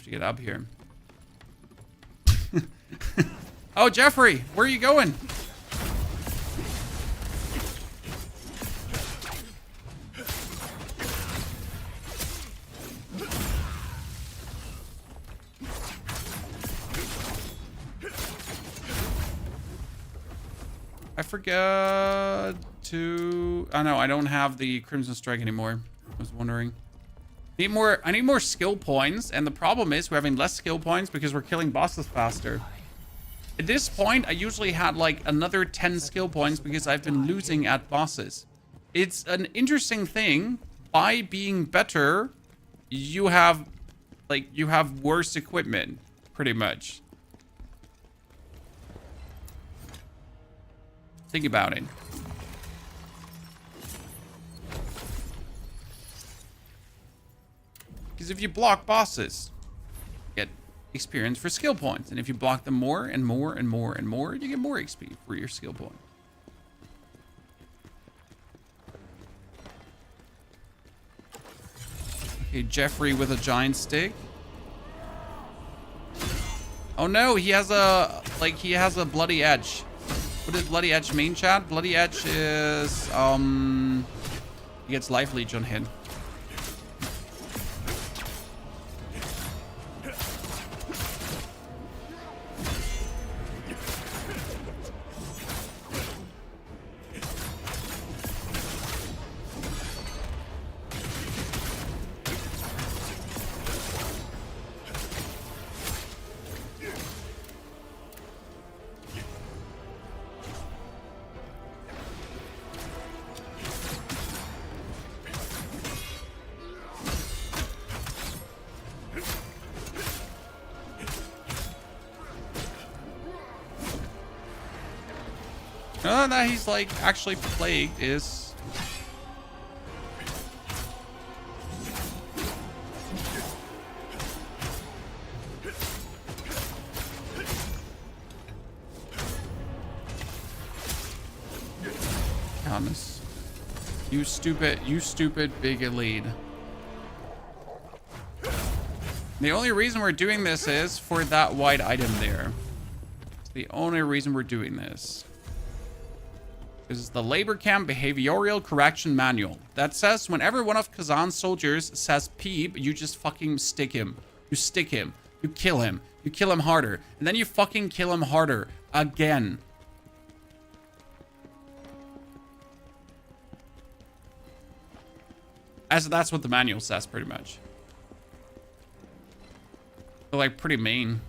Speaker 1: To get up here. Oh, Jeffrey, where are you going? I forgot to... Oh, no, I don't have the Crimson Strike anymore. I was wondering. I need more skill points, and the problem is we're having less skill points because we're killing bosses faster. At this point, I usually had like another 10 skill points because I've been losing at bosses. It's an interesting thing. By being better, you have worse equipment, pretty much. Think about it. Because if you block bosses, you get experience for skill points. And if you block them more and more and more and more, you get more XP for your skill point. Okay, Jeffrey with a giant stick. Oh no, he has a bloody edge. What does bloody edge mean, chat? Bloody edge is he gets life leech on hit. That he's like actually plagued is Thomas. You stupid big Elain. The only reason we're doing this is for that white item there. It's the only reason we're doing this. This is the Labor Camp Behavioral Correction Manual. That says whenever one of Kazan's soldiers says peep, you just fucking stick him. You stick him. You kill him. You kill him harder. And then you fucking kill him harder. Again. As that's what the manual says, pretty much. They're like pretty mean.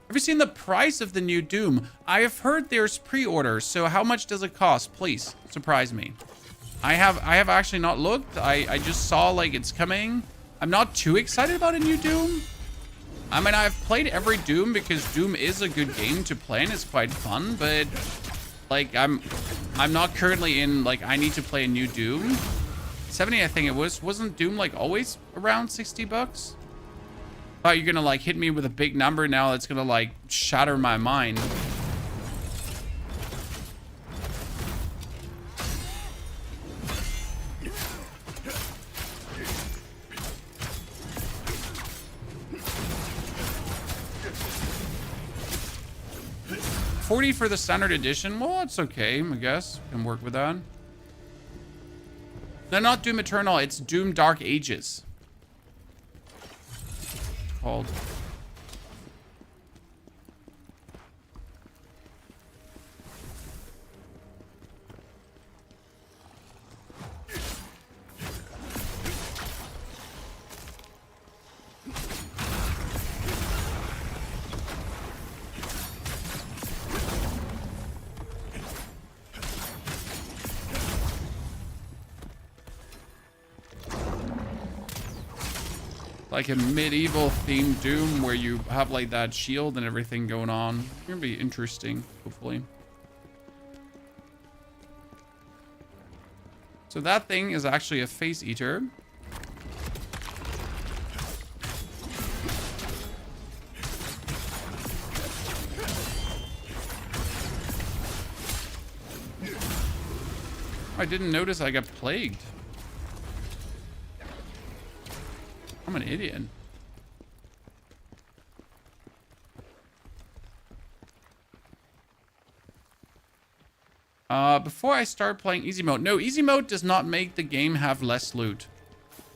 Speaker 1: Have you seen the price of the new Doom? I have heard there's pre-orders, so how much does it cost? Please, surprise me. I have actually not looked. I just saw like it's coming. I'm not too excited about a new Doom. I mean, I've played every Doom because Doom is a good game to play and it's quite fun, but like I'm not currently in like I need to play a new Doom. 70, I think it was. Wasn't Doom like always around 60 bucks? Thought you're gonna like hit me with a big number now that's gonna like shatter my mind. $40 for the standard edition. Well, it's okay, I guess. Can work with that. No, not Doom Eternal. It's Doom Dark Ages. Called. Like a medieval themed Doom where you have like that shield and everything going on. It's gonna be interesting, hopefully. So that thing is actually a face eater. I didn't notice I got plagued. I'm an idiot. Before I start playing easy mode. No, easy mode does not make the game have less loot.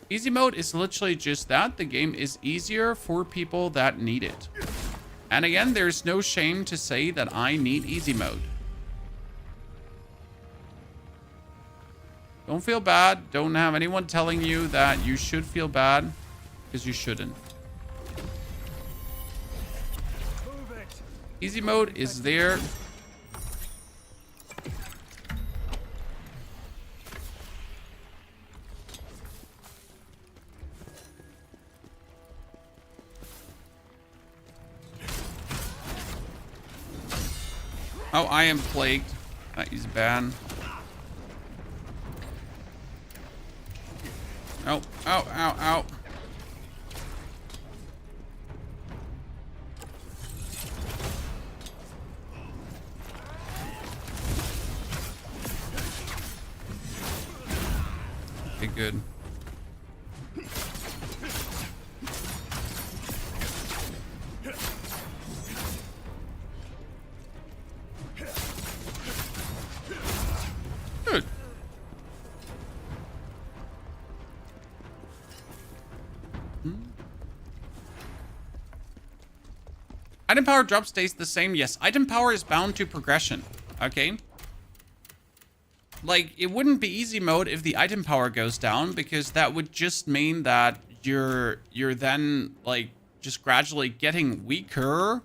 Speaker 1: Easy mode is literally just that. The game is easier for people that need it. And again, there's no shame to say that I need easy mode. Don't feel bad. Don't have anyone telling you that you should feel bad, because you shouldn't. Easy mode is there. Oh, I am plagued. That is bad. Oh, ow, ow, ow. Okay, good. Good. Item power drop stays the same. Yes, item power is bound to progression. Okay. Like, it wouldn't be easy mode if the item power goes down, because that would just mean that you're then like just gradually getting weaker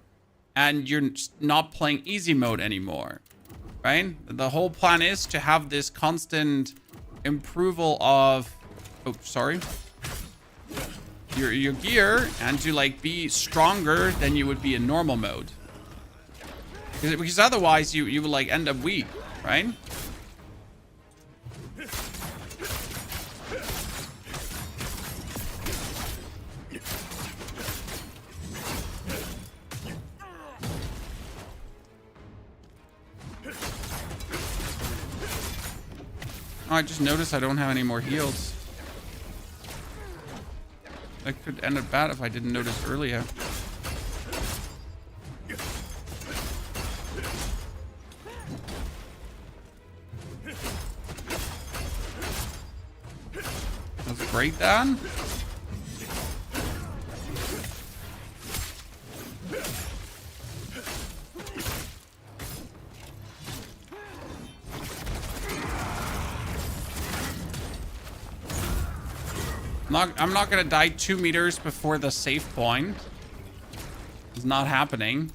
Speaker 1: and you're not playing easy mode anymore, right? The whole plan is to have this constant improval of, oh, sorry, your gear, and to like be stronger than you would be in normal mode, because otherwise you would like end up weak, right? Oh, I just noticed I don't have any more heals. That could end up bad if I didn't notice earlier. That's great, Dan. I'm not gonna die 2 meters before the safe point. It's not happening.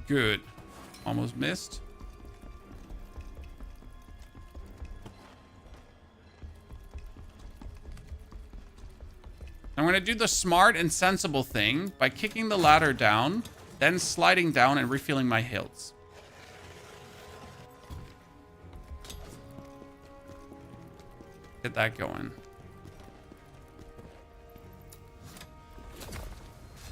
Speaker 1: Good. Almost missed. I'm gonna do the smart and sensible thing by kicking the ladder down, then sliding down and refilling my heals. Get that going.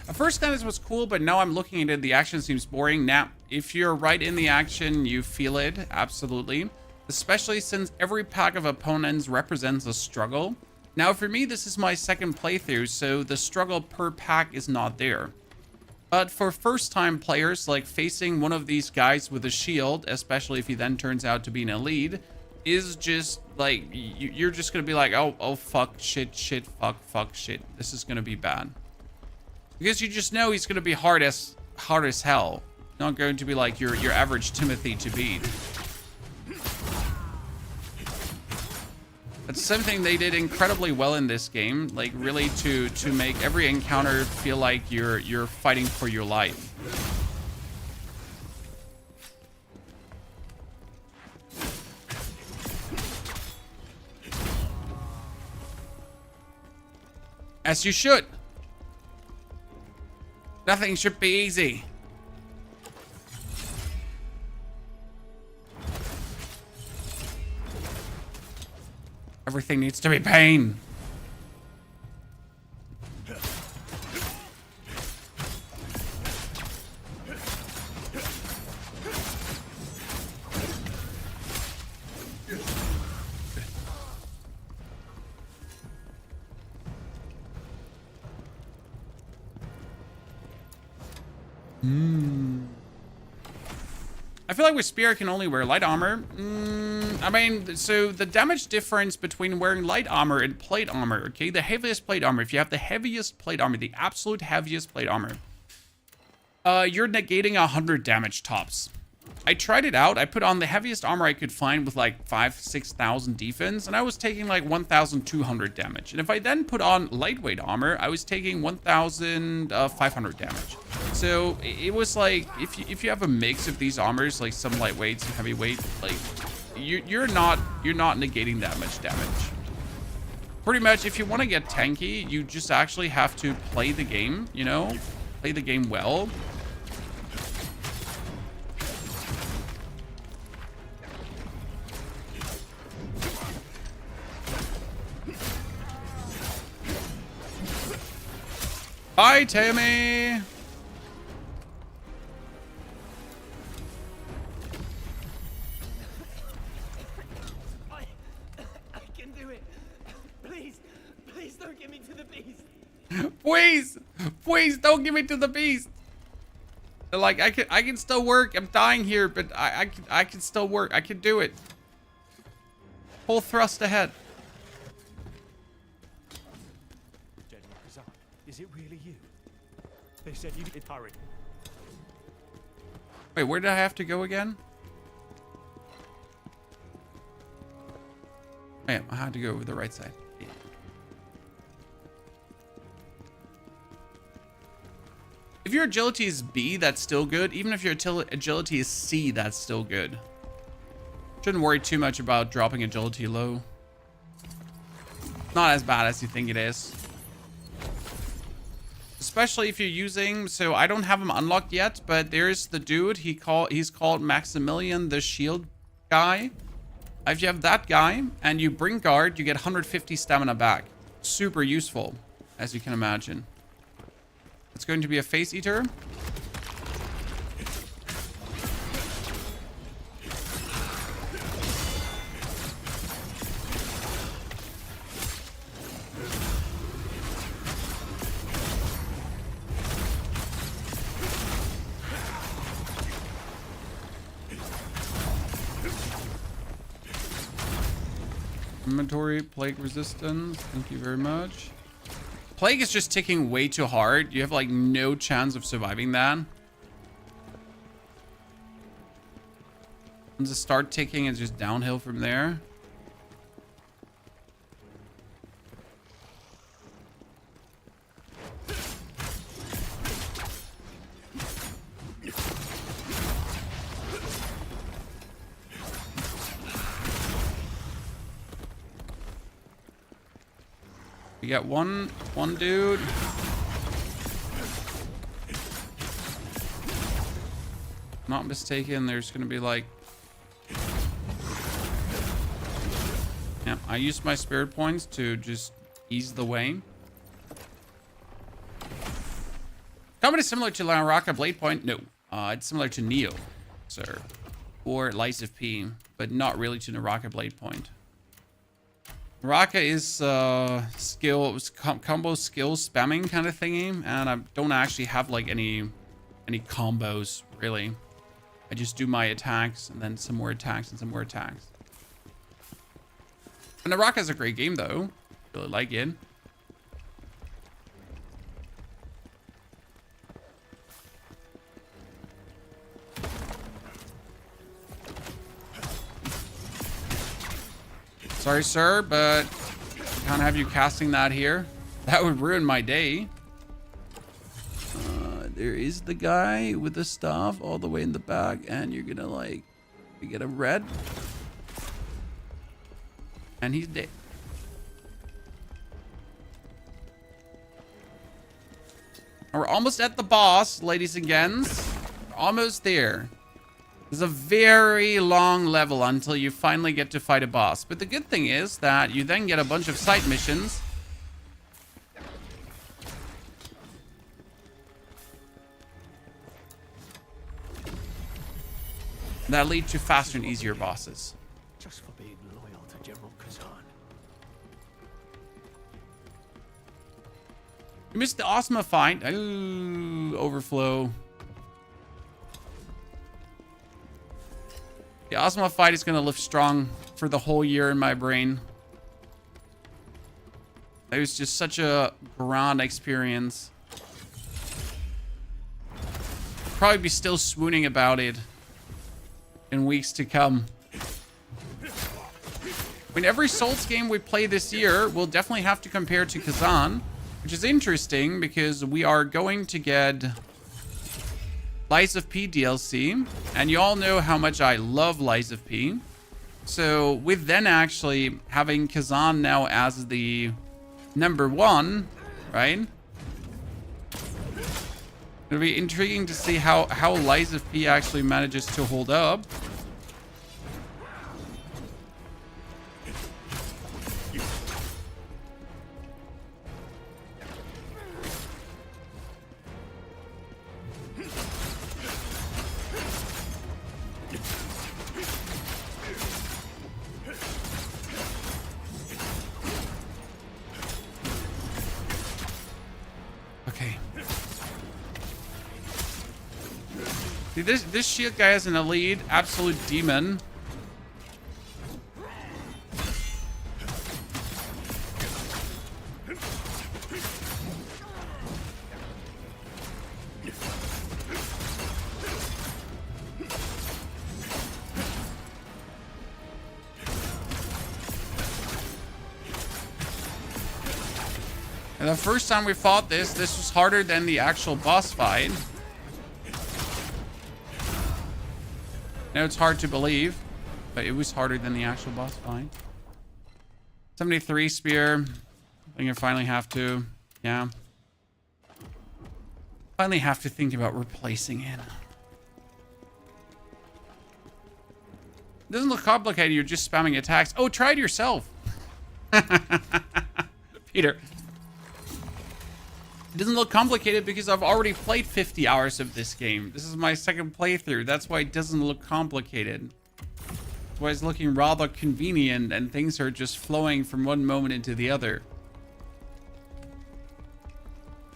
Speaker 1: At first glance, was cool, but now I'm looking at it, the action seems boring. Now, if you're right in the action, you feel it, absolutely. Especially since every pack of opponents represents a struggle. Now, for me, this is my second playthrough, so the struggle per pack is not there. But for first-time players, like facing one of these guys with a shield, especially if he then turns out to be an elite, is just like, you're just gonna be like, oh, fuck, shit, fuck, shit. This is gonna be bad. Because you just know he's gonna be hard as hell. Not going to be like your average Timothy to beat. That's something they did incredibly well in this game, like really to make every encounter feel like you're fighting for your life. As you should. Nothing should be easy. Everything needs to be pain. I feel like with spear I can only wear light armor. I mean, so the damage difference between wearing light armor and plate armor, okay? The heaviest plate armor, if you have the heaviest plate armor, the absolute heaviest plate armor, you're negating 100 damage tops. I tried it out. I put on the heaviest armor I could find with like 5,000-6,000 defense, and I was taking like 1,200 damage. And if I then put on lightweight armor, I was taking 1,500 damage. So it was like, if you have a mix of these armors, like some lightweight, some heavyweight, like you're not negating that much damage. Pretty much, if you want to get tanky, you just actually have to play the game, you know, play the game well. Hi, Tammy.
Speaker 2: I can do it. Please, please don't give me to the beast.
Speaker 1: Please don't give me to the beast. Like I can still work. I'm dying here, but I can still work. I can do it. Full thrust ahead.
Speaker 2: General Kazan, is it really you? They said you did hurry.
Speaker 1: Wait, where did I have to go again? Man, I had to go over the right side. Yeah. If your agility is B, that's still good. Even if your agility is C, that's still good. Shouldn't worry too much about dropping agility low. Not as bad as you think it is. Especially if you're using, so I don't have him unlocked yet, but there's the dude, he's called Maximilian the Shield guy. If you have that guy and you bring guard, you get 150 stamina back. Super useful, as you can imagine. It's going to be a face eater. Inventory, plague resistance. Thank you very much. Plague is just ticking way too hard. You have like no chance of surviving that. Once it start ticking, it's just downhill from there. We got one dude. Not mistaken, there's gonna be like... Yeah, I used my spirit points to just ease the way. Combat is similar to Laraka Blade Point. No, it's similar to Neo, sir. Or Lies of P, but not really to Naraka Blade Point. Naraka is combo skill spamming kind of thingy, and I don't actually have like any combos really. I just do my attacks and then some more attacks and some more attacks. And Naraka is a great game though. Really like it. Sorry, sir, but I can't have you casting that here. That would ruin my day. There is the guy with the staff all the way in the back, and you're gonna like, you get a red. And he's dead. We're almost at the boss, ladies and gents. We're almost there. There's a very long level until you finally get to fight a boss. But the good thing is that you then get a bunch of side missions. That lead to faster and easier bosses.
Speaker 2: Just for being loyal to General Kazan.
Speaker 1: You missed the Osma fight. Ooh, overflow. The Ozma fight is going to live strong for the whole year in my brain. It was just such a grand experience. Probably be still swooning about it in weeks to come. I mean, every Souls game we play this year, we'll definitely have to compare to Kazan, which is interesting because we are going to get Lies of P DLC, and you all know how much I love Lies of P. So with then actually having Kazan now as the #1, right? It'll be intriguing to see how Lies of P actually manages to hold up. Okay. See, this shield guy is an elite, absolute demon. And the first time we fought this was harder than the actual boss fight. Now it's hard to believe, but it was harder than the actual boss fight. 73 spear. I think I finally have to, yeah. Finally have to think about replacing it. Doesn't look complicated, you're just spamming attacks. Oh, try it yourself. Peter. It doesn't look complicated because I've already played 50 hours of this game. This is my second playthrough. That's why it doesn't look complicated. That's why it's looking rather convenient and things are just flowing from one moment into the other.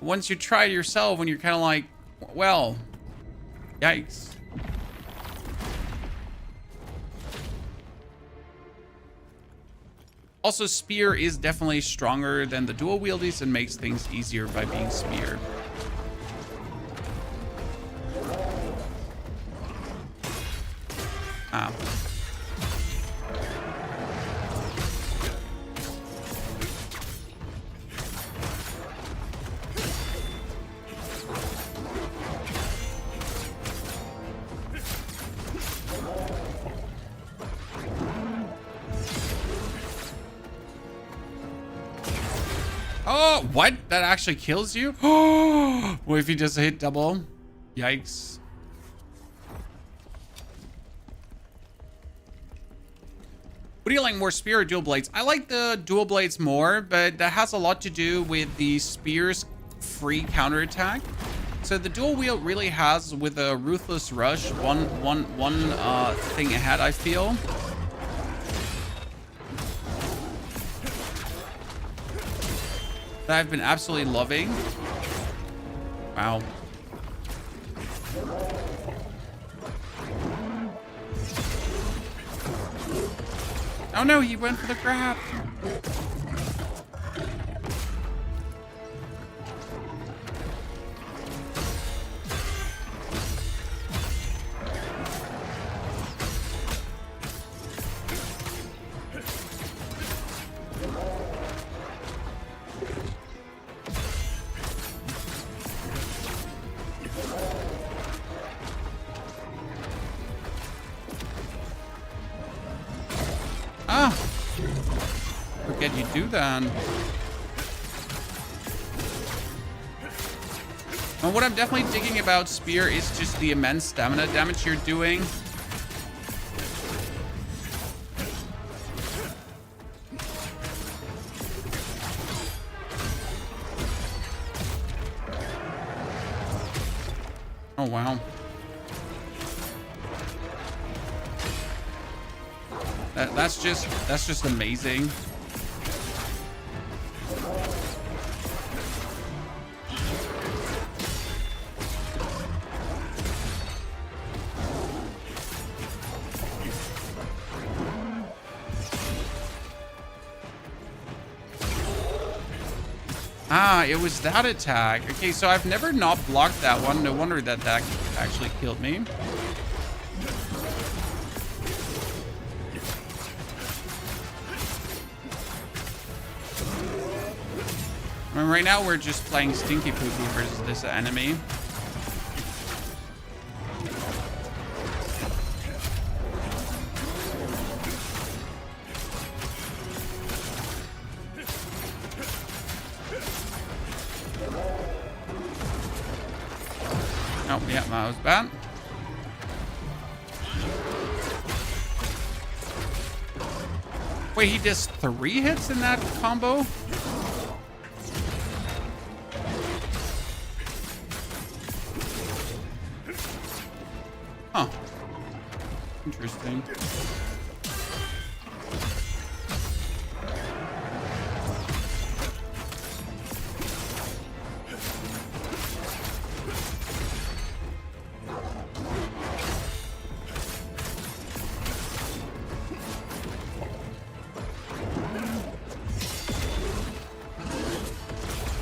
Speaker 1: Once you try it yourself, when you're kind of like, well, yikes. Also, spear is definitely stronger than the dual wieldies and makes things easier by being spear. Ah. Oh, what? That actually kills you? Oh, what if you just hit double? Yikes. What do you like more, spear or dual blades? I like the dual blades more, but that has a lot to do with the spear's free counterattack. So the dual wield really has, with a ruthless rush, one thing ahead, I feel. That I've been absolutely loving. Wow. Oh no, he went for the grab. Ah! Forget you do that. And what I'm definitely digging about spear is just the immense stamina damage you're doing. Oh wow. That's just amazing. Ah, it was that attack. Okay, so I've never not blocked that one. No wonder that that actually killed me. I mean, right now we're just playing Stinky Poopy versus this enemy. Oh, yeah, that was bad. Wait, he does 3 hits in that combo? Huh. Interesting.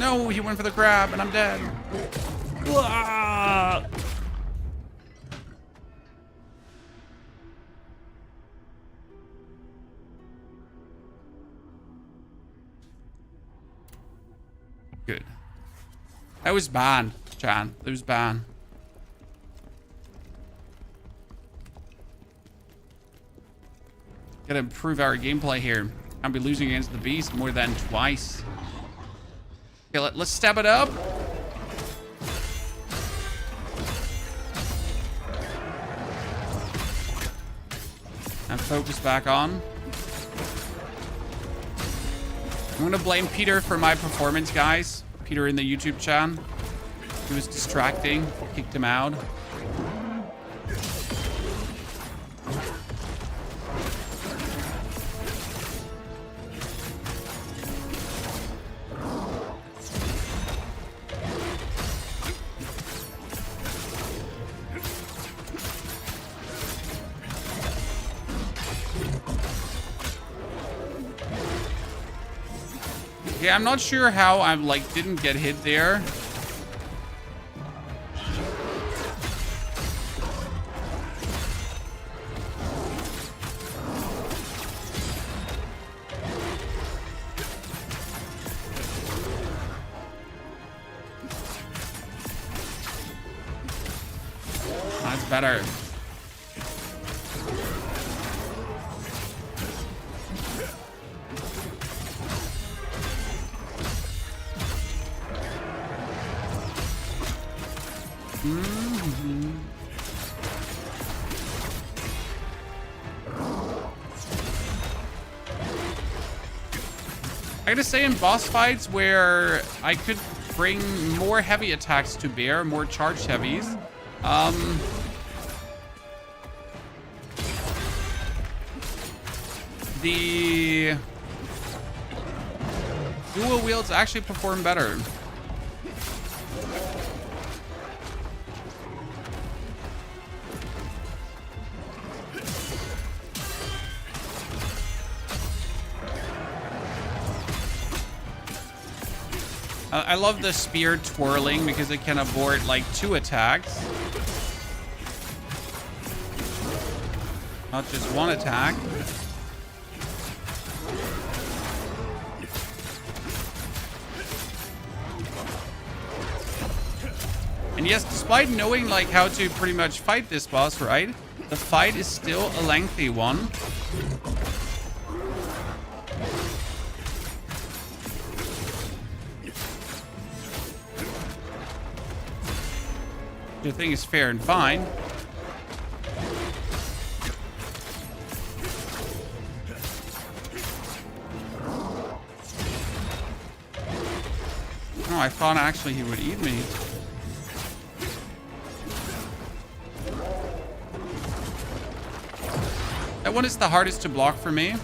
Speaker 1: No, he went for the grab, and I'm dead. Ah! Good. That was bad, Chan. That was bad. Gotta improve our gameplay here. I'll be losing against the beast more than twice. Okay, let's step it up. And focus back on. I'm gonna blame Peter for my performance, guys. Peter in the YouTube chat. He was distracting. Kicked him out. Yeah, I'm not sure how I'm like didn't get hit there. That's better. I gotta say, in boss fights where I could bring more heavy attacks to bear, more charged heavies, the dual wields actually perform better. I love the spear twirling because it can abort like 2 attacks. Not just 1 attack. And yes, despite knowing like how to pretty much fight this boss, right? The fight is still a lengthy one. The thing is fair and fine. Oh, I thought actually he would eat me. That one is the hardest to block for me.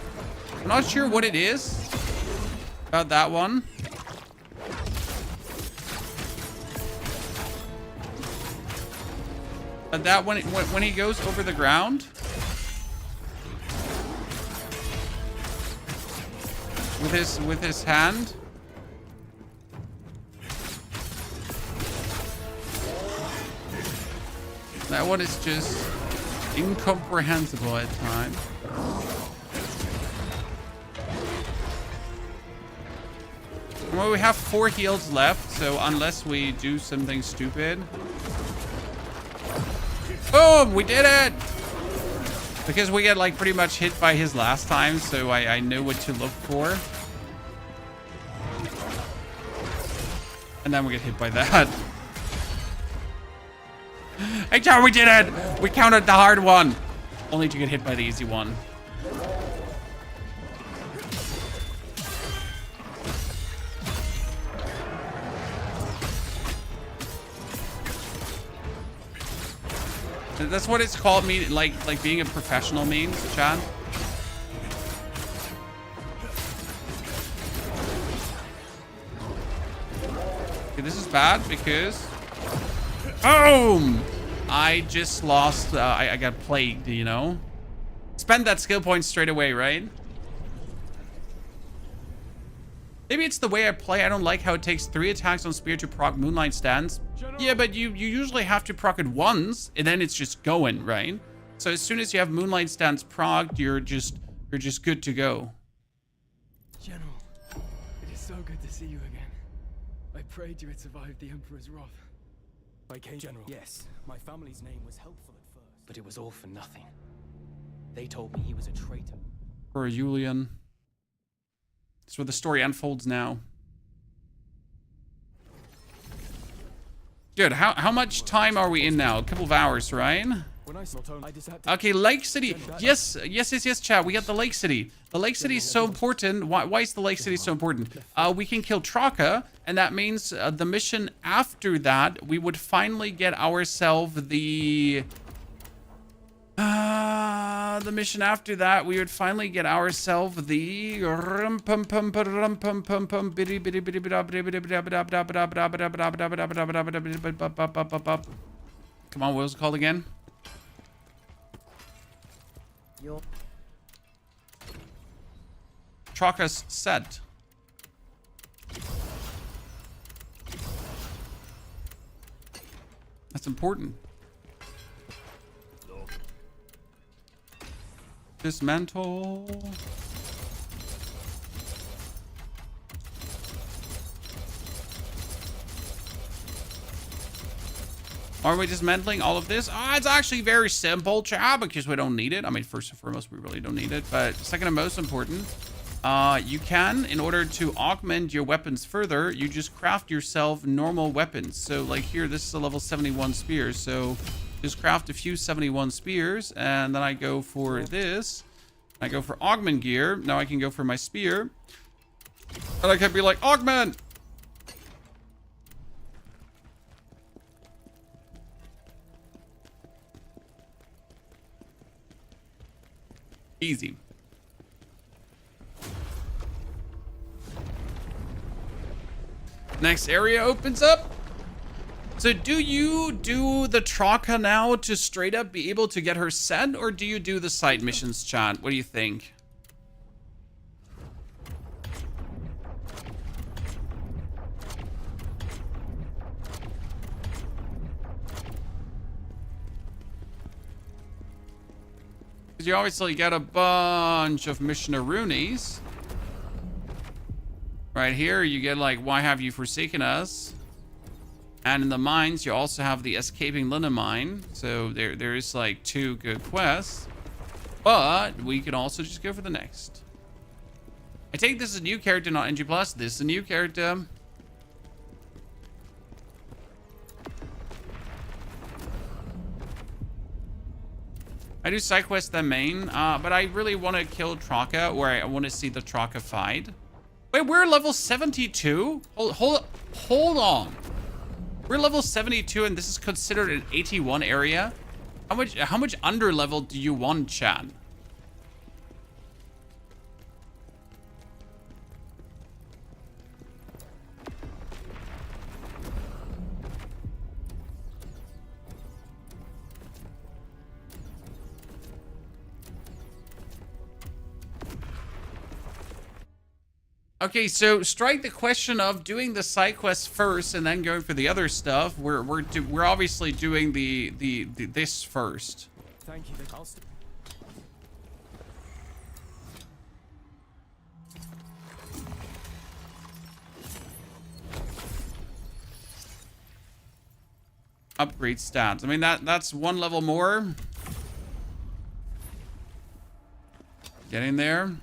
Speaker 1: I'm not sure what it is about that one. But that when he goes over the ground, with his hand, That one is just incomprehensible at times. Well, we have 4 heals left, so unless we do something stupid. Boom! We did it! Because we get like pretty much hit by his last time, so I know what to look for. And then we get hit by that. Hey, John, we did it! We countered the hard one. Only to get hit by the easy one. That's what it's called, like being a professional means, Chad. Okay, this is bad because... Boom! I just lost, I got plagued, you know? Spend that skill point straight away, right? Maybe it's the way I play. I don't like how it takes 3 attacks on spear to proc Moonlight Stance. Yeah, but you usually have to proc it once, and then it's just going, right? So as soon as you have Moonlight Stance procced, you're just good to go.
Speaker 6: General, it is so good to see you again. I prayed you had survived the Emperor's wrath.
Speaker 2: I came, General. Yes, my family's name was helpful at first, but it was all for nothing. They told me he was a traitor.
Speaker 1: For Julian. That's where the story unfolds now. Good. How much time are we in now? A couple of hours, right?
Speaker 2: When I saw Tony, I just had to...
Speaker 1: Okay, Lake City. Yes, chat. We got the Lake City. The Lake City is so important. Why is the Lake City so important? We can kill Traka, and that means the mission after that, we would finally get ourselves the... the mission after that, we would finally get ourselves the... Come on, what was it called again? Traka's set. That's important. Dismantle. Are we dismantling all of this? It's actually very simple, chat, because we don't need it. I mean, first and foremost, we really don't need it. But second and most important, you can, in order to augment your weapons further, you just craft yourself normal weapons. So like here, this is a level 71 spear. So just craft a few 71 spears, and then I go for this. I go for augment gear. Now I can go for my spear. And I can be like, augment! Easy. Next area opens up. So do you do the Traka now to straight up be able to get her set, or do you do the side missions, chat? What do you think? Because you obviously get a bunch of missionaroonies. Right here, you get like, why have you forsaken us? And in the mines, you also have the escaping Lina mine. So there is like 2 good quests. But we can also just go for the next. I think this is a new character, not NG+. This is a new character. I do side quests then main, but I really want to kill Traka, or I want to see the Traka fight. Wait, we're level 72? Hold on. We're level 72 and this is considered an 81 area? How much under level do you want, Chad? Okay, so strike the question of doing the side quests first and then going for the other stuff. We're obviously doing the this first.
Speaker 2: Thank you. I'll
Speaker 1: Upgrade stats. I mean, that's one level more. Getting there.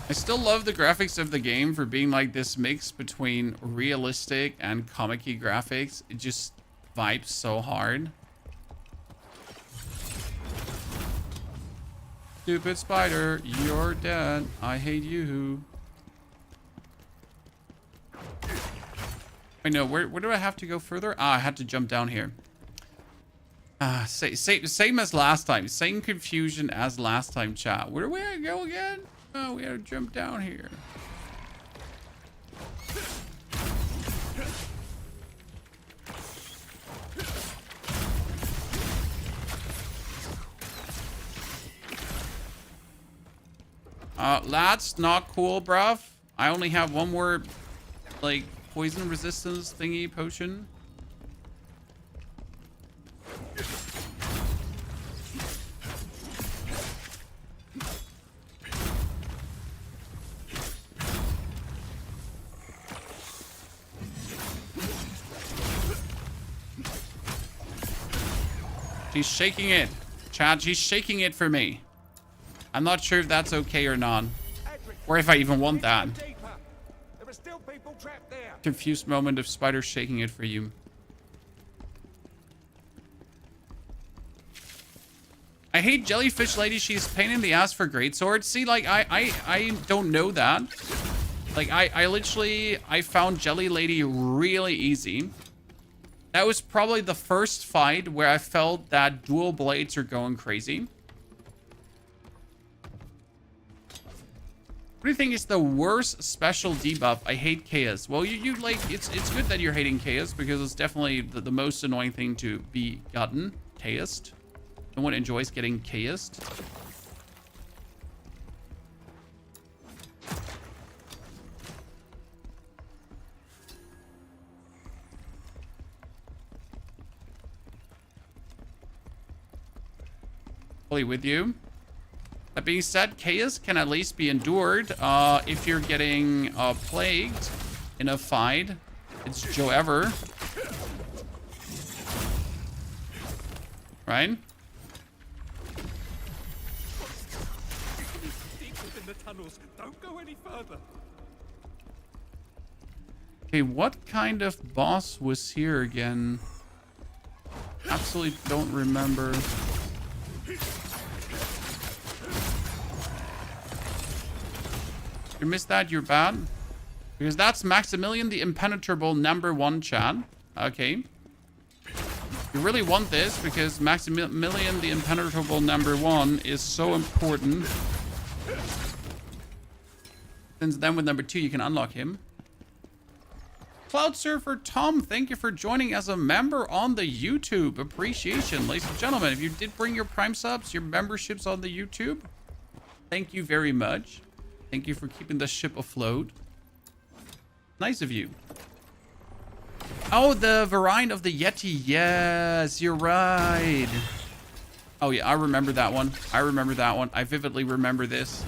Speaker 1: I still love the graphics of the game for being like this mix between realistic and comic-y graphics. It just vibes so hard. Stupid spider, you're dead. I hate you. Wait, no, where do I have to go further? Ah, I had to jump down here. Same as last time. Same confusion as last time, chat. Where do we go again? Oh, we gotta jump down here. That's not cool, bruv. I only have one more, like, poison resistance thingy potion. She's shaking it. Chad, she's shaking it for me. I'm not sure if that's okay or not. Or if I even want that. Confused moment of spider shaking it for you. I hate Jellyfish Lady. She's a pain in the ass for greatswords. See, like, I don't know that. Like, I found Jelly Lady really easy. That was probably the first fight where I felt that dual blades are going crazy. What do you think is the worst special debuff? I hate chaos. Well, you like, it's good that you're hating chaos because it's definitely the most annoying thing to be gotten. Chaosed. No one enjoys getting chaosed. Fully with you. That being said, chaos can at least be endured if you're getting plagued in a fight. It's Joe Ever. Right?
Speaker 2: Don't go any further.
Speaker 1: Okay, what kind of boss was here again? Absolutely don't remember. You missed that, you're bad. Because that's Maximilian the Impenetrable #1, chat. Okay. You really want this because Maximilian the Impenetrable #1 is so important. Since then with #2 you can unlock him. Cloud Surfer Tom, thank you for joining as a member on the YouTube. Appreciation, ladies and gentlemen. If you did bring your Prime subs, your memberships on the YouTube, thank you very much. Thank you for keeping the ship afloat. Nice of you. Oh, the variant of the Yeti. Yes, you're right. Oh, yeah, I remember that one. I remember that one. I vividly remember this.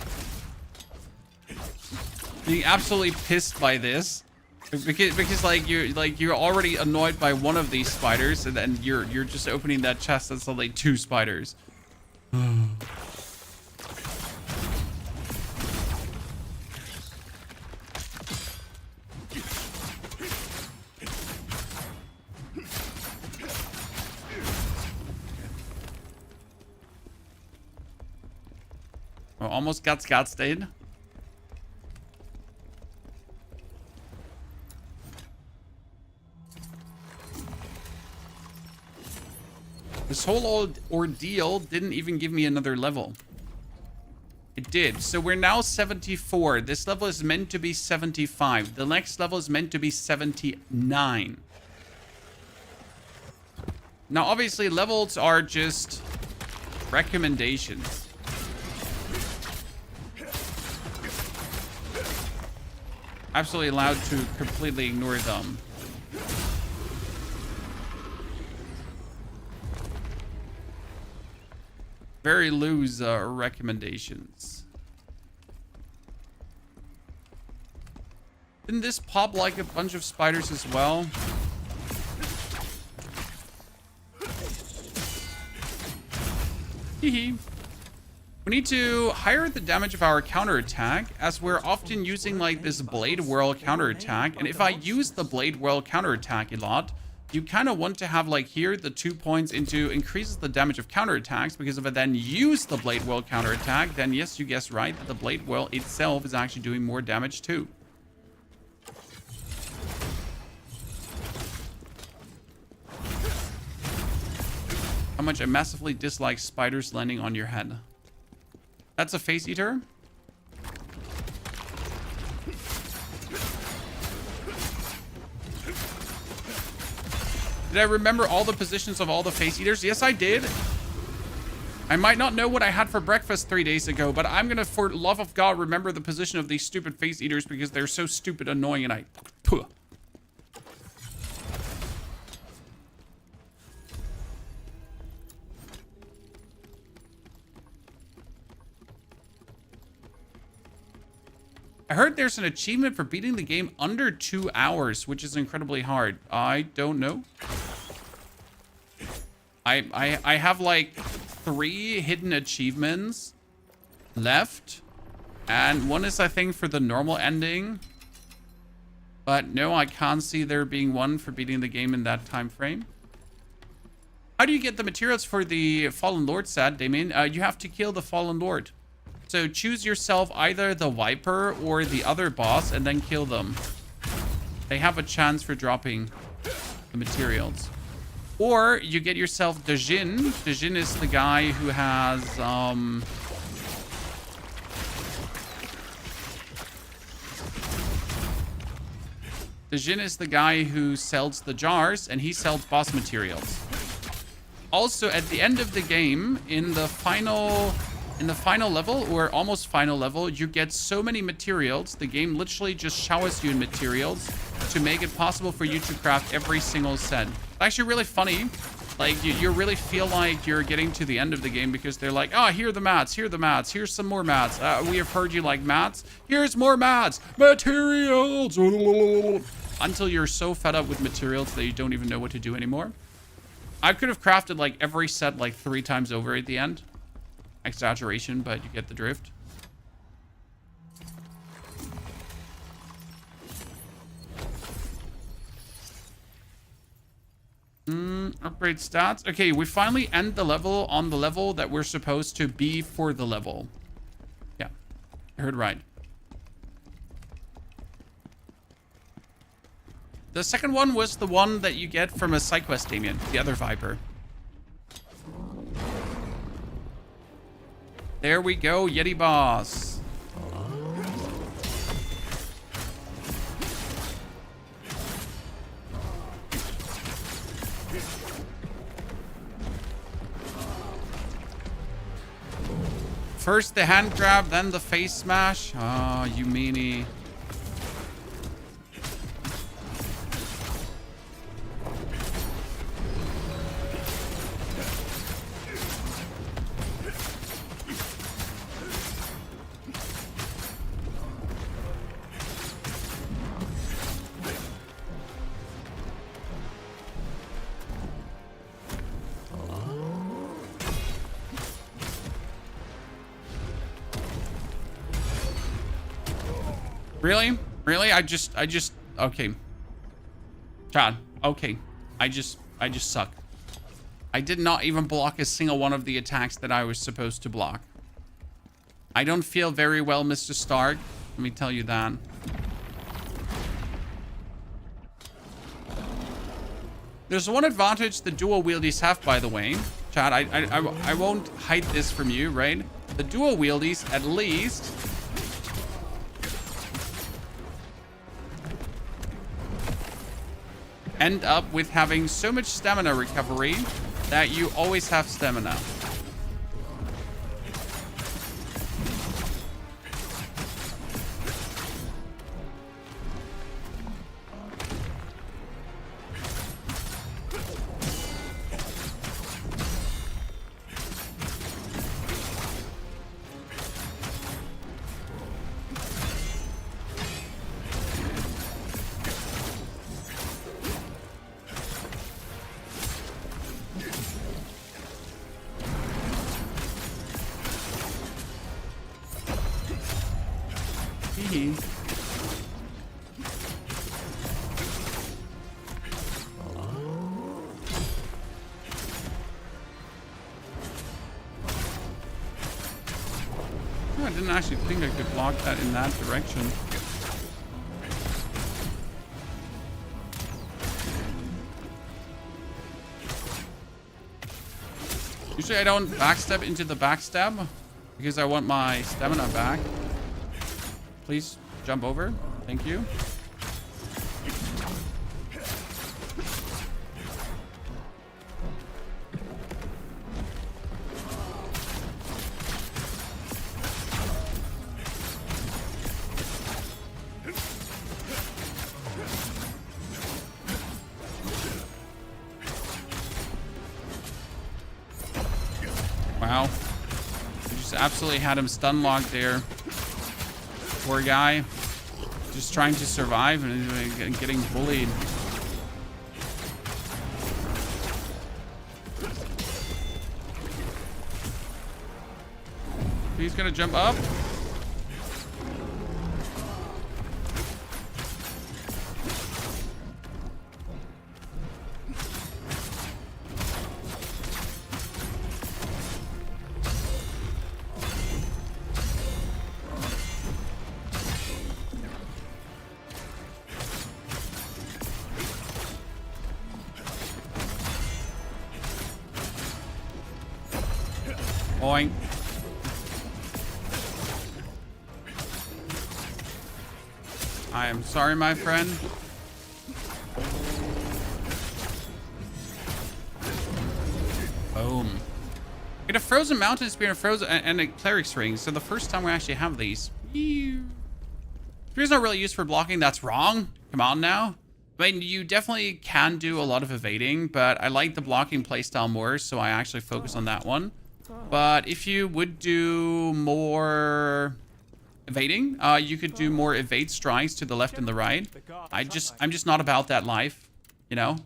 Speaker 1: Being absolutely pissed by this. Because like you're already annoyed by one of these spiders, and then you're just opening that chest that's like 2 spiders. Oh, almost got stayed. This whole ordeal didn't even give me another level. It did. So we're now 74. This level is meant to be 75. The next level is meant to be 79. Now, obviously, levels are just recommendations. Absolutely allowed to completely ignore them. Very loose recommendations. Didn't this pop like a bunch of spiders as well? Hehe. We need to higher the damage of our counterattack, as we're often using like this blade whirl counterattack. And if I use the blade whirl counterattack a lot, you kind of want to have like here the 2 points into increases the damage of counterattacks, because if I then use the blade whirl counterattack, then yes, you guessed right, that the blade whirl itself is actually doing more damage too. How much I massively dislike spiders landing on your head. That's a face eater. Did I remember all the positions of all the face eaters? Yes, I did. I might not know what I had for breakfast 3 days ago, but I'm gonna, for love of God, remember the position of these stupid face eaters because they're so stupid, annoying, and I... Puh. I heard there's an achievement for beating the game under 2 hours, which is incredibly hard. I don't know. I have like 3 hidden achievements left. And one is, I think, for the normal ending. But no, I can't see there being one for beating the game in that time frame. How do you get the materials for the Fallen Lord set, Damien? You have to kill the Fallen Lord. So choose yourself either the Viper or the other boss and then kill them. They have a chance for dropping the materials. Or you get yourself the Jin. The Jin is the guy who has... The Jin is the guy who sells the jars, and he sells boss materials. Also, at the end of the game, in the final level, or almost final level, you get so many materials. The game literally just showers you in materials to make it possible for you to craft every single set. It's actually really funny. Like, you really feel like you're getting to the end of the game because they're like, oh, here are the mats, here are the mats, here's some more mats. We have heard you like mats. Here's more mats. Materials. Until you're so fed up with materials that you don't even know what to do anymore. I could have crafted like every set like 3 times over at the end. Exaggeration, but you get the drift. Upgrade stats. Okay, we finally end the level on the level that we're supposed to be for the level. Yeah, I heard right. The second one was the one that you get from a side quest, Damien, the other Viper. There we go, Yeti boss. First the hand grab, then the face smash. Ah, oh, you meanie. Really? Really? I just, okay. Chad, okay. I just suck. I did not even block a single one of the attacks that I was supposed to block. I don't feel very well, Mr. Stark. Let me tell you that. There's one advantage the dual wieldies have, by the way. Chat, I won't hide this from you, right? The dual wieldies, at least, end up with having so much stamina recovery that you always have stamina. I didn't actually think I could block that in that direction. Usually I don't backstab into the backstab because I want my stamina back. Please jump over. Thank you. Wow. We just absolutely had him stun locked there. Poor guy. Just trying to survive and getting bullied. He's gonna jump up. Boing. I am sorry, my friend. Boom. Get a frozen mountain spear and a frozen and a cleric's ring. So the first time we actually have these. Spear's not really used for blocking. That's wrong. Come on now. I mean, you definitely can do a lot of evading, but I like the blocking playstyle more, so I actually focus on that one. But if you would do more evading, you could do more evade strikes to the left and the right. I'm just not about that life, you know.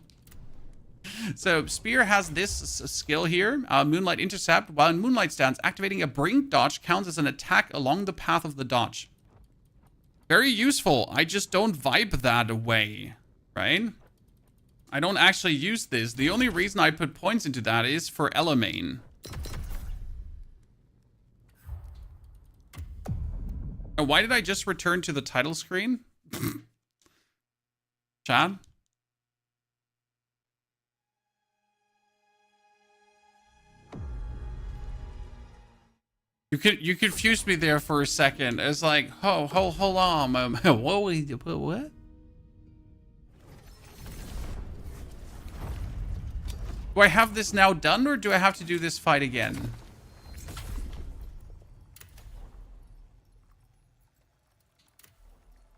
Speaker 1: So Spear has this skill here, Moonlight Intercept. While in Moonlight stance, activating a brink dodge counts as an attack along the path of the dodge. Very useful. I just don't vibe that way, right? I don't actually use this. The only reason I put points into that is for Elain. Why did I just return to the title screen? Chad? You confused me there for a second. It's like, oh, hold on. What? Do I have this now done, or do I have to do this fight again?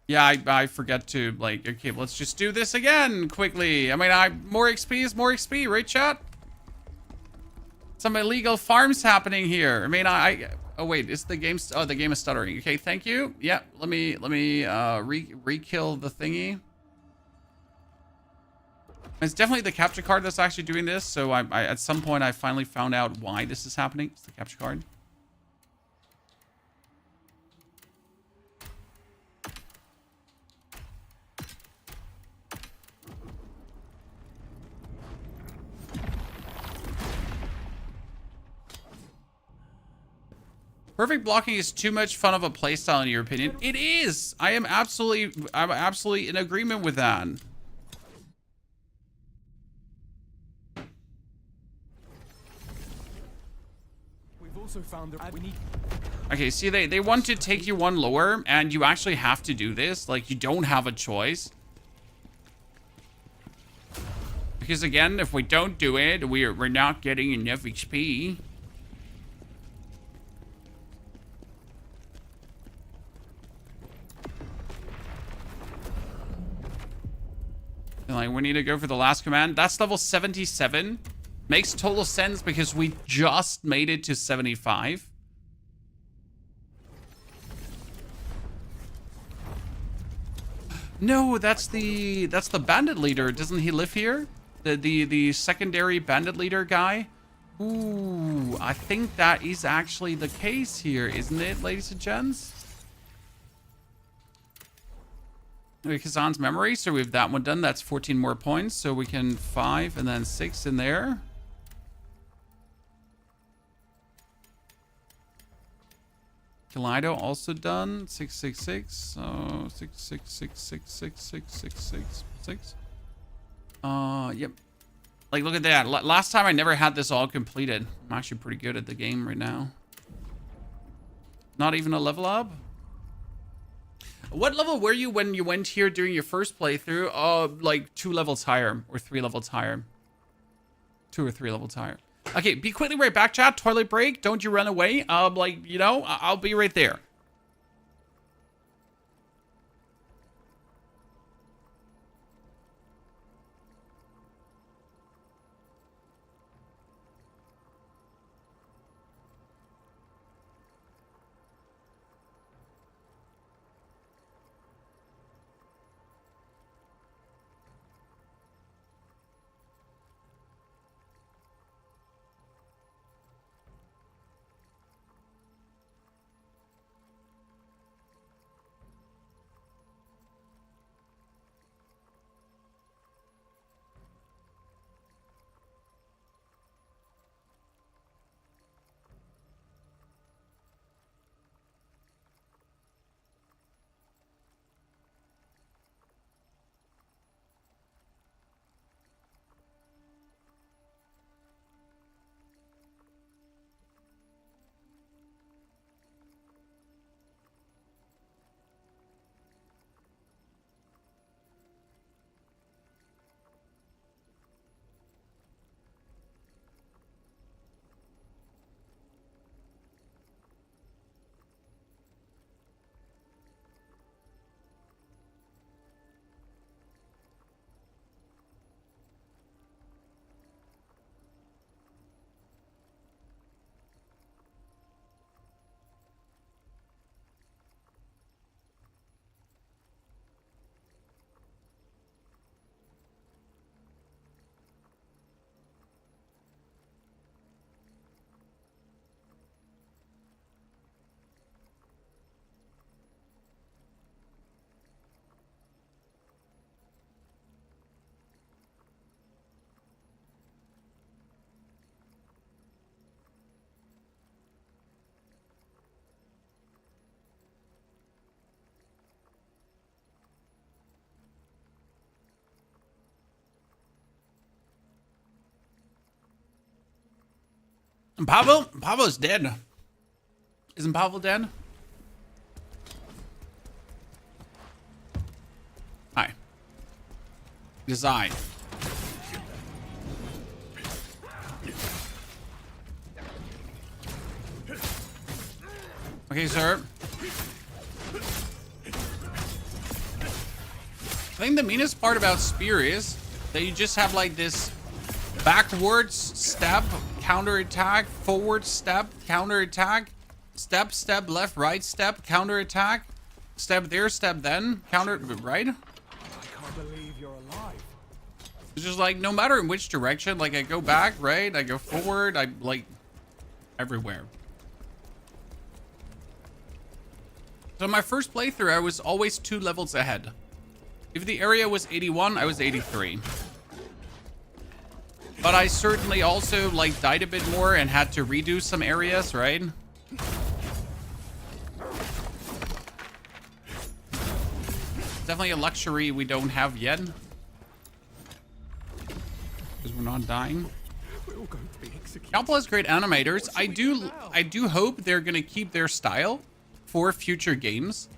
Speaker 1: Yeah, I forget to, like, okay, let's just do this again quickly. I mean, more XP is more XP, right, chat? Some illegal farms happening here. I mean, oh wait, is the game, oh, the game is stuttering. Okay, thank you. Yeah, let me re-kill the thingy. It's definitely the capture card that's actually doing this. So I at some point I finally found out why this is happening. It's the capture card. Perfect blocking is too much fun of a playstyle in your opinion. It is. I'm absolutely in agreement with that.
Speaker 2: also found that we need.
Speaker 1: Okay, see, they want to take you one lower, and you actually have to do this. Like, you don't have a choice. Because again, if we don't do it, we're not getting enough XP. And like, we need to go for the last command. That's level 77. Makes total sense because we just made it to 75. No, that's the bandit leader. Doesn't he live here? The secondary bandit leader guy? Ooh, I think that is actually the case here, isn't it, ladies and gents? Okay, Kazan's memory. So we have that one done. That's 14 more points. So we can 5 and then 6 in there. Kaleido also done. 666. So 666666666. Yep. Like, look at that. Last time I never had this all completed. I'm actually pretty good at the game right now. Not even a level up. What level were you when you went here during your first playthrough? Like 2 levels higher or 3 levels higher. 2 or 3 levels higher. Okay, be quickly right back, chat. Toilet break. Don't you run away. Like, you know, I'll be right there. Pablo's dead. Isn't Pablo dead? Hi. Design. Okay, sir. I think the meanest part about Spear is that you just have like this backwards step, counter attack, forward step, counter attack, step, step, left, right, step, counter attack, step there, step then, counter, right?
Speaker 2: I can't believe you're alive.
Speaker 1: It's just like, no matter in which direction, like I go back, right? I go forward, I like everywhere. So my first playthrough, I was always 2 levels ahead. If the area was 81, I was 83. But I certainly also like died a bit more and had to redo some areas, right? Definitely a luxury we don't have yet. Because we're not dying.
Speaker 6: We're all going to be executed.
Speaker 1: Apple has great animators. I do hope they're gonna keep their style for future games,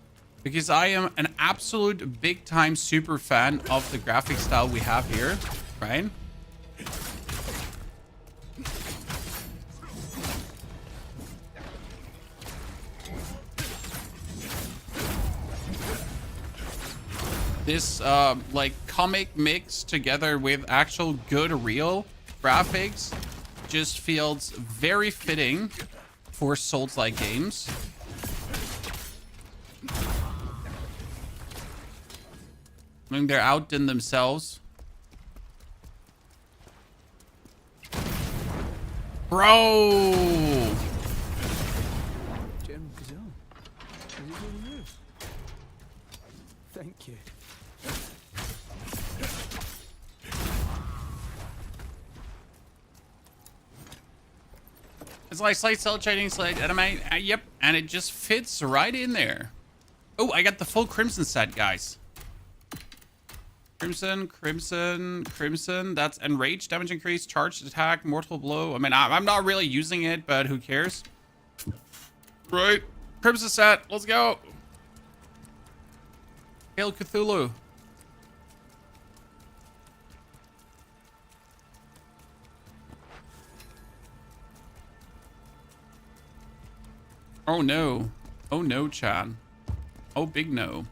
Speaker 1: because I am an absolute big time super fan of the graphic style we have here, right? This like comic mix together with actual good real graphics just feels very fitting for Souls-like games. I mean, they're outdone themselves. Bro!
Speaker 6: General Kazan, is it really you? Thank you.
Speaker 1: It's like slight cell shading, slight anime. Yep, and it just fits right in there. Oh, I got the full Crimson set, guys. Crimson, Crimson, Crimson. That's Enraged, damage increase, charged attack, mortal blow. I mean, I'm not really using it, but who cares? Right. Crimson set. Let's go. Hail Cthulhu. Oh no. Oh no, Chad. Oh, big no.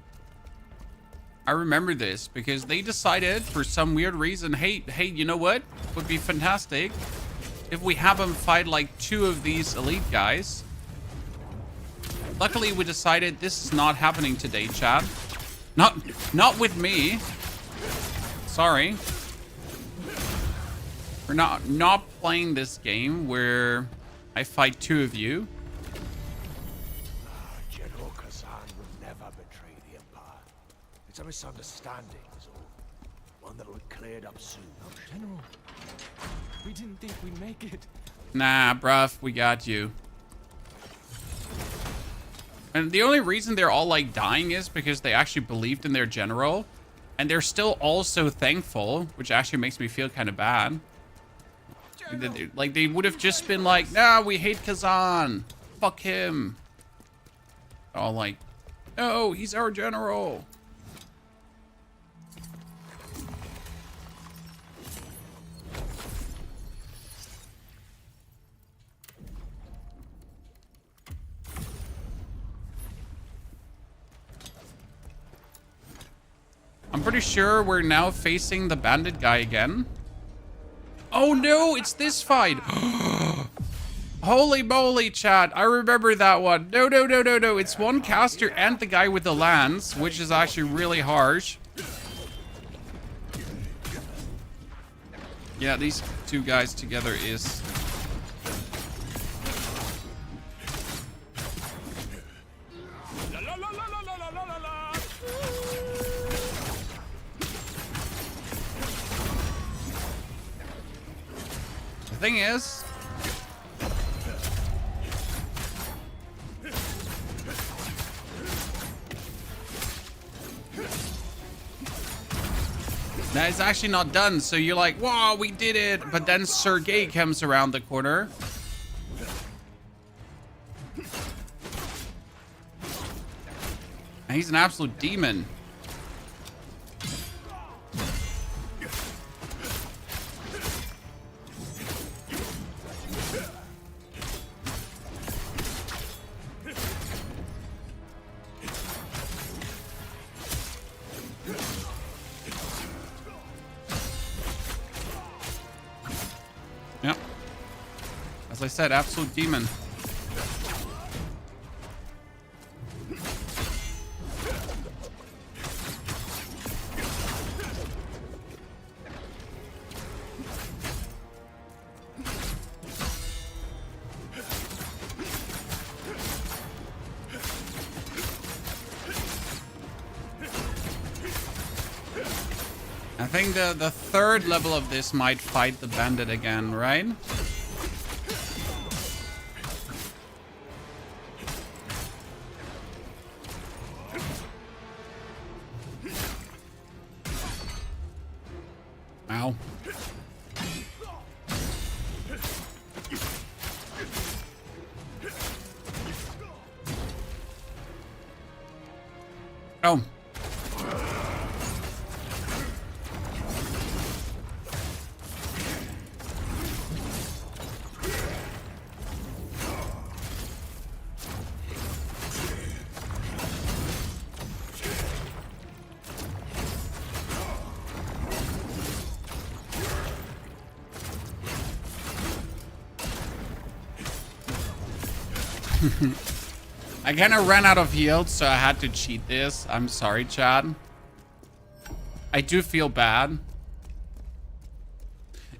Speaker 1: I remember this because they decided for some weird reason, hey, you know what? Would be fantastic if we have them fight like 2 of these elite guys. Luckily, we decided this is not happening today, Chad. Not with me. Sorry. We're not playing this game where I fight 2 of you.
Speaker 5: General Kazan will never betray the Empire. It's a misunderstanding, is all. One that will be cleared up soon.
Speaker 6: Oh, General, we didn't think we'd make it.
Speaker 1: Nah, bruv, we got you. And the only reason they're all like dying is because they actually believed in their general. And they're still all so thankful, which actually makes me feel kind of bad. Like they would have just been like, nah, we hate Kazan. Fuck him. All like, no, he's our general. I'm pretty sure we're now facing the bandit guy again. Oh no, it's this fight. Holy moly, chat. I remember that one. No. It's one caster and the guy with the lance, which is actually really harsh. Yeah, these 2 guys together is... The thing is, that is actually not done. So you're like, wow, we did it. But then Sergei comes around the corner. And he's an absolute demon. Yep. As I said, absolute demon. I think the 3rd level of this might fight the bandit again, right? Ow. Oh. I kind of ran out of heals, so I had to cheat this. I'm sorry, Chad. I do feel bad.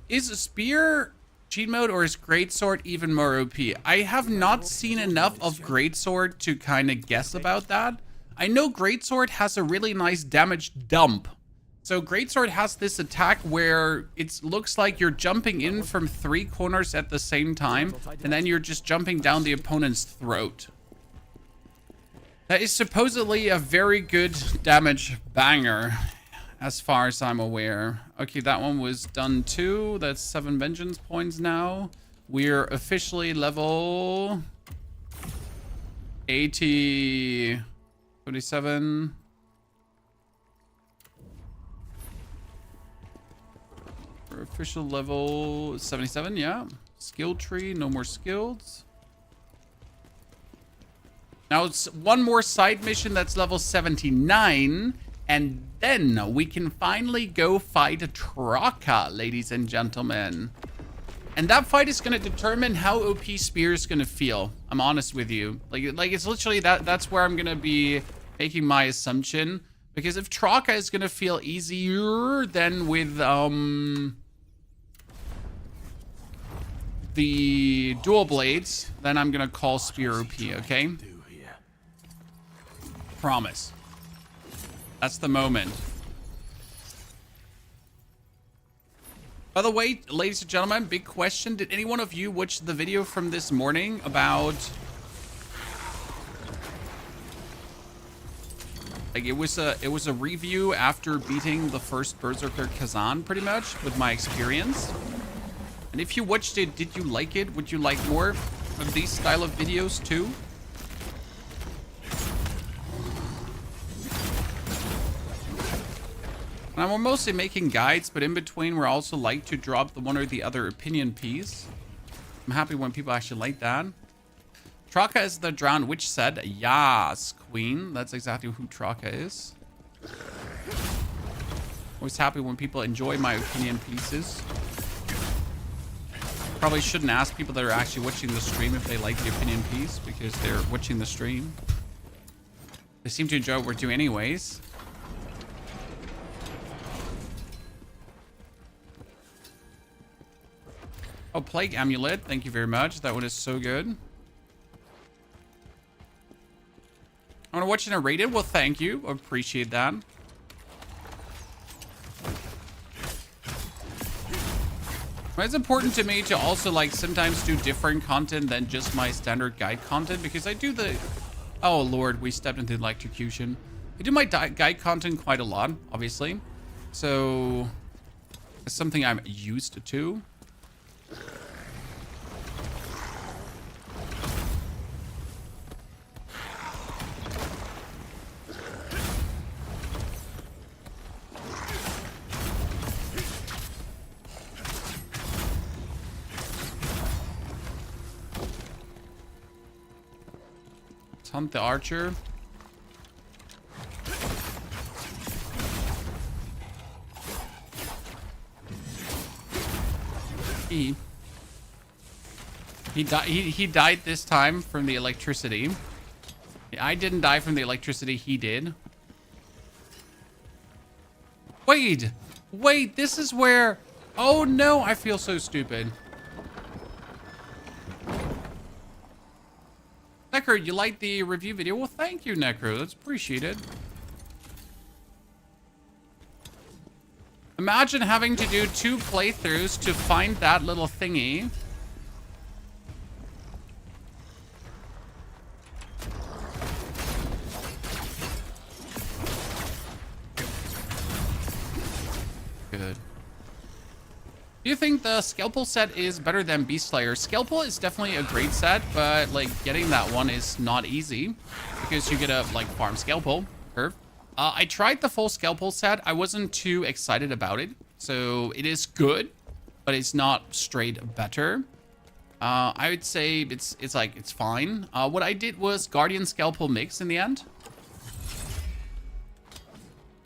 Speaker 1: Is Spear cheat mode or is Greatsword even more OP? I have not seen enough of Greatsword to kind of guess about that. I know Greatsword has a really nice damage dump. So Greatsword has this attack where it looks like you're jumping in from 3 corners at the same time, and then you're just jumping down the opponent's throat. That is supposedly a very good damage banger, as far as I'm aware. Okay, that one was done too. That's 7 vengeance points now. We're officially level 80, 27. We're official level 77, yeah. Skill tree, no more skills. Now it's one more side mission that's level 79, and then we can finally go fight Traka, ladies and gentlemen. And that fight is going to determine how OP Spear is going to feel. I'm honest with you. Like it's literally that's where I'm going to be making my assumption. Because if Traka is going to feel easier than with the dual blades, then I'm going to call Spear OP, okay? Promise. That's the moment. By the way, ladies and gentlemen, big question. Did any one of you watch the video from this morning about... Like, it was a review after beating the first Berserker Kazan, pretty much, with my experience. And if you watched it, did you like it? Would you like more of these style of videos too? And we're mostly making guides, but in between, we're also like to drop the one or the other opinion piece. I'm happy when people actually like that. Traka is the drowned witch said, "Yas, queen." That's exactly who Traka is. Always happy when people enjoy my opinion pieces. Probably shouldn't ask people that are actually watching the stream if they like the opinion piece, because they're watching the stream. They seem to enjoy what we're doing anyways. Oh, Plague Amulet. Thank you very much. That one is so good. I want to watch it rated. Well, thank you. Appreciate that. But it's important to me to also, like, sometimes do different content than just my standard guide content, because I do the... Oh, Lord, we stepped into electrocution. I do my guide content quite a lot, obviously. So, it's something I'm used to. Hunt the archer. He died this time from the electricity. I didn't die from the electricity, he did. Wait, this is where... Oh no, I feel so stupid. Necro, you liked the review video? Well, thank you, Necro. That's appreciated. Imagine having to do 2 playthroughs to find that little thingy. Good. Do you think the Scalpel set is better than Beast Slayer? Scalpel is definitely a great set, but like getting that one is not easy because you get a like farm Scalpel. Curve. I tried the full Scalpel set. I wasn't too excited about it. So it is good, but it's not straight better. I would say it's fine. What I did was Guardian Scalpel mix in the end.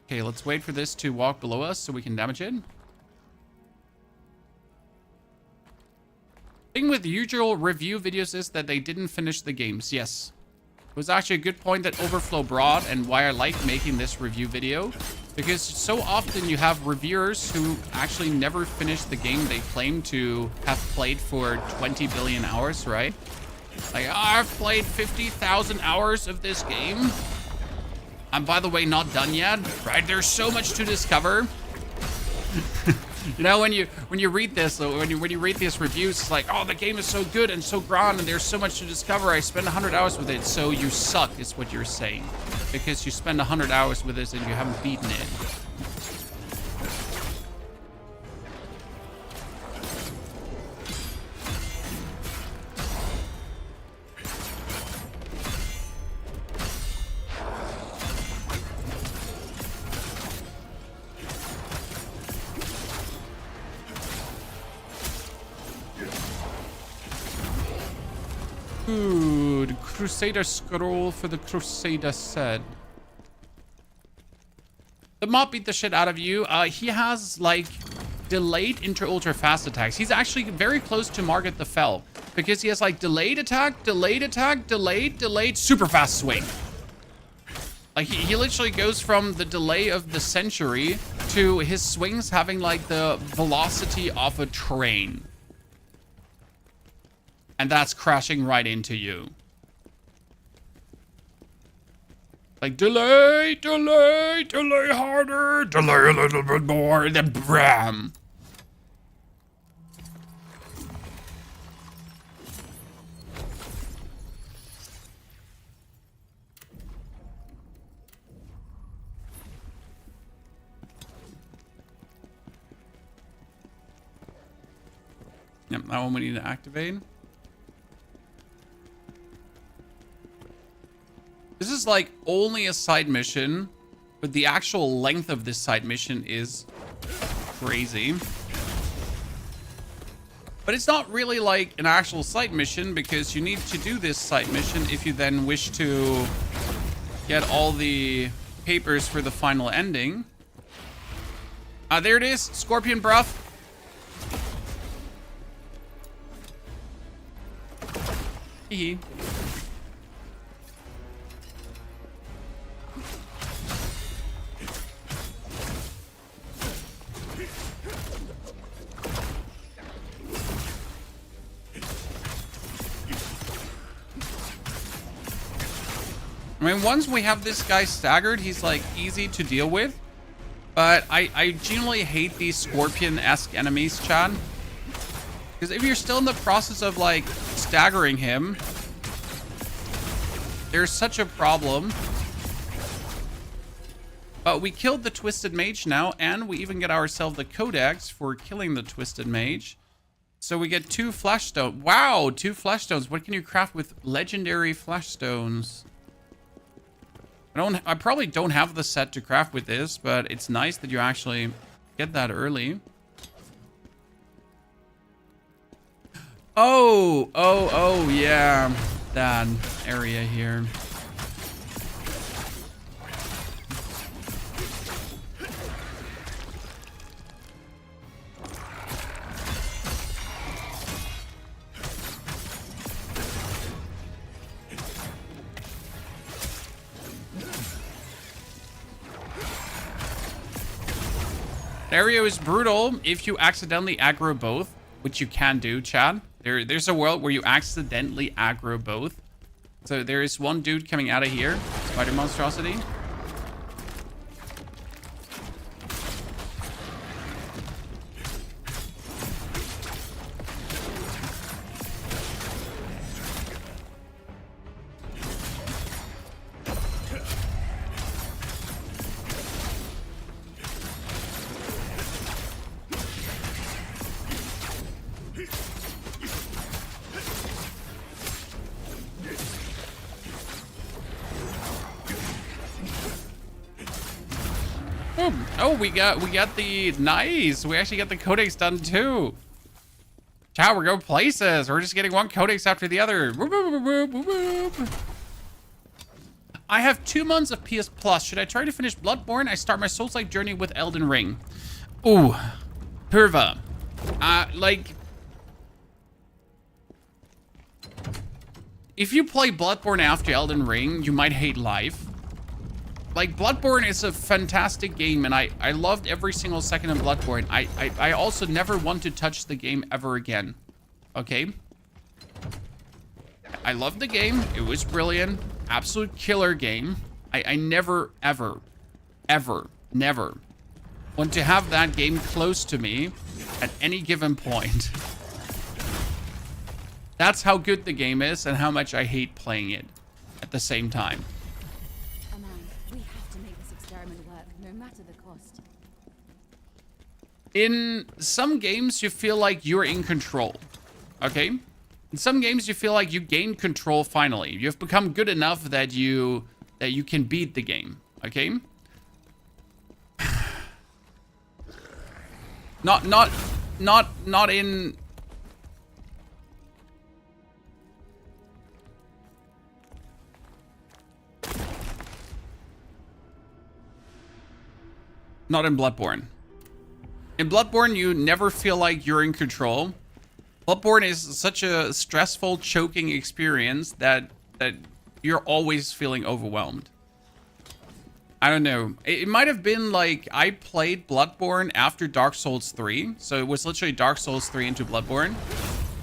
Speaker 1: Okay, let's wait for this to walk below us so we can damage it. Thing with usual review videos is that they didn't finish the games. Yes. It was actually a good point that Overflow brought and why I like making this review video. Because so often you have reviewers who actually never finish the game they claim to have played for 20 billion hours, right? Like, oh, I've played 50,000 hours of this game. I'm, by the way, not done yet, right? There's so much to discover. You know, when you read this, when you read these reviews, it's like, oh, the game is so good and so grand, and there's so much to discover. I spent 100 hours with it, so you suck, is what you're saying, because you spend 100 hours with this and you haven't beaten it. Ooh, the Crusader scroll for the Crusader set. The mob beat the shit out of you. He has like delayed inter ultra fast attacks. He's actually very close to Margaret the Fell because he has like delayed attack, delayed, super fast swing. Like he literally goes from the delay of the century to his swings having like the velocity of a train. And that's crashing right into you. Like, delay harder, delay a little bit more, and then bram. Yep, that one we need to activate. This is like only a side mission, but the actual length of this side mission is crazy. But it's not really like an actual side mission because you need to do this side mission if you then wish to get all the papers for the final ending. There it is, Scorpion Breath. Hee. I mean, once we have this guy staggered, he's like easy to deal with. But I genuinely hate these scorpion-esque enemies, Chad. Because if you're still in the process of like staggering him, there's such a problem. But we killed the Twisted Mage now, and we even get ourselves the Codex for killing the Twisted Mage. So we get 2 Flesh Stones. Wow, 2 Flesh Stones. What can you craft with legendary Flesh Stones? I probably don't have the set to craft with this, but it's nice that you actually get that early. Oh, yeah. That area here. Area is brutal if you accidentally aggro both, which you can do, Chad. There's a world where you accidentally aggro both. So there is one dude coming out of here, Spider Monstrosity. Boom. Oh, we got the nice. We actually got the codex done too. Ciao, we're going places. We're just getting one codex after the other. Whoop, whoop, whoop, whoop, whoop. I have 2 months of PS Plus. Should I try to finish Bloodborne? I start my Souls-like journey with Elden Ring. Ooh, Purva. Like, if you play Bloodborne after Elden Ring, you might hate life. Like, Bloodborne is a fantastic game, and I loved every single second of Bloodborne. I also never want to touch the game ever again. Okay? I loved the game. It was brilliant. Absolute killer game. I never, ever, ever, never want to have that game close to me at any given point. That's how good the game is and how much I hate playing it at the same time.
Speaker 3: We have to make this experiment work, no matter the cost.
Speaker 1: In some games, you feel like you're in control. Okay? In some games, you feel like you gain control finally. You've become good enough that you can beat the game. Okay? Not in... Not in Bloodborne. In Bloodborne, you never feel like you're in control. Bloodborne is such a stressful, choking experience that you're always feeling overwhelmed. I don't know. It might have been like I played Bloodborne after Dark Souls 3. So it was literally Dark Souls 3 into Bloodborne.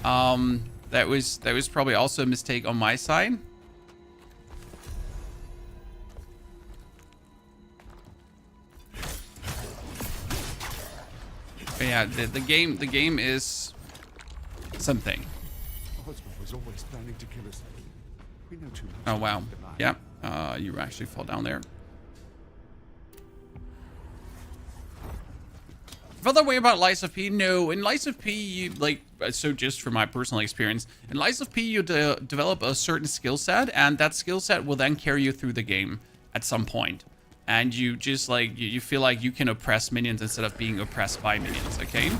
Speaker 1: That was probably also a mistake on my side. But yeah, the game is something.
Speaker 5: Was always planning to kill us. We know too much.
Speaker 1: Oh wow. Yeah. You actually fall down there. Felt that way about Lies of P? No, in Lies of P, you like, so just from my personal experience, in Lies of P, you develop a certain skill set, and that skill set will then carry you through the game at some point. And you just like, you feel like you can oppress minions instead of being oppressed by minions, okay?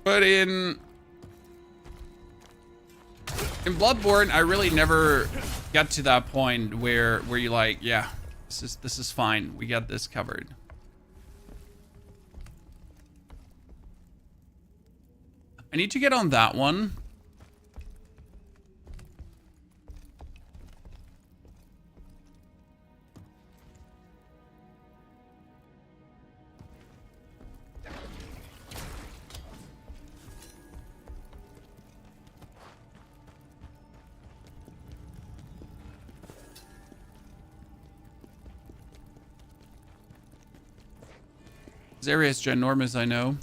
Speaker 1: But in Bloodborne, I really never got to that point where you're like, yeah, this is fine. We got this covered. I need to get on that one. This area is ginormous, I know.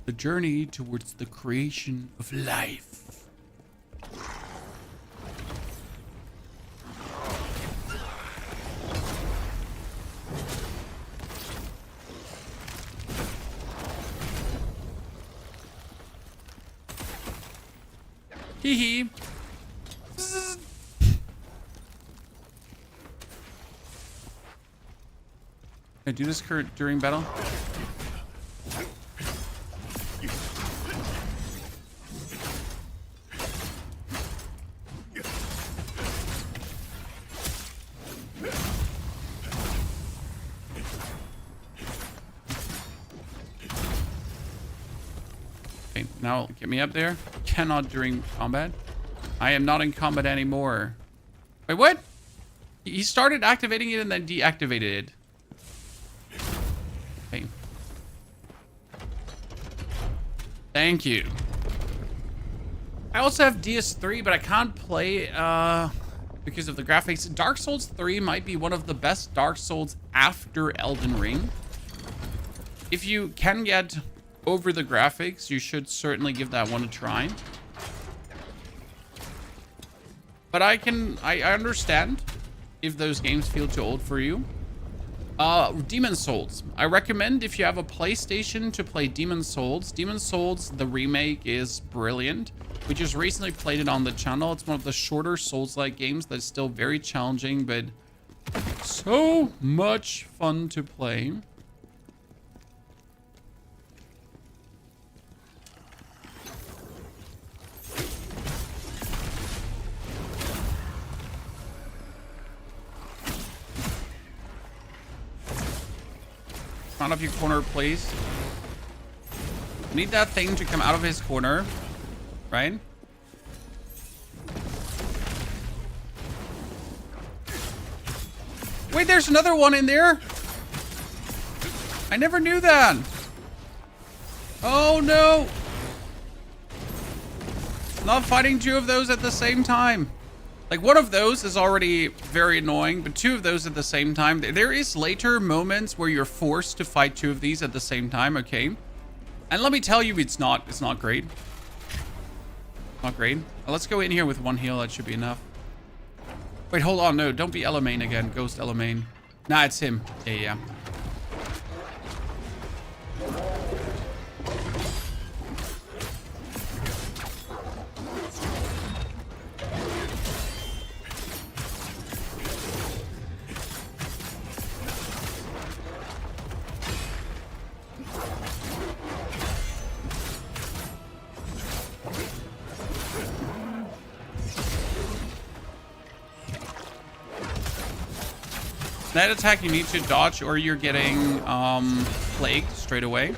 Speaker 1: The journey towards the creation of life. Hee hee. Can I do this during battle? Okay, now get me up there. Cannot during combat. I am not in combat anymore. Wait, what? He started activating it and then deactivated it. Okay. Thank you. I also have DS3, but I can't play because of the graphics. Dark Souls 3 might be one of the best Dark Souls after Elden Ring. If you can get over the graphics, you should certainly give that one a try. But I understand if those games feel too old for you. Demon Souls. I recommend if you have a PlayStation to play Demon Souls. Demon Souls, the remake, is brilliant. We just recently played it on the channel. It's one of the shorter Souls-like games that's still very challenging, but so much fun to play. Out of your corner, please. Need that thing to come out of his corner, right? Wait, there's another one in there. I never knew that. Oh no. Not fighting two of those at the same time. Like, one of those is already very annoying, but two of those at the same time. There is later moments where you're forced to fight two of these at the same time, okay? And let me tell you, it's not great. Not great. Let's go in here with one heal. That should be enough. Wait, hold on. No, don't be Elain again. Ghost Elain. Nah, it's him. Yeah. That attack you need to dodge or you're getting plagued straight away.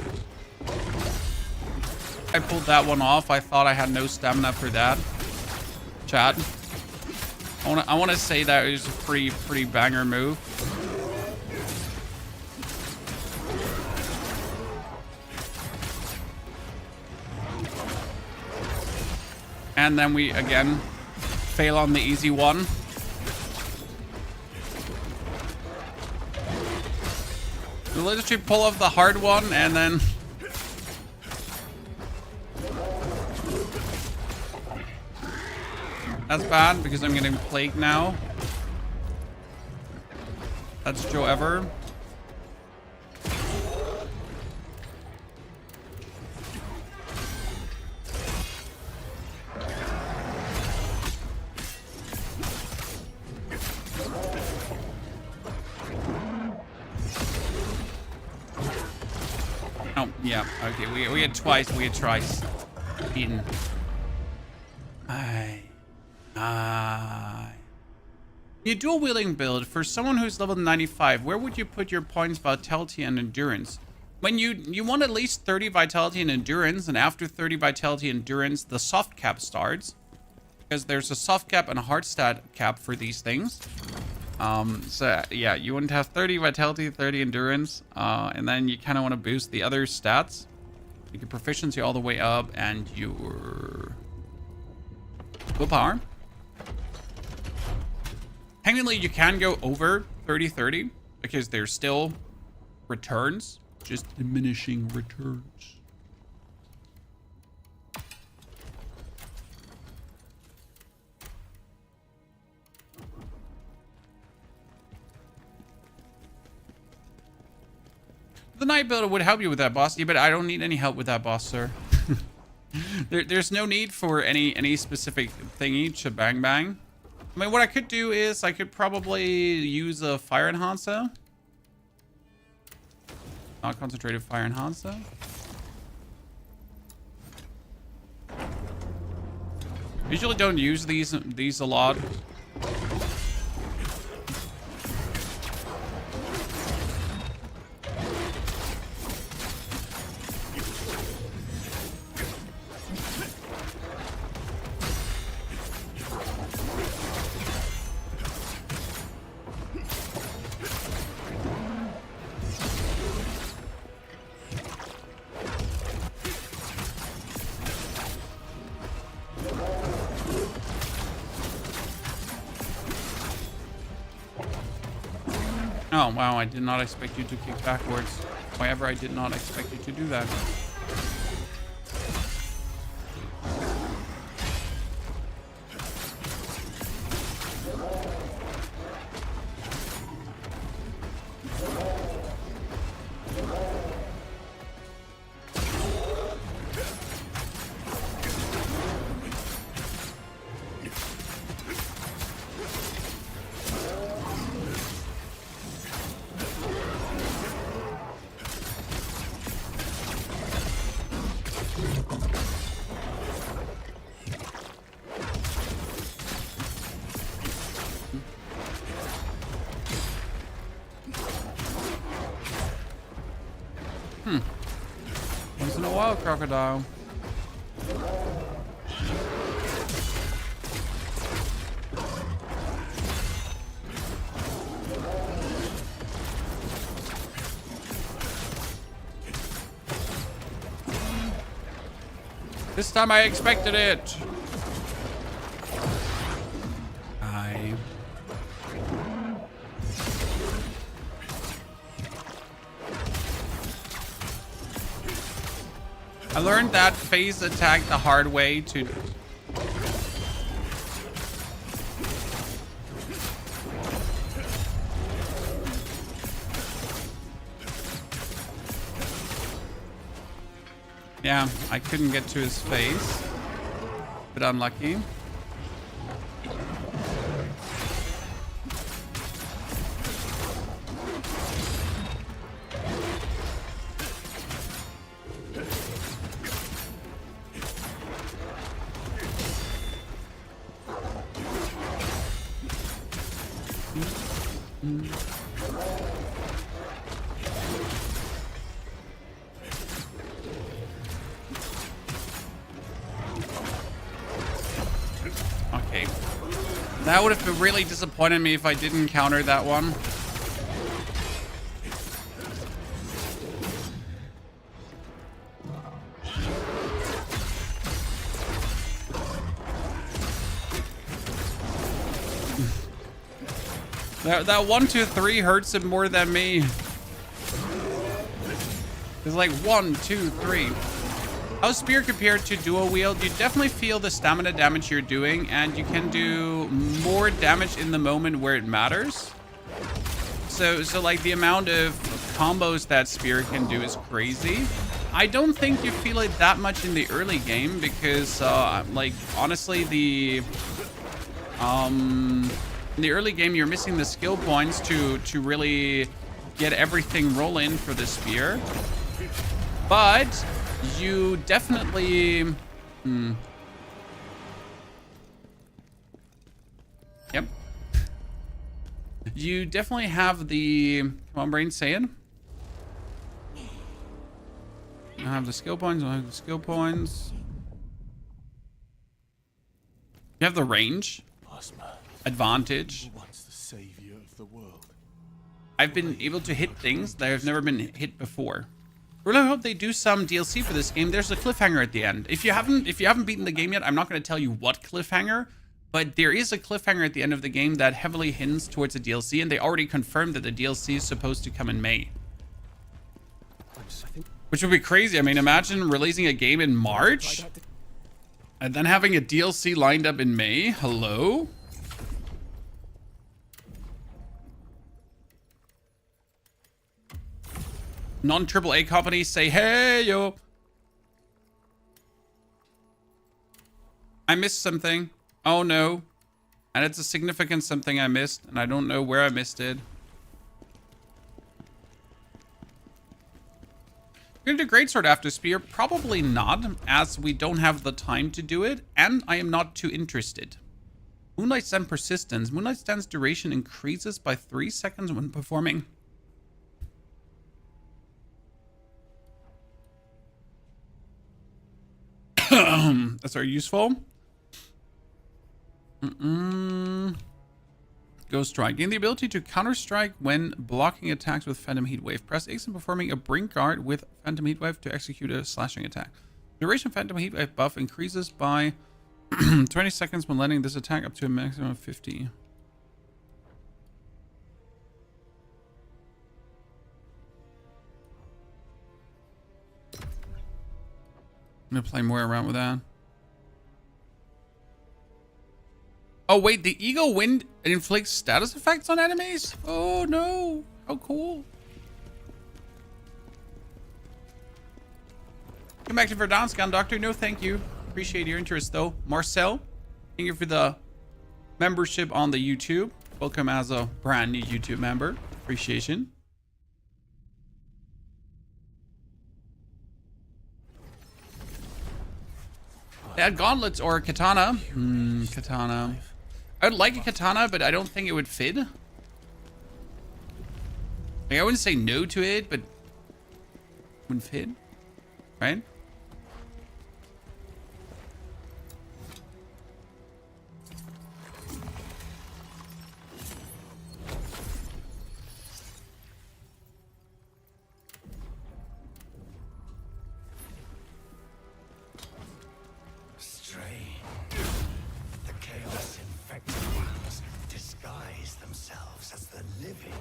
Speaker 1: I pulled that one off. I thought I had no stamina for that. Chat. I wanna say that it was a pretty banger move. And then we again fail on the easy one. We literally pull off the hard one and then that's bad because I'm getting plagued now. That's Joe Ever. Oh, yeah. Okay, we had twice. We had twice. Eaten. Your dual wielding build for someone who's level 95. Where would you put your points, vitality, and endurance? When you want at least 30 vitality and endurance, and after 30 vitality and endurance, the soft cap starts. Because there's a soft cap and a hard stat cap for these things. So yeah, you want to have 30 vitality, 30 endurance, and then you kind of want to boost the other stats. Make your proficiency all the way up and your willpower. Technically, you can go over 30-30 because there's still returns, just diminishing returns. The night builder would help you with that, boss. Yeah, but I don't need any help with that, boss, sir. There's no need for any specific thingy to bang bang. I mean, what I could do is I could probably use a fire enhancer. Not concentrated fire enhancer. Usually don't use these a lot. Oh, wow, I did not expect you to kick backwards. However, I did not expect you to do that. in a while, crocodile. This time I expected it. I learned that phase attack the hard way to... Yeah, I couldn't get to his face. But unlucky. Okay. That would have really disappointed me if I didn't counter that one. That 1, 2, 3 hurts him more than me. It's like 1, 2, 3. How's Spear compared to dual wield? You definitely feel the stamina damage you're doing, and you can do more damage in the moment where it matters. So like the amount of combos that Spear can do is crazy. I don't think you feel it that much in the early game because, like, honestly, in the early game, you're missing the skill points to really get everything rolling for the Spear. But you definitely... Yep. You definitely have the... Come on, brain, say it. I have the skill points. I have the skill points. You have the range. Advantage.
Speaker 5: Once the savior of the world.
Speaker 1: I've been able to hit things that have never been hit before. Really hope they do some DLC for this game. There's a cliffhanger at the end. If you haven't beaten the game yet, I'm not going to tell you what cliffhanger, but there is a cliffhanger at the end of the game that heavily hints towards a DLC, and they already confirmed that the DLC is supposed to come in May. Which would be crazy. I mean, imagine releasing a game in March and then having a DLC lined up in May. Hello? Non-AAA companies say, hey, yo. I missed something. Oh, no. And it's a significant something I missed, and I don't know where I missed it. We're gonna do Greatsword after Spear? Probably not, as we don't have the time to do it, and I am not too interested. Moonlight Stand Persistence. Moonlight Stand's duration increases by 3 seconds when performing. That's very useful. Ghost Strike. Gain the ability to counter strike when blocking attacks with Phantom Heatwave. Press X and performing a Brink Guard with Phantom Heatwave to execute a slashing attack. Duration of Phantom Heatwave buff increases by 20 seconds when letting this attack up to a maximum of 50. I'm gonna play more around with that. Oh wait, the Eagle Wind inflicts status effects on enemies? Oh no, how cool. Come back to for Downscan, Doctor. No, thank you. Appreciate your interest though. Marcel, thank you for the membership on the YouTube. Welcome as a brand new YouTube member. Appreciation. They had gauntlets or a katana. Katana. I would like a katana, but I don't think it would fit. Like, I wouldn't say no to it, but it wouldn't fit. right?
Speaker 5: Strange. The chaos infected ones disguise themselves as the living.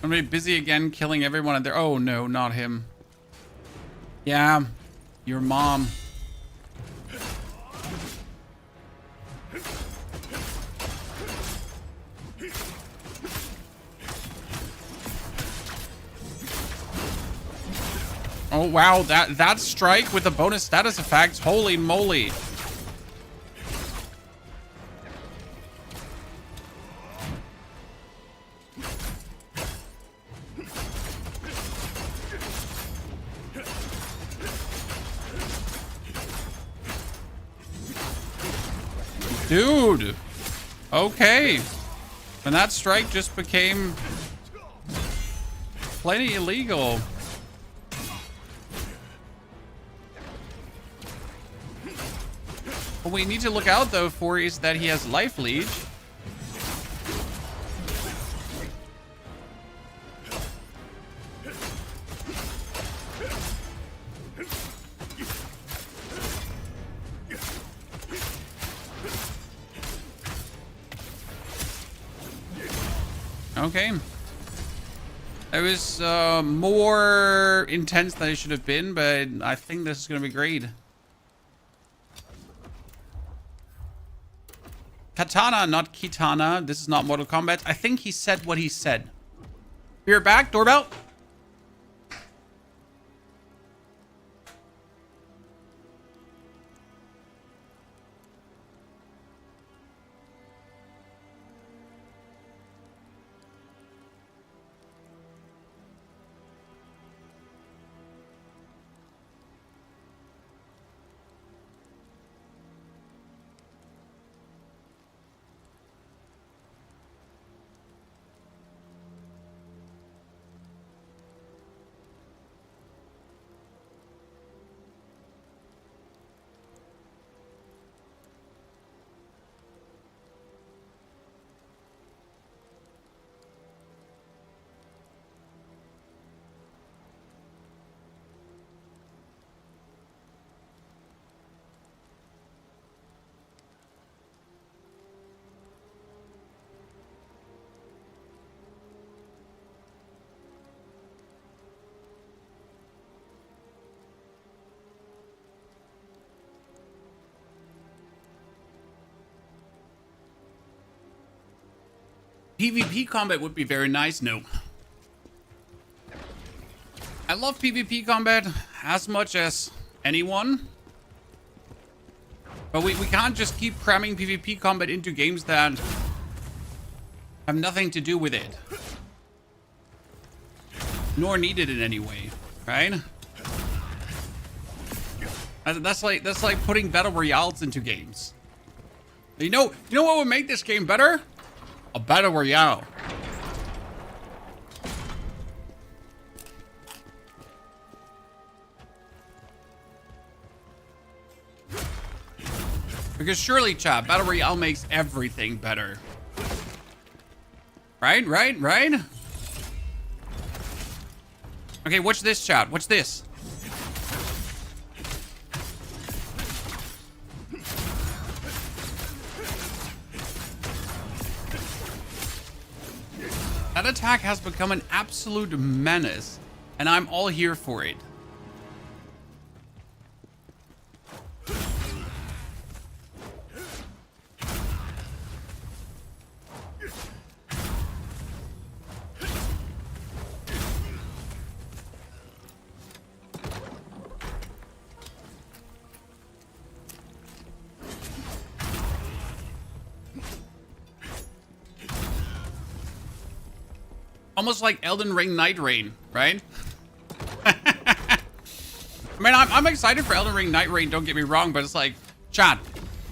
Speaker 1: I'm gonna be busy again killing everyone in there. Oh no, not him. Yeah, your mom. Oh wow, that strike with the bonus status effects. Holy moly. Dude. Okay. And that strike just became plenty illegal. What we need to look out though for is that he has life leech. Okay. It was more intense than it should have been, but I think this is going to be great. Katana, not Kitana. This is not Mortal Kombat. I think he said what he said. We're back. Doorbell. PvP combat would be very nice. No. I love PvP combat as much as anyone. But we can't just keep cramming PvP combat into games that have nothing to do with it. Nor need it in any way, right? That's like putting battle royales into games. You know what would make this game better? A battle royale. Because surely, chat, battle royale makes everything better. Right? Okay, watch this, chat. Watch this. That attack has become an absolute menace, and I'm all here for it. Almost like Elden Ring Night Rain, right? I mean, I'm excited for Elden Ring Night Rain, don't get me wrong, but it's like, chat,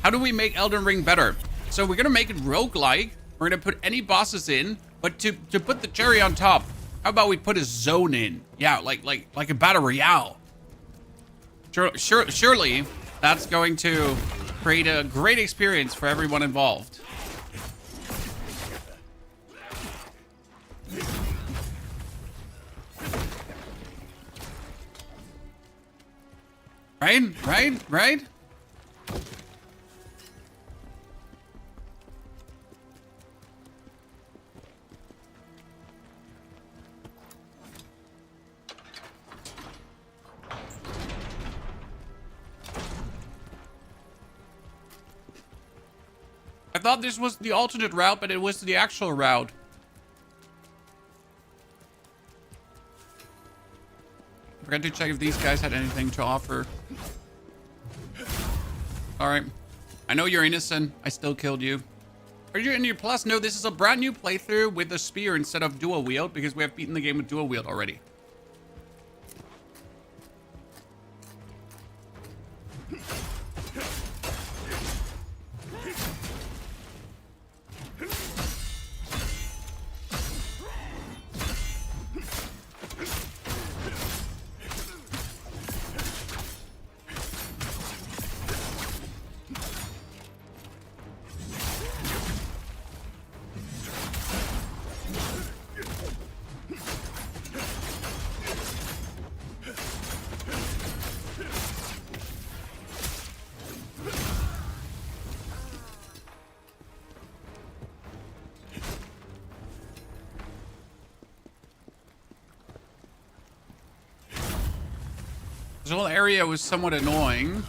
Speaker 1: how do we make Elden Ring better? So we're gonna make it roguelike. We're gonna put any bosses in, but to put the cherry on top, how about we put a zone in? Yeah, like a battle royale. Surely that's going to create a great experience for everyone involved. Right? I thought this was the alternate route, but it was the actual route. Forgot to check if these guys had anything to offer. Alright. I know you're innocent. I still killed you. Are you in your plus? No, this is a brand new playthrough with a spear instead of dual wield because we have beaten the game with dual wield already. This whole area was somewhat annoying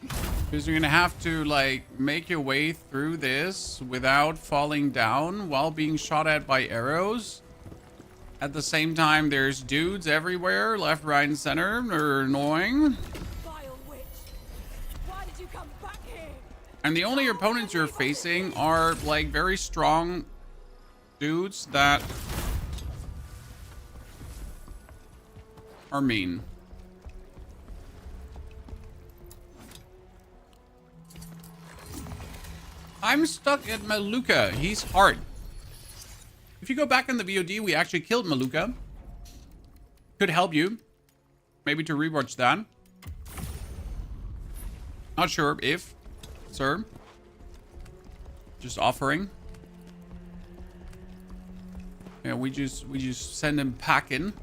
Speaker 1: because you're gonna have to like make your way through this without falling down while being shot at by arrows. At the same time, there's dudes everywhere, left, right, and center. They're annoying.
Speaker 3: Vile witch! Why did you come back here?
Speaker 1: And the only opponents you're facing are like very strong dudes that are mean. I'm stuck at Maluka. He's hard. If you go back in the VOD, we actually killed Maluka. Could help you. Maybe to rewatch that. Not sure if, sir. Just offering. Yeah, we just send him packing.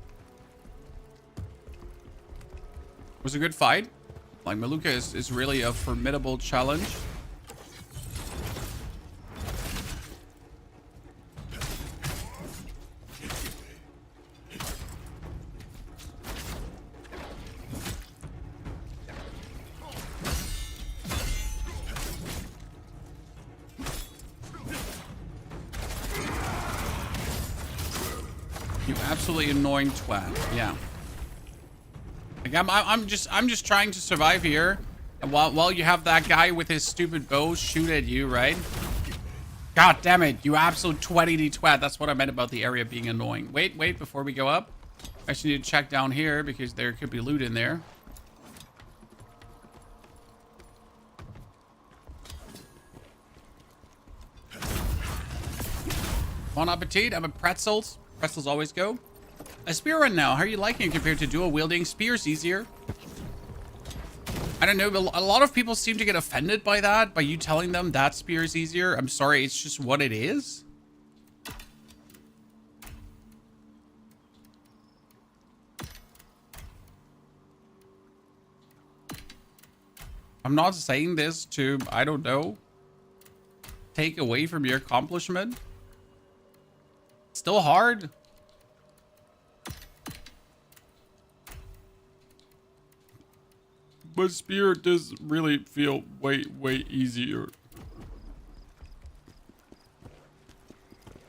Speaker 1: Was a good fight. Like Maluka is really a formidable challenge. You absolutely annoying twat. Yeah. Like I'm just trying to survive here, and while you have that guy with his stupid bow shoot at you, right? God damn it, you absolute twatty twat. That's what I meant about the area being annoying. Wait, before we go up, I actually need to check down here because there could be loot in there. Bon appetit. I'm a pretzels. Pretzels always go. A spear run now. How are you liking it compared to dual wielding? Spear's easier. I don't know, but a lot of people seem to get offended by that, by you telling them that spear's easier. I'm sorry, it's just what it is. I'm not saying this to, I don't know, take away from your accomplishment. It's still hard. But spear does really feel way easier.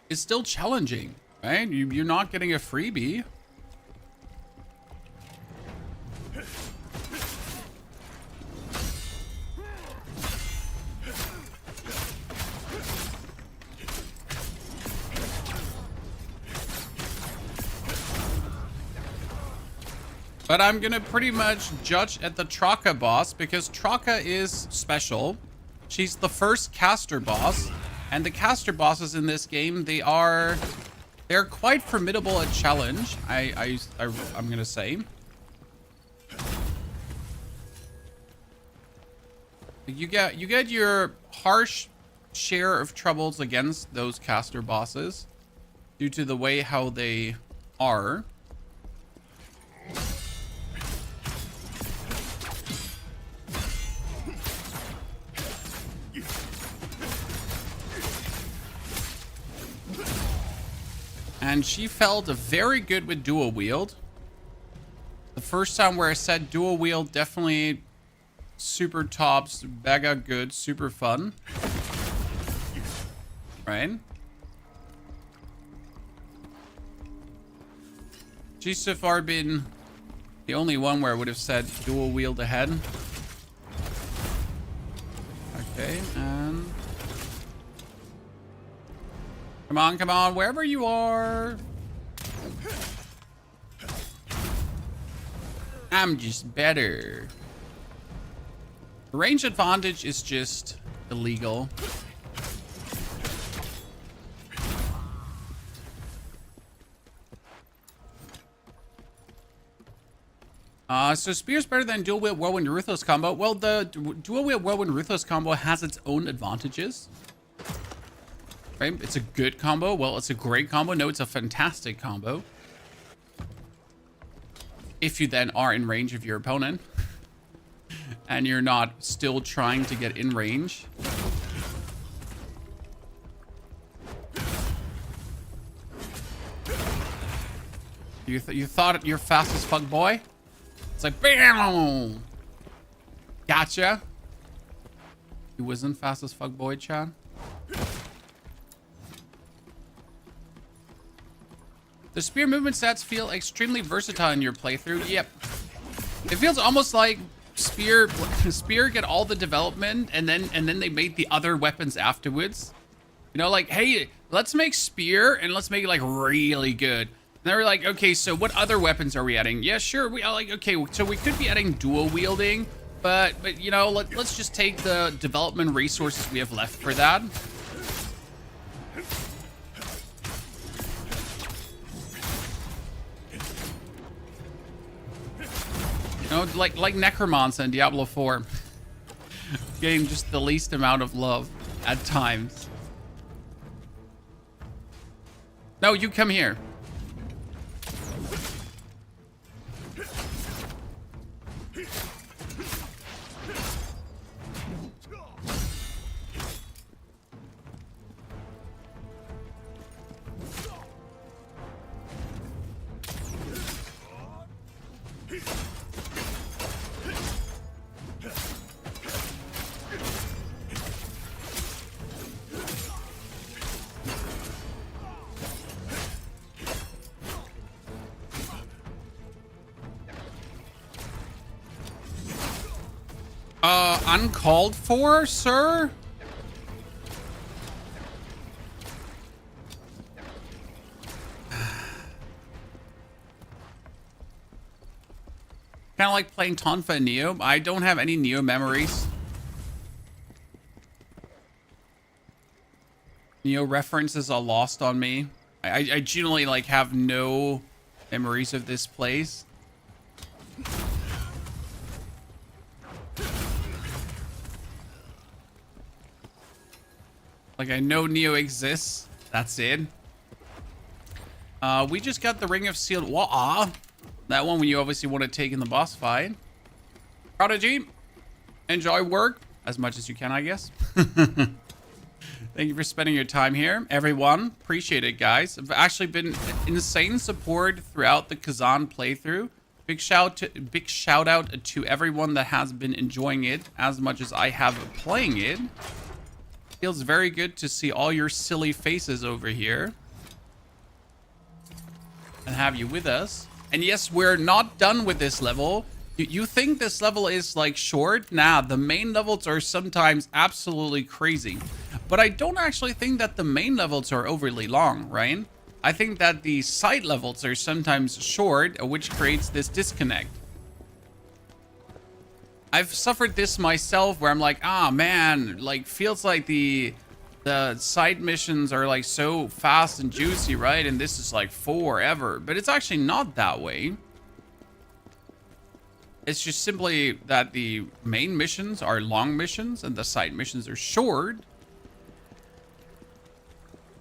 Speaker 1: It's still challenging, right? You're not getting a freebie. But I'm gonna pretty much judge at the Traka boss because Traka is special. She's the first caster boss, and the caster bosses in this game, they're quite formidable at challenge. I'm gonna say. You get your harsh share of troubles against those caster bosses due to the way how they are. And she felt very good with dual wield. The first time where I said dual wield, definitely super tops, mega good, super fun. Right? She's so far been the only one where I would have said dual wield ahead. Okay, and... Come on, wherever you are. I'm just better. The range advantage is just illegal. So Spear's better than dual wield Whirlwind Ruthless combo. Well, the dual wield Whirlwind Ruthless combo has its own advantages. Right? It's a good combo. Well, it's a great combo. No, it's a fantastic combo. If you then are in range of your opponent and you're not still trying to get in range. You thought you're fast as fuck, boy? It's like, bam! Gotcha. He wasn't fast as fuck, boy, Chad. The spear movement stats feel extremely versatile in your playthrough. Yep. It feels almost like spear get all the development and then they made the other weapons afterwards. You know, like, hey, let's make spear and let's make it like really good. And they were like, okay, so what other weapons are we adding? Yeah, sure. We are like, okay, so we could be adding dual wielding, but you know, let's just take the development resources we have left for that. You know, like Necromancer in Diablo 4. Getting just the least amount of love at times. No, you come here. Uncalled for, sir? Kind of like playing Tonfa and Neo. I don't have any Neo memories. Neo references are lost on me. I genuinely like have no memories of this place. Like, I know Neo exists. That's it. We just got the Ring of Sealed... That one when you obviously want to take in the boss fight. Prodigy, enjoy work. As much as you can, I guess. Thank you for spending your time here. Everyone, appreciate it, guys. I've actually been insane support throughout the Kazan playthrough. Big shout out to everyone that has been enjoying it as much as I have playing it. Feels very good to see all your silly faces over here and have you with us. And yes, we're not done with this level. You think this level is like short? Nah, the main levels are sometimes absolutely crazy. But I don't actually think that the main levels are overly long, right? I think that the side levels are sometimes short, which creates this disconnect. I've suffered this myself where I'm like, ah, man, like feels like the side missions are like so fast and juicy, right? And this is like forever, but it's actually not that way. It's just simply that the main missions are long missions and the side missions are short.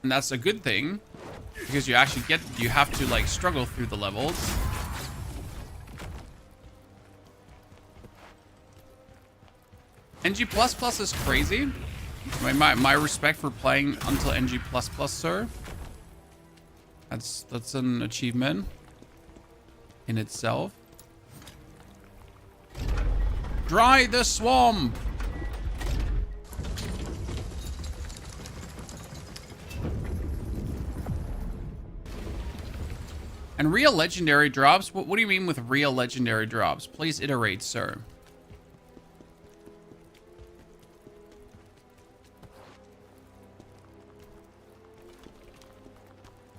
Speaker 1: And that's a good thing because you actually you have to like struggle through the levels. NG++ is crazy. My respect for playing until NG++, sir. That's an achievement in itself. Dry the swamp. And real legendary drops? What do you mean with real legendary drops? Please iterate, sir.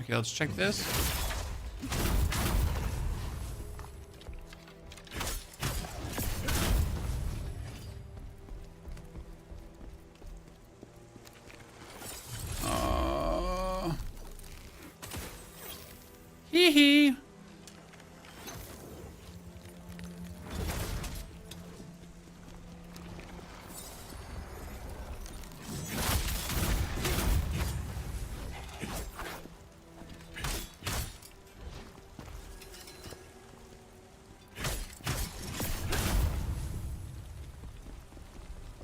Speaker 1: Okay, let's check this. Hee hee.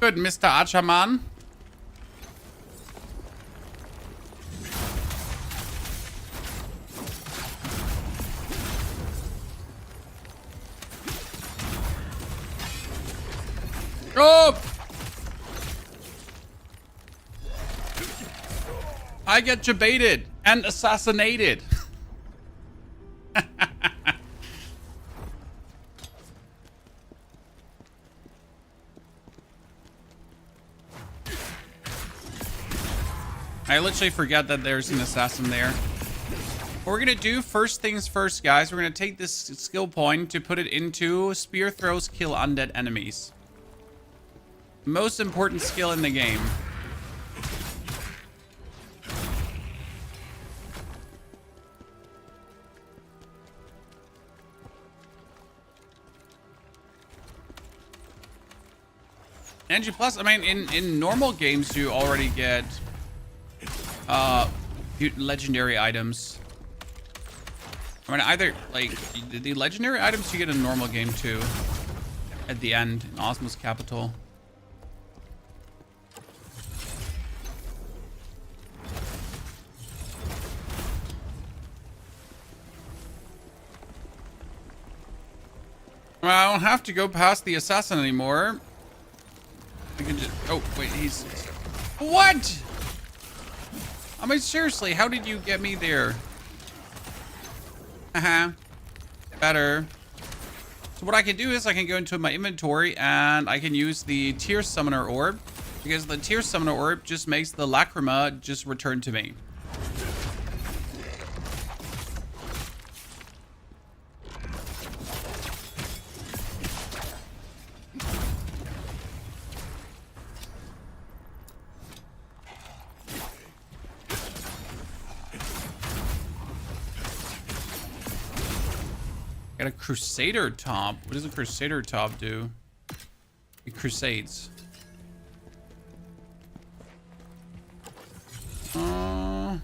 Speaker 1: Good, Mr. Archerman. Oh! I get jebaited and assassinated. I literally forget that there's an assassin there. What we're gonna do, first things first, guys, we're gonna take this skill point to put it into spear throws, kill undead enemies. Most important skill in the game. NG+, I mean, in normal games, you already get legendary items. I mean, either, like, the legendary items you get in normal game too. At the end, in Osmo's capital. Well, I don't have to go past the assassin anymore. I can just... Oh, wait, he's... What? I mean, seriously, how did you get me there? Haha. Better. So what I can do is I can go into my inventory and I can use the Tear Summoner Orb. Because the Tear Summoner Orb just makes the Lacrima just return to me. Got a Crusader top. What does a Crusader top do? It crusades. Oh,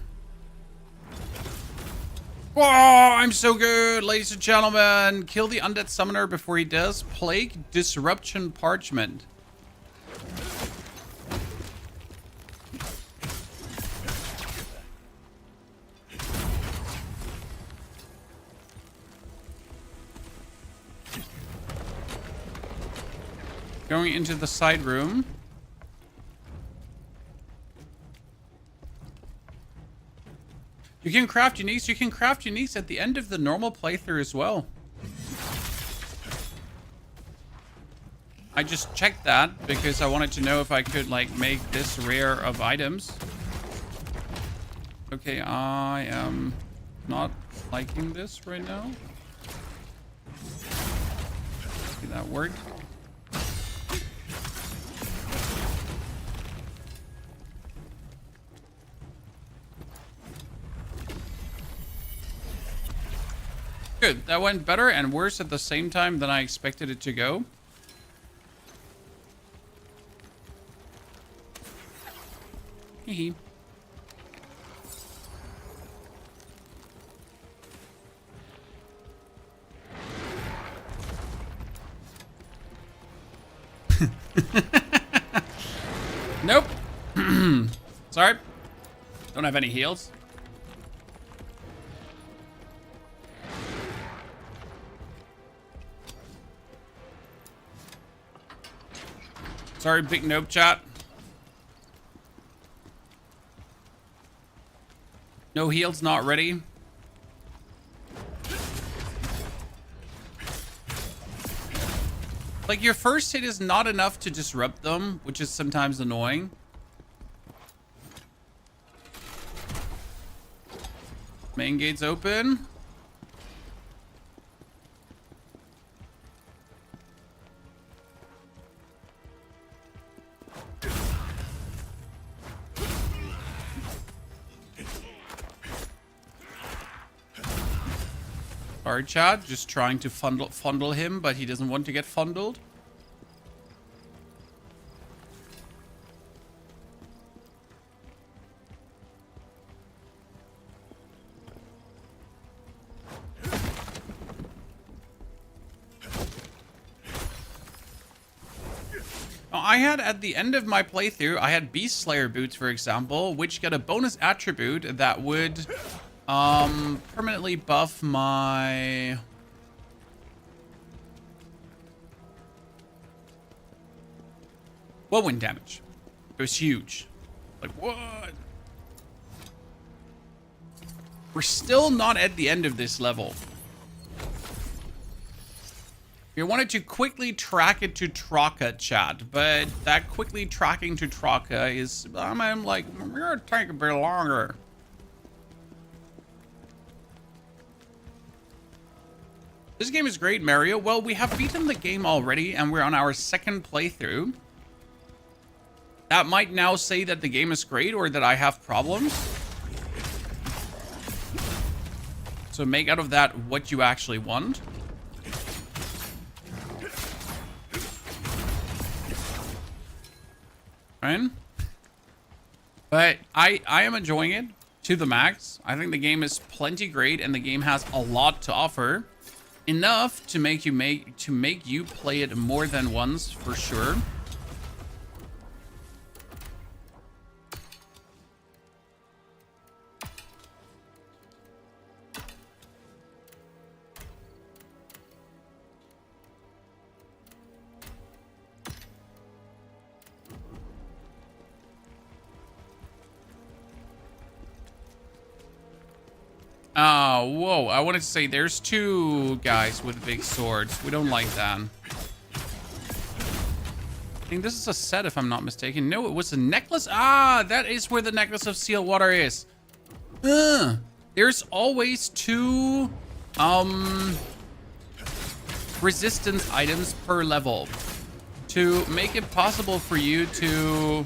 Speaker 1: I'm so good, ladies and gentlemen. Kill the undead summoner before he does. Plague Disruption Parchment. Going into the side room. You can craft uniques. You can craft uniques at the end of the normal playthrough as well. I just checked that because I wanted to know if I could like make this rare of items. Okay, I am not liking this right now. Did that work? Good. good. That went better and worse at the same time than I expected it to go. Hee. Nope. Sorry. Don't have any heals. Sorry, big nope chat. No heals, not ready. Like, your first hit is not enough to disrupt them, which is sometimes annoying. Main gate's open. Sorry, Chad. Just trying to fondle him, but he doesn't want to get fondled. I had, at the end of my playthrough, I had Beast Slayer boots, for example, which get a bonus attribute that would permanently buff my... whirlwind damage. It was huge. Like, what? We're still not at the end of this level. We wanted to quickly track it to Traka, chat, but that quickly tracking to Traka is, I'm like, we're gonna take a bit longer. This game is great, Mario. Well, we have beaten the game already, and we're on our second playthrough. That might now say that the game is great or that I have problems. So make out of that what you actually want. Right? But I am enjoying it to the max. I think the game is plenty great, and the game has a lot to offer. Enough to make you play it more than once, for sure. Oh, whoa. I wanted to say there's two guys with big swords. We don't like that. I think this is a set, if I'm not mistaken. No, it was a necklace. Ah, that is where the necklace of sealed water is. There's always two resistance items per level to make it possible for you to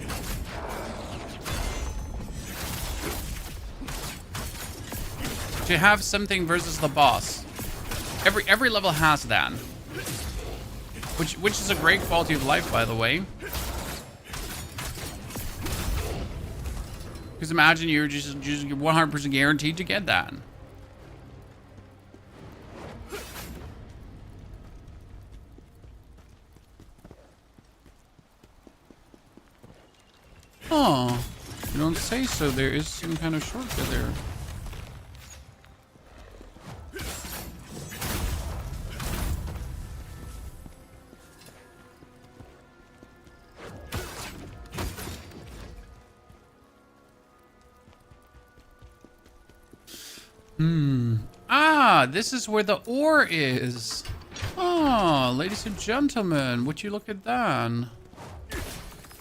Speaker 1: have something versus the boss. Every level has that, which is a great quality of life, by the way. Because imagine you're just 100% guaranteed to get that. Oh, you don't say so. There is some kind of shortcut there. Ah, this is where the ore is. Oh, ladies and gentlemen, would you look at that?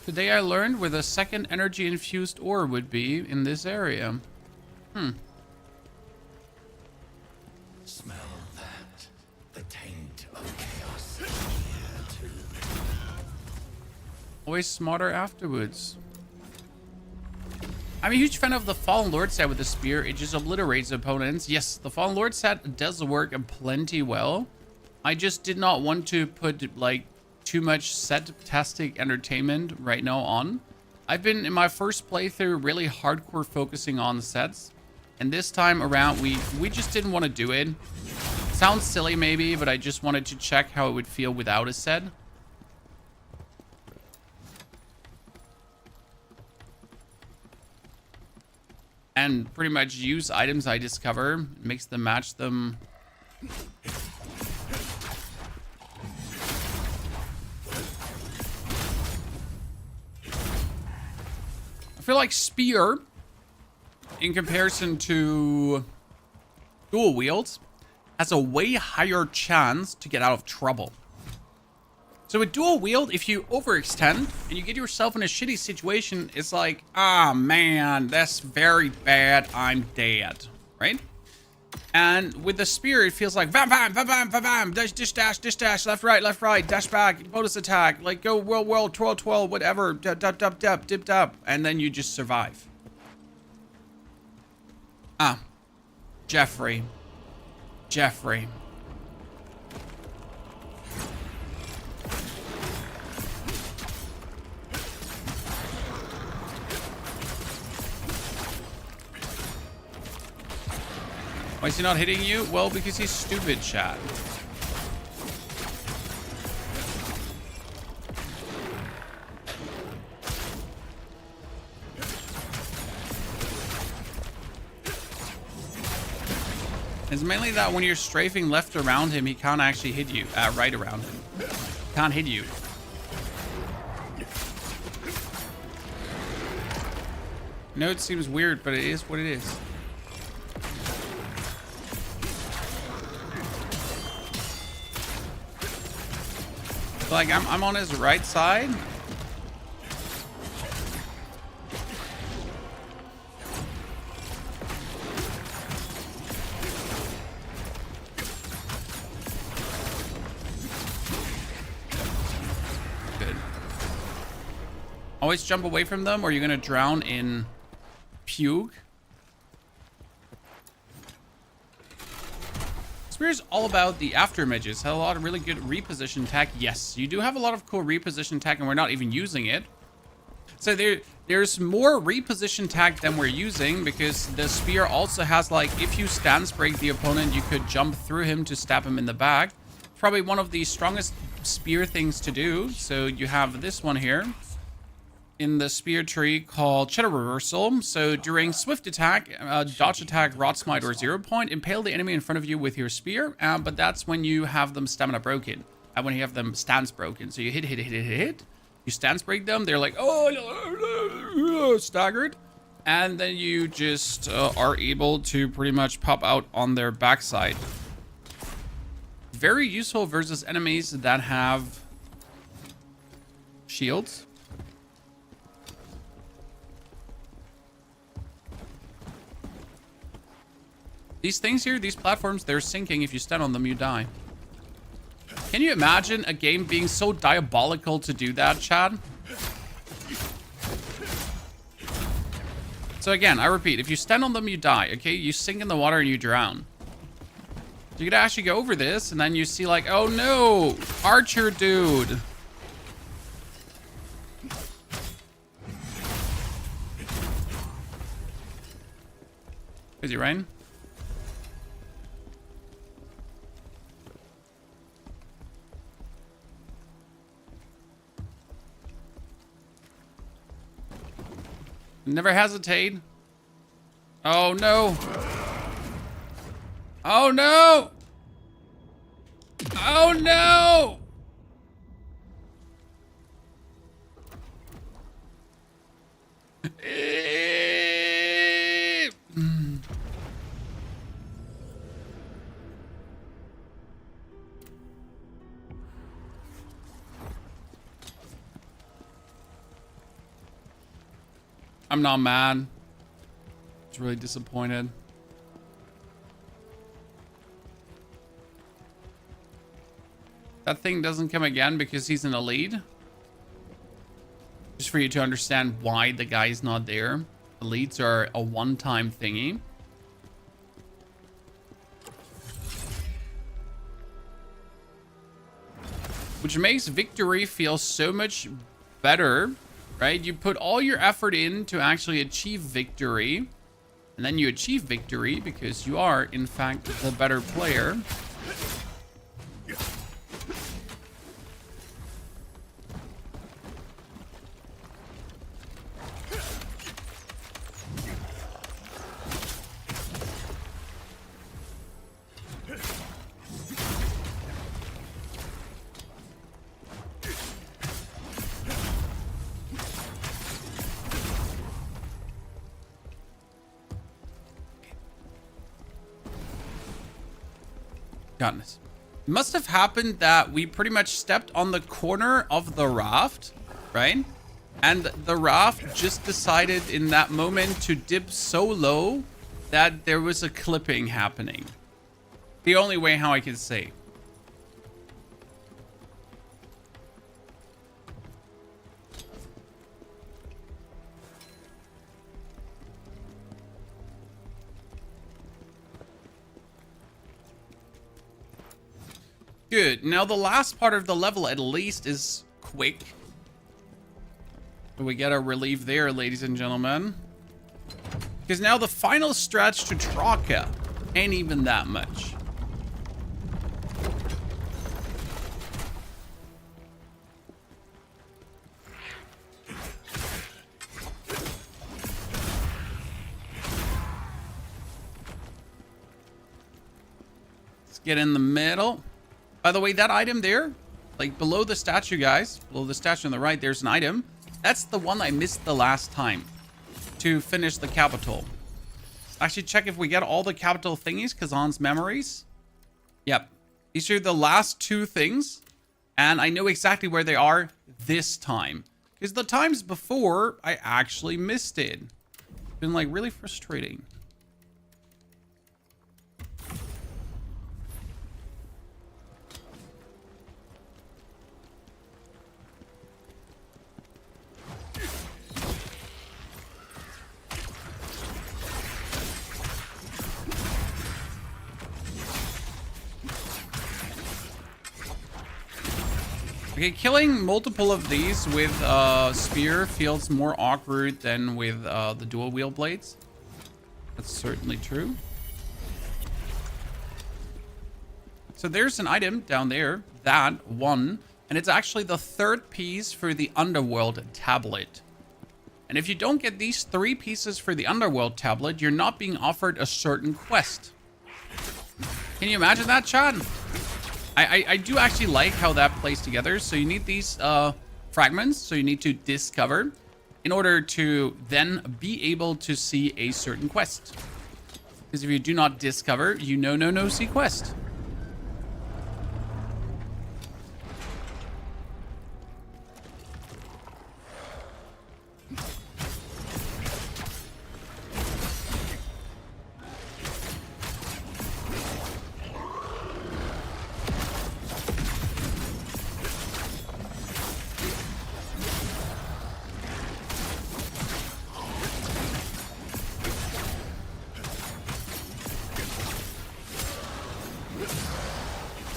Speaker 1: Today I learned where the second energy-infused ore would be in this area.
Speaker 5: Smell that. The taint of chaos here too.
Speaker 1: Always smarter afterwards. I'm a huge fan of the Fallen Lord set with the spear. It just obliterates opponents. Yes, the Fallen Lord set does work plenty well. I just did not want to put like too much set-tastic entertainment right now on. I've been in my first playthrough really hardcore focusing on the sets. And this time around, we just didn't want to do it. Sounds silly maybe, but I just wanted to check how it would feel without a set. And pretty much use items I discover, mix them, match them. I feel like spear, in comparison to dual wield, has a way higher chance to get out of trouble. So with dual wield, if you overextend and you get yourself in a shitty situation, it's like, ah, man, that's very bad. I'm dead, right? And with the spear, it feels like bam, bam, bam, bam, bam, bam, dash, dash, left, right, dash back, bonus attack, like go, whirl, twirl, whatever, dip, and then you just survive. Ah, Jeffrey. Why is he not hitting you? Well, because he's stupid, chat. It's mainly that when you're strafing left around him, he can't actually hit you. Right around him. Can't hit you. I know it seems weird, but it is what it is. Like, I'm on his right side. Good. Always jump away from them or you're gonna drown in puke. Spear's all about the after images. Had a lot of really good reposition tech. Yes, you do have a lot of cool reposition tech and we're not even using it. So there's more reposition tech than we're using because the spear also has, like, if you stance break the opponent, you could jump through him to stab him in the back. Probably one of the strongest spear things to do. So you have this one here in the spear tree called Shadow Reversal. So during swift attack, dodge attack, rod smite, or 0 point, impale the enemy in front of you with your spear. But that's when you have them stamina broken. When you have them stance broken. So you hit. You stance break them. They're like, oh, staggered. And then you just are able to pretty much pop out on their backside. Very useful versus enemies that have shields. These things here, these platforms, they're sinking. If you stand on them, you die. Can you imagine a game being so diabolical to do that, Chad? So again, I repeat, if you stand on them, you die, okay? You sink in the water and you drown. You could actually go over this, and then you see like, oh no, archer dude. Is he right? Never hesitate. Oh no. Oh no. Oh no. I'm not mad. Just really disappointed. That thing doesn't come again because he's in a lead. Just for you to understand why the guy's not there. Elites are a one-time thingy. Which makes victory feel so much better, right? You put all your effort in to actually achieve victory. And then you achieve victory because you are, in fact, the better player. Goodness. It must have happened that we pretty much stepped on the corner of the raft, right? And the raft just decided in that moment to dip so low that there was a clipping happening. The only way how I can say. Good. Now the last part of the level at least is quick. We get a relief there, ladies and gentlemen. Because now the final stretch to Traka ain't even that much. Let's get in the middle. By the way, that item there, like below the statue, guys, below the statue on the right, there's an item. That's the one I missed the last time to finish the capital. Actually, check if we get all the capital thingies, Kazan's memories. Yep. These are the last two things. And I know exactly where they are this time. Because the times before, I actually missed it. It's been like really frustrating. Okay, killing multiple of these with spear feels more awkward than with the dual wield blades. That's certainly true. So there's an item down there, that one, and it's actually the third piece for the Underworld tablet. And if you don't get these 3 pieces for the Underworld tablet, you're not being offered a certain quest. Can you imagine that, Chad? I do actually like how that plays together. So you need these fragments. So you need to discover in order to then be able to see a certain quest. Because if you do not discover, you no see quest.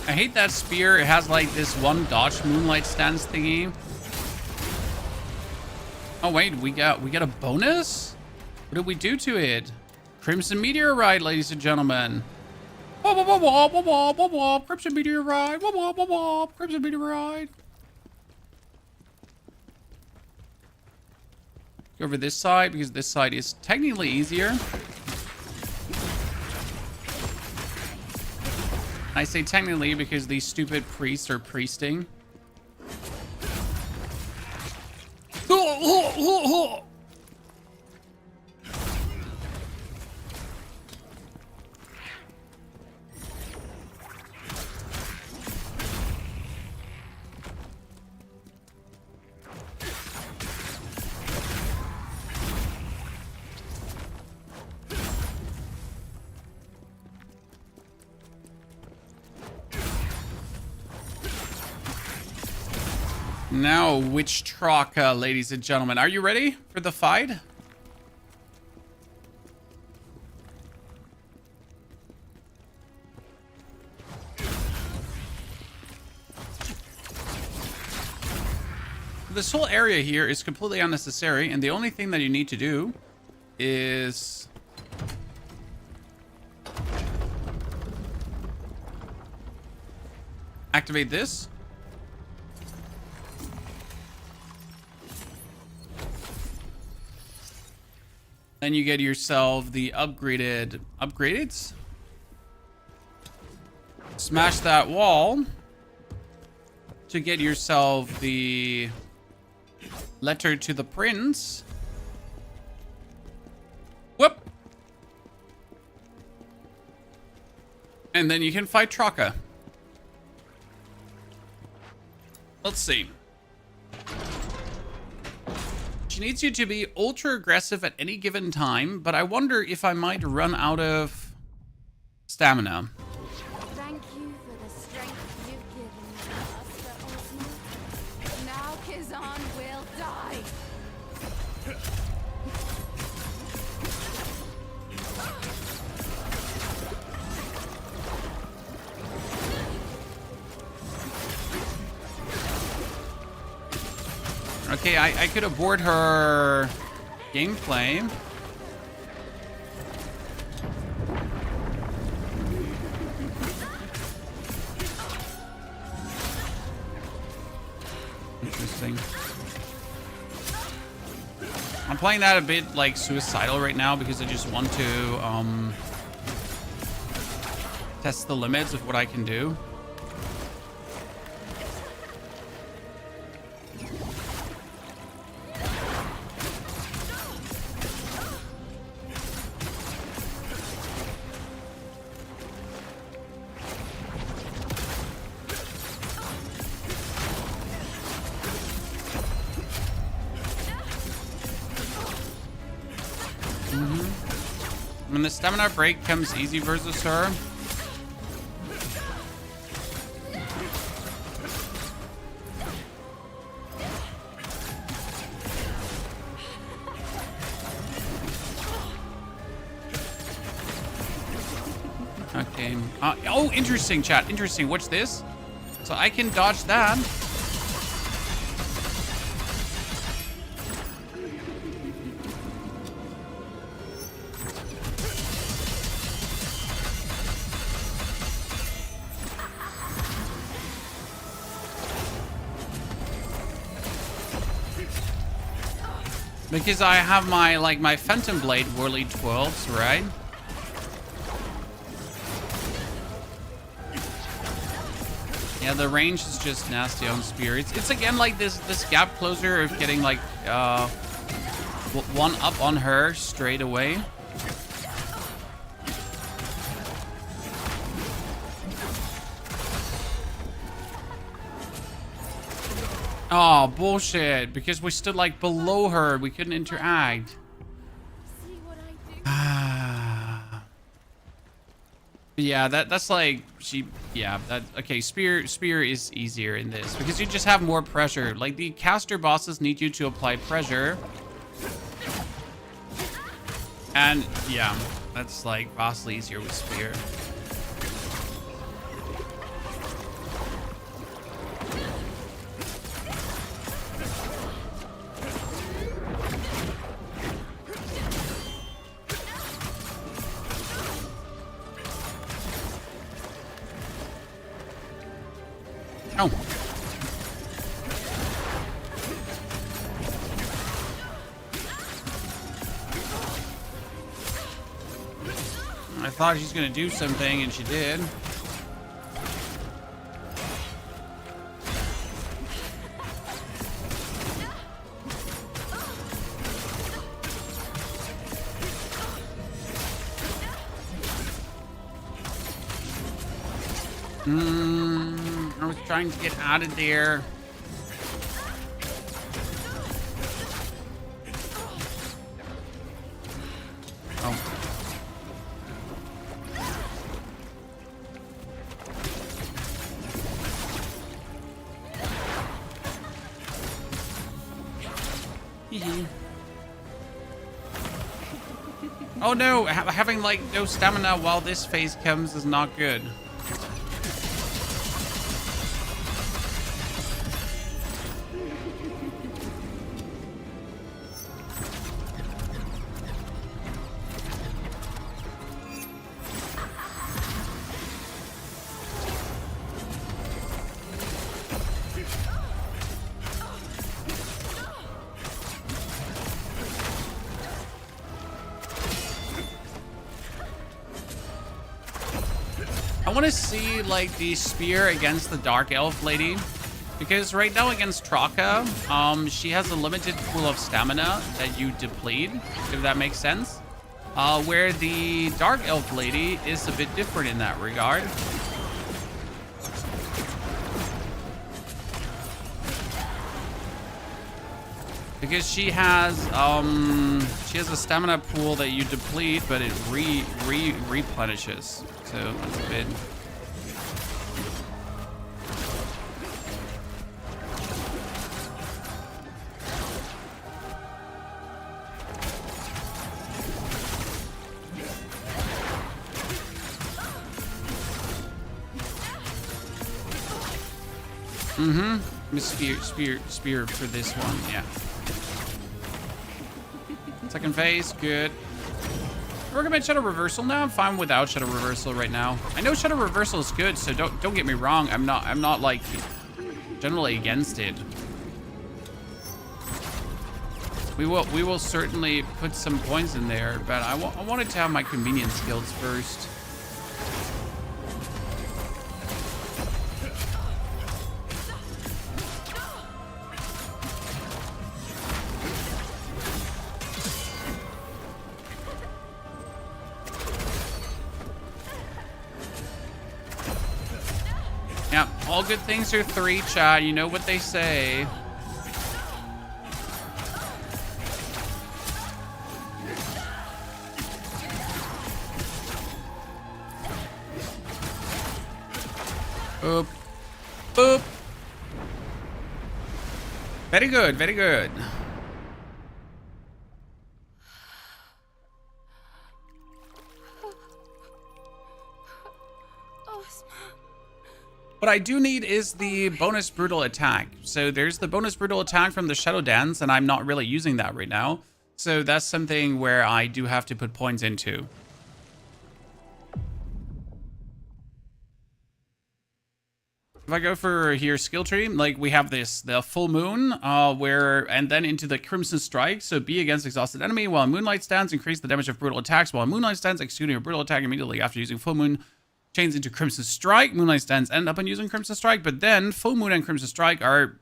Speaker 1: I hate that spear. It has like this one dodge moonlight stance thingy. Oh wait, we got a bonus? What did we do to it? Crimson Meteorite, ladies and gentlemen. Wop, wop, wop, wop, wop, wop, wop, wop. Crimson Meteorite. Wop, wop, wop, wop. Crimson Meteorite. Go over this side because this side is technically easier. I say technically because these stupid priests are priesting. Now, which Traka, ladies and gentlemen? Are you ready for the fight? This whole area here is completely unnecessary, and the only thing that you need to do is activate this. Then you get yourself the upgradeds. Smash that wall to get yourself the letter to the prince. Whoop. And then you can fight Traka. Let's see. She needs you to be ultra aggressive at any given time, but I wonder if I might run out of stamina.
Speaker 3: Thank you for the strength you've given me, Master Osmo. Now Kazan will die.
Speaker 1: Okay, I could abort her gameplay. Interesting. I'm playing that a bit like suicidal right now because I just want to test the limits of what I can do. When the stamina break comes easy versus her. Okay. Oh, interesting, chat. Interesting. What's this? So I can dodge that. Because I have my Phantom Blade Whirly Twirls, right? Yeah, the range is just nasty on Spear. It's again like this gap closer of getting like one up on her straight away. Oh, bullshit. Because we stood like below her. We couldn't interact.
Speaker 3: See what I do?
Speaker 1: Yeah, that's like okay, spear is easier in this because you just have more pressure. Like the caster bosses need you to apply pressure. And yeah, that's like vastly easier with spear. Oh. I thought she's gonna do something, and she did. I was trying to get out of there. Oh. Oh no, having like no stamina while this phase comes is not good. want to see like the spear against the Dark Elf lady. Because right now against Traka, she has a limited pool of stamina that you deplete, if that makes sense. Where the Dark Elf lady is a bit different in that regard. Because she has a stamina pool that you deplete, but it replenishes. So that's a bit. Spear for this one, yeah. Second phase, good. We're gonna Shadow Reversal now. I'm fine without Shadow Reversal right now. I know Shadow Reversal is good, so don't get me wrong. I'm not like generally against it. We will certainly put some points in there, but I wanted to have my convenience skills first. Yeah, all good things are three, chat. You know what they say. Boop. Boop. Very good, very good. What I do need is the bonus brutal attack. So there's the bonus brutal attack from the Shadow Dance, and I'm not really using that right now. So that's something where I do have to put points into. If I go for here skill tree, like we have this, the full moon, and then into the Crimson Strike. So be against exhausted enemy while Moonlight Stance, increase the damage of brutal attacks while Moonlight Stance, executing a brutal attack immediately after using full moon. Chains into Crimson Strike. Moonlight Stance end up on using Crimson Strike, but then Full Moon and Crimson Strike are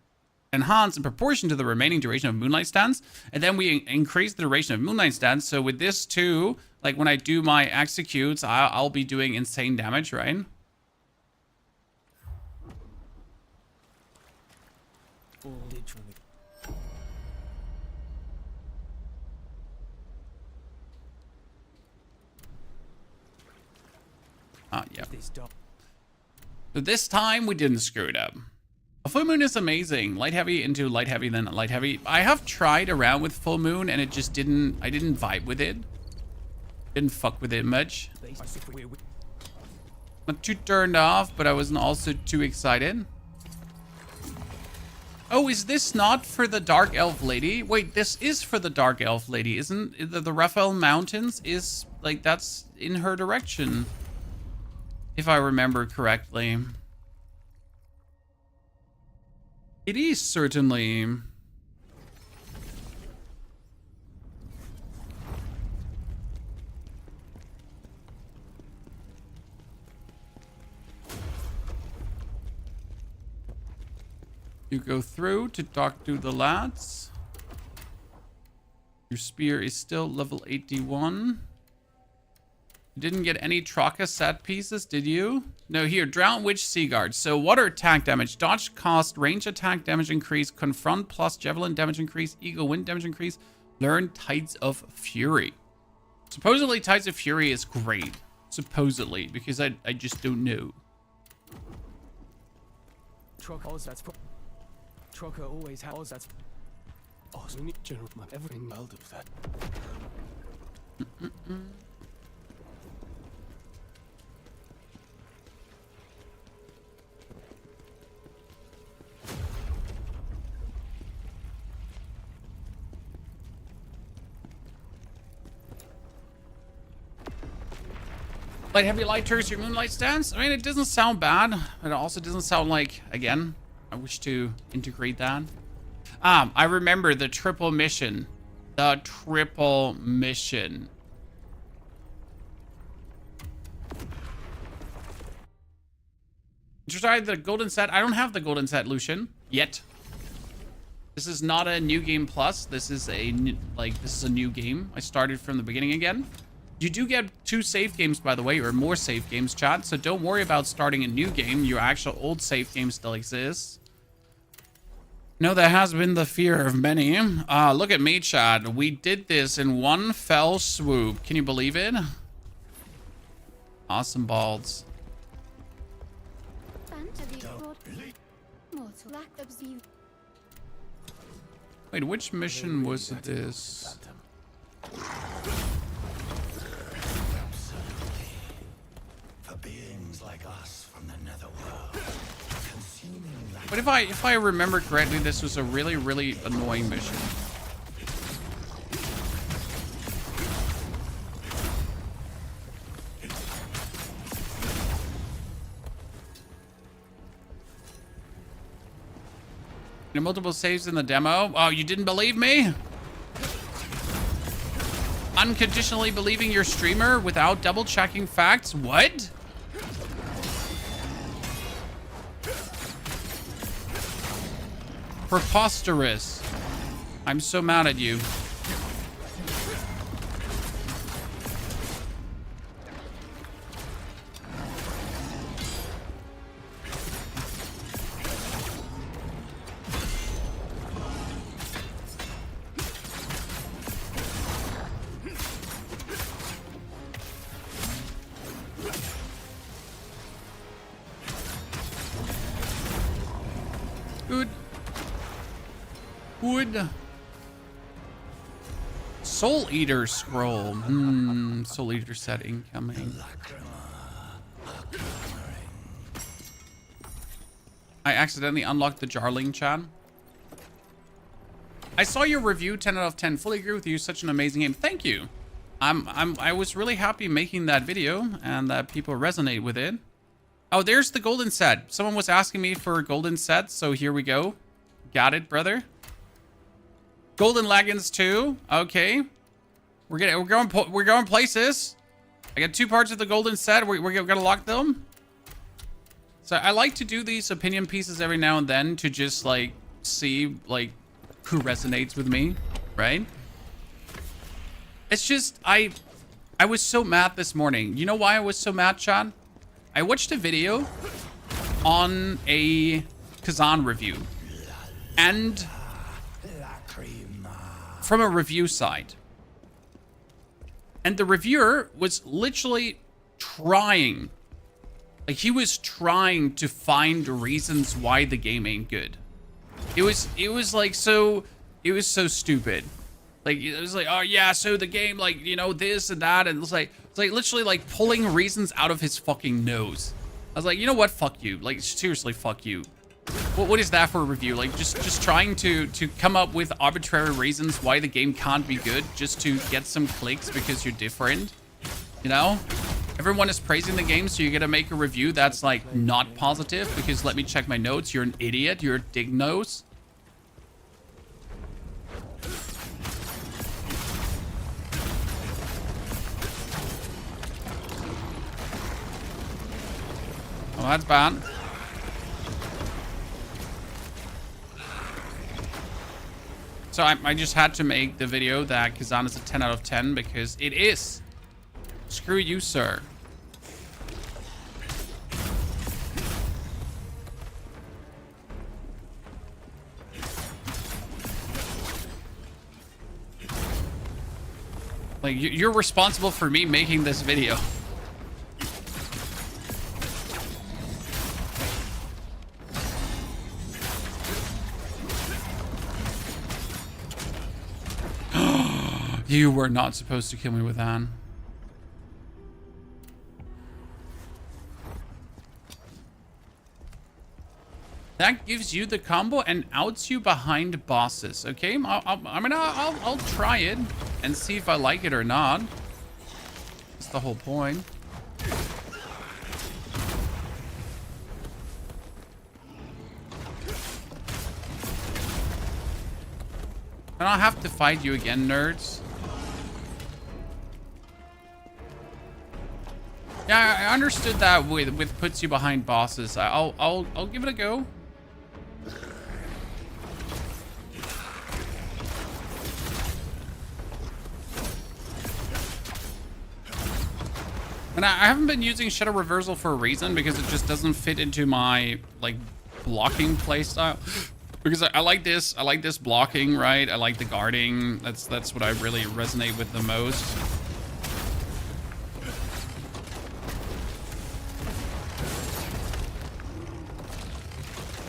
Speaker 1: enhanced in proportion to the remaining duration of Moonlight Stance, and then we increase the duration of Moonlight Stance. So with this too, like when I do my executes, I'll be doing insane damage, right? Yeah. But this time we didn't screw it up. A full moon is amazing. Light heavy into light heavy, then light heavy. I have tried around with full moon and it just I didn't vibe with it. Didn't fuck with it much. Not too turned off, but I wasn't also too excited. Oh, is this not for the Dark Elf Lady? Wait, this is for the Dark Elf Lady. Isn't the Raphael Mountains is like that's in her direction? If I remember correctly. It is certainly. You go through to talk to the lads. Your spear is still level 81. You didn't get any Traka set pieces, did you? No, here, Drown Witch Seaguard. So water attack damage, dodge cost, range attack damage increase, confront plus javelin damage increase, eagle wind damage increase, learn Tides of Fury. Supposedly Tides of Fury is great. Supposedly, because I just don't know.
Speaker 2: Traka always has that. Oh, so we need general everything meld of that.
Speaker 1: Light heavy lighters, your Moonlight Stance. I mean, it doesn't sound bad. It also doesn't sound like, again, I wish to integrate that. I remember the triple mission. The triple mission. Did you try the golden set? I don't have the golden set, Lucian, yet. This is not a new game plus. This is a new game. I started from the beginning again. You do get 2 save games, by the way, or more save games, chat. So don't worry about starting a new game. Your actual old save game still exists. No, that has been the fear of many. Look at me, chat. We did this in one fell swoop. Can you believe it? Awesome balls. Wait, which mission was this?
Speaker 5: For beings like us from the netherworld,
Speaker 1: But if I remember correctly, this was a really, really annoying mission. Multiple saves in the demo. Oh, you didn't believe me? Unconditionally believing your streamer without double checking facts? What? Preposterous. I'm so mad at you. Wood. Soul Eater scroll. Soul Eater set incoming. I accidentally unlocked the Jarling chat. I saw your review, 10 out of 10. Fully agree with you. Such an amazing game. Thank you. I was really happy making that video and that people resonate with it. Oh, there's the golden set. Someone was asking me for a golden set, so here we go. Got it, brother. Golden leggings too. Okay, we're going places. I got 2 parts of the golden set. We're gonna lock them. So I like to do these opinion pieces every now and then to just like see like who resonates with me, right? It's just I was so mad this morning. You know why I was so mad, Sean? I watched a video on a Kazan review and from a review site. And the reviewer was literally trying, like he was trying to find reasons why the game ain't good. It was so stupid. Like it was like, oh yeah, so the game, like, you know, this and that, and it's like literally like pulling reasons out of his fucking nose. I was like, you know what, fuck you. Like seriously, fuck you. What is that for a review? Like just trying to come up with arbitrary reasons why the game can't be good just to get some clicks because you're different, you know? Everyone is praising the game, so you're gonna make a review that's like not positive because let me check my notes. You're an idiot. You're a dig nose. Oh, that's bad. So I just had to make the video that Kazan is a 10 out of 10 because it is. Screw you, sir. Like, you're responsible for me making this video. You were not supposed to kill me with that. That gives you the combo and outs you behind bosses. Okay, I'll try it and see if I like it or not. That's the whole point. I don't have to fight you again, nerds. Yeah, I understood that with puts you behind bosses. I'll give it a go. And I haven't been using Shadow Reversal for a reason, because it just doesn't fit into my like blocking playstyle. Because I like this blocking, right? I like the guarding. That's what I really resonate with the most.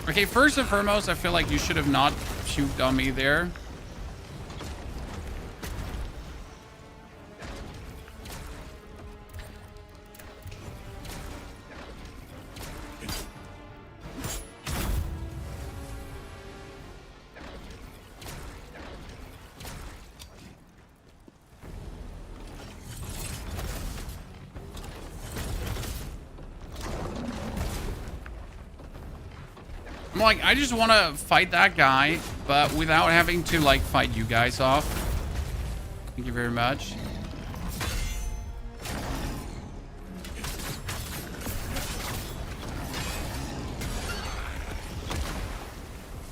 Speaker 1: Okay, first and foremost, I feel like you should have not shoot on me there. I'm like, I just want to fight that guy, but without having to like fight you guys off. Thank you very much.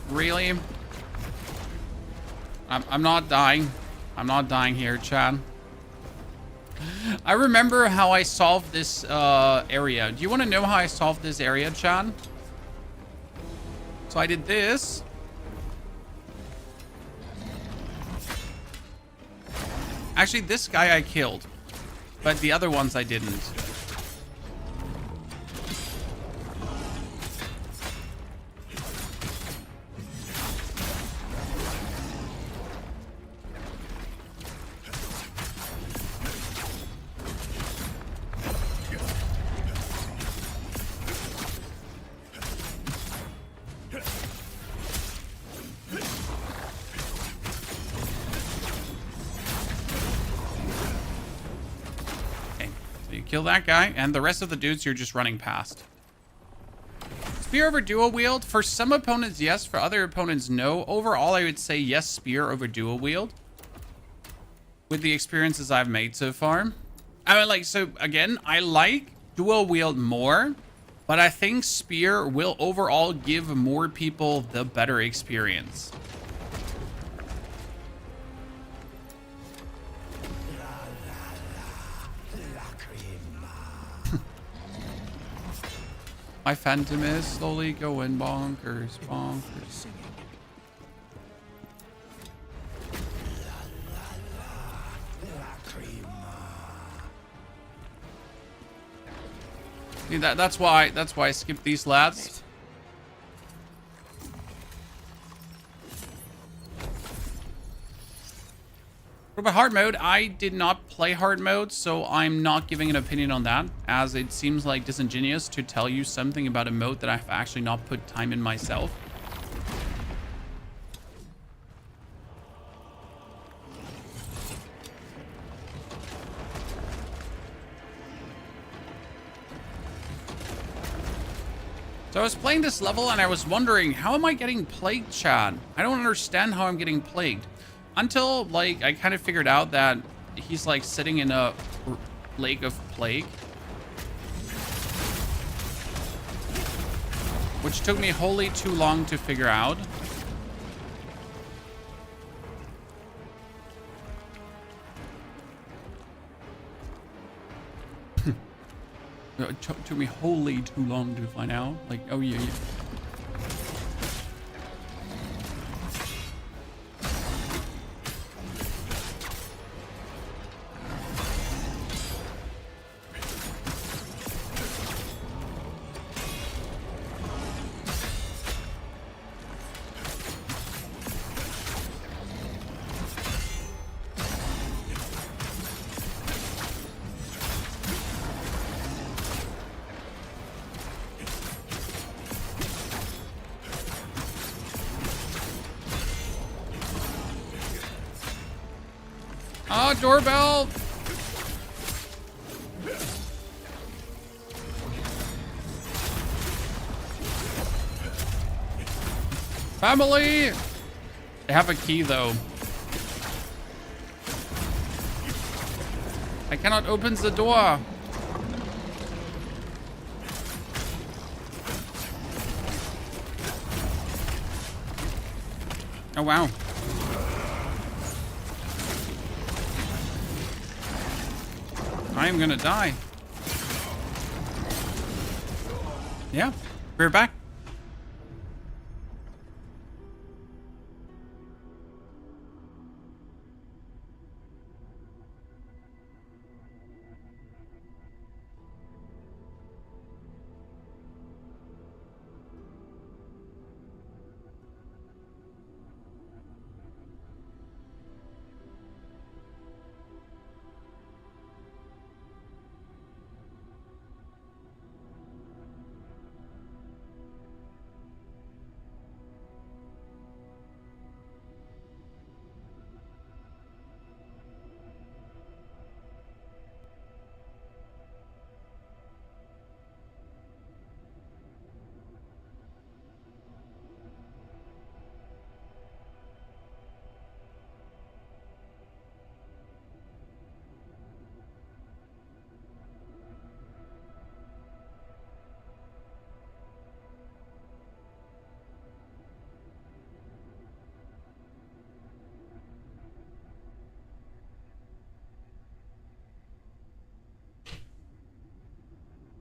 Speaker 1: Really? I'm not dying. I'm not dying here, Chad. I remember how I solved this area. Do you want to know how I solved this area, Chad? So I did this. Actually, this guy I killed, but the other ones I didn't. Kill that guy, and the rest of the dudes you're just running past. Spear over dual wield. For some opponents, yes. For other opponents, no. Overall, I would say yes, spear over dual wield. With the experiences I've made so far. I mean, like, so again, I like dual wield more, but I think spear will overall give more people the better experience. My phantom is slowly going bonkers, bonkers. See, that's why I skipped these lads. What about hard mode? I did not play hard mode, so I'm not giving an opinion on that, as it seems like disingenuous to tell you something about a mode that I've actually not put time in myself. So I was playing this level and I was wondering, how am I getting plagued, Chad? I don't understand how I'm getting plagued. Until, like, I kind of figured out that he's, like, sitting in a lake of plague. Which took me wholly too long to figure out. It took me wholly too long to find out. Like, oh, yeah. Oh, doorbell. Family. They have a key, though. I cannot open the door. Oh, wow. I am gonna die. Yeah, we're back.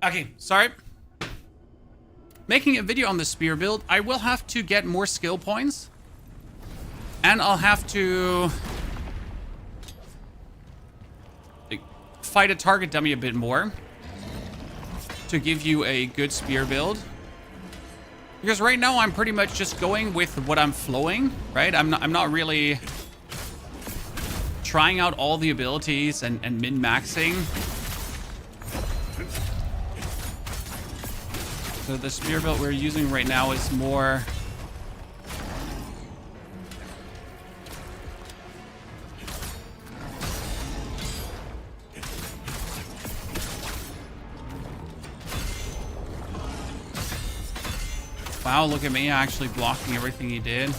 Speaker 1: Okay, sorry. Making a video on the spear build, I will have to get more skill points. And I'll have to like, fight a target dummy a bit more to give you a good spear build. Because right now I'm pretty much just going with what I'm flowing, right? I'm not really trying out all the abilities and min-maxing. So the spear build we're using right now is more... Wow, look at me actually blocking everything he did.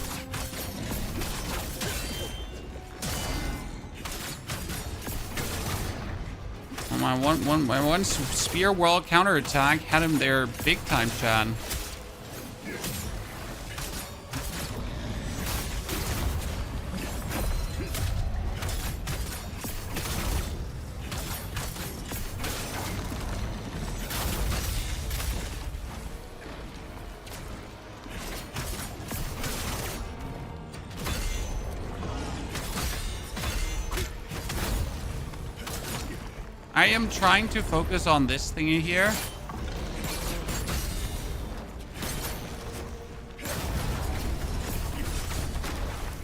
Speaker 1: My one spear world counterattack had him there big time, Chad. I am trying to focus on this thingy here.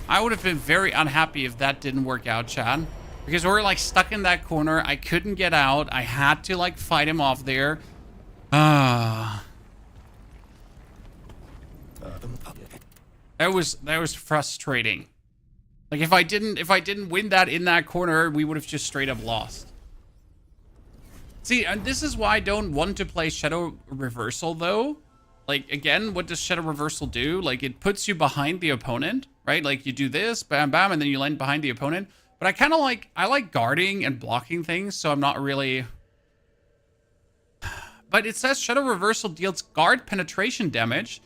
Speaker 1: I would have been very unhappy if that didn't work out, Chad. Because we're like stuck in that corner. I couldn't get out. I had to like fight him off there. That was frustrating. Like if I didn't win that in that corner, we would have just straight up lost. See, and this is why I don't want to play Shadow Reversal, though. Like, again, what does Shadow Reversal do? Like, it puts you behind the opponent, right? Like, you do this, bam, bam, and then you land behind the opponent. But I kind of like, I like guarding and blocking things, so I'm not really... But it says Shadow Reversal deals guard penetration damage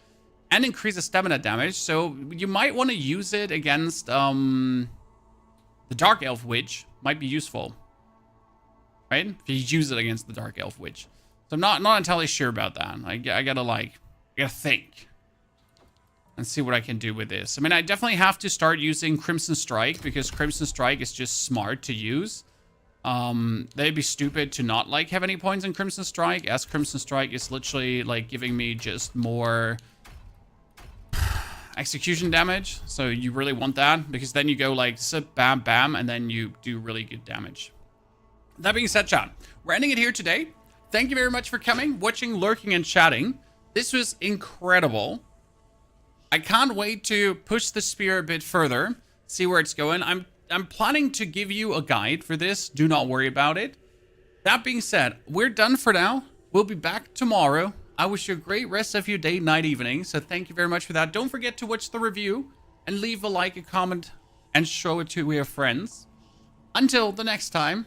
Speaker 1: and increases stamina damage, so you might want to use it against the Dark Elf Witch. Might be useful. Right? If you use it against the Dark Elf Witch. So I'm not entirely sure about that. I gotta think. And see what I can do with this. I mean, I definitely have to start using Crimson Strike, because Crimson Strike is just smart to use. They'd be stupid to not like have any points in Crimson Strike, as Crimson Strike is literally like giving me just more execution damage. So you really want that, because then you go like zip, bam, bam, and then you do really good damage. That being said, chat, we're ending it here today. Thank you very much for coming, watching, lurking, and chatting. This was incredible. I can't wait to push the spear a bit further, see where it's going. I'm planning to give you a guide for this. Do not worry about it. That being said, we're done for now. We'll be back tomorrow. I wish you a great rest of your day, night, evening. So thank you very much for that. Don't forget to watch the review and leave a like, a comment, and show it to your friends. Until the next time.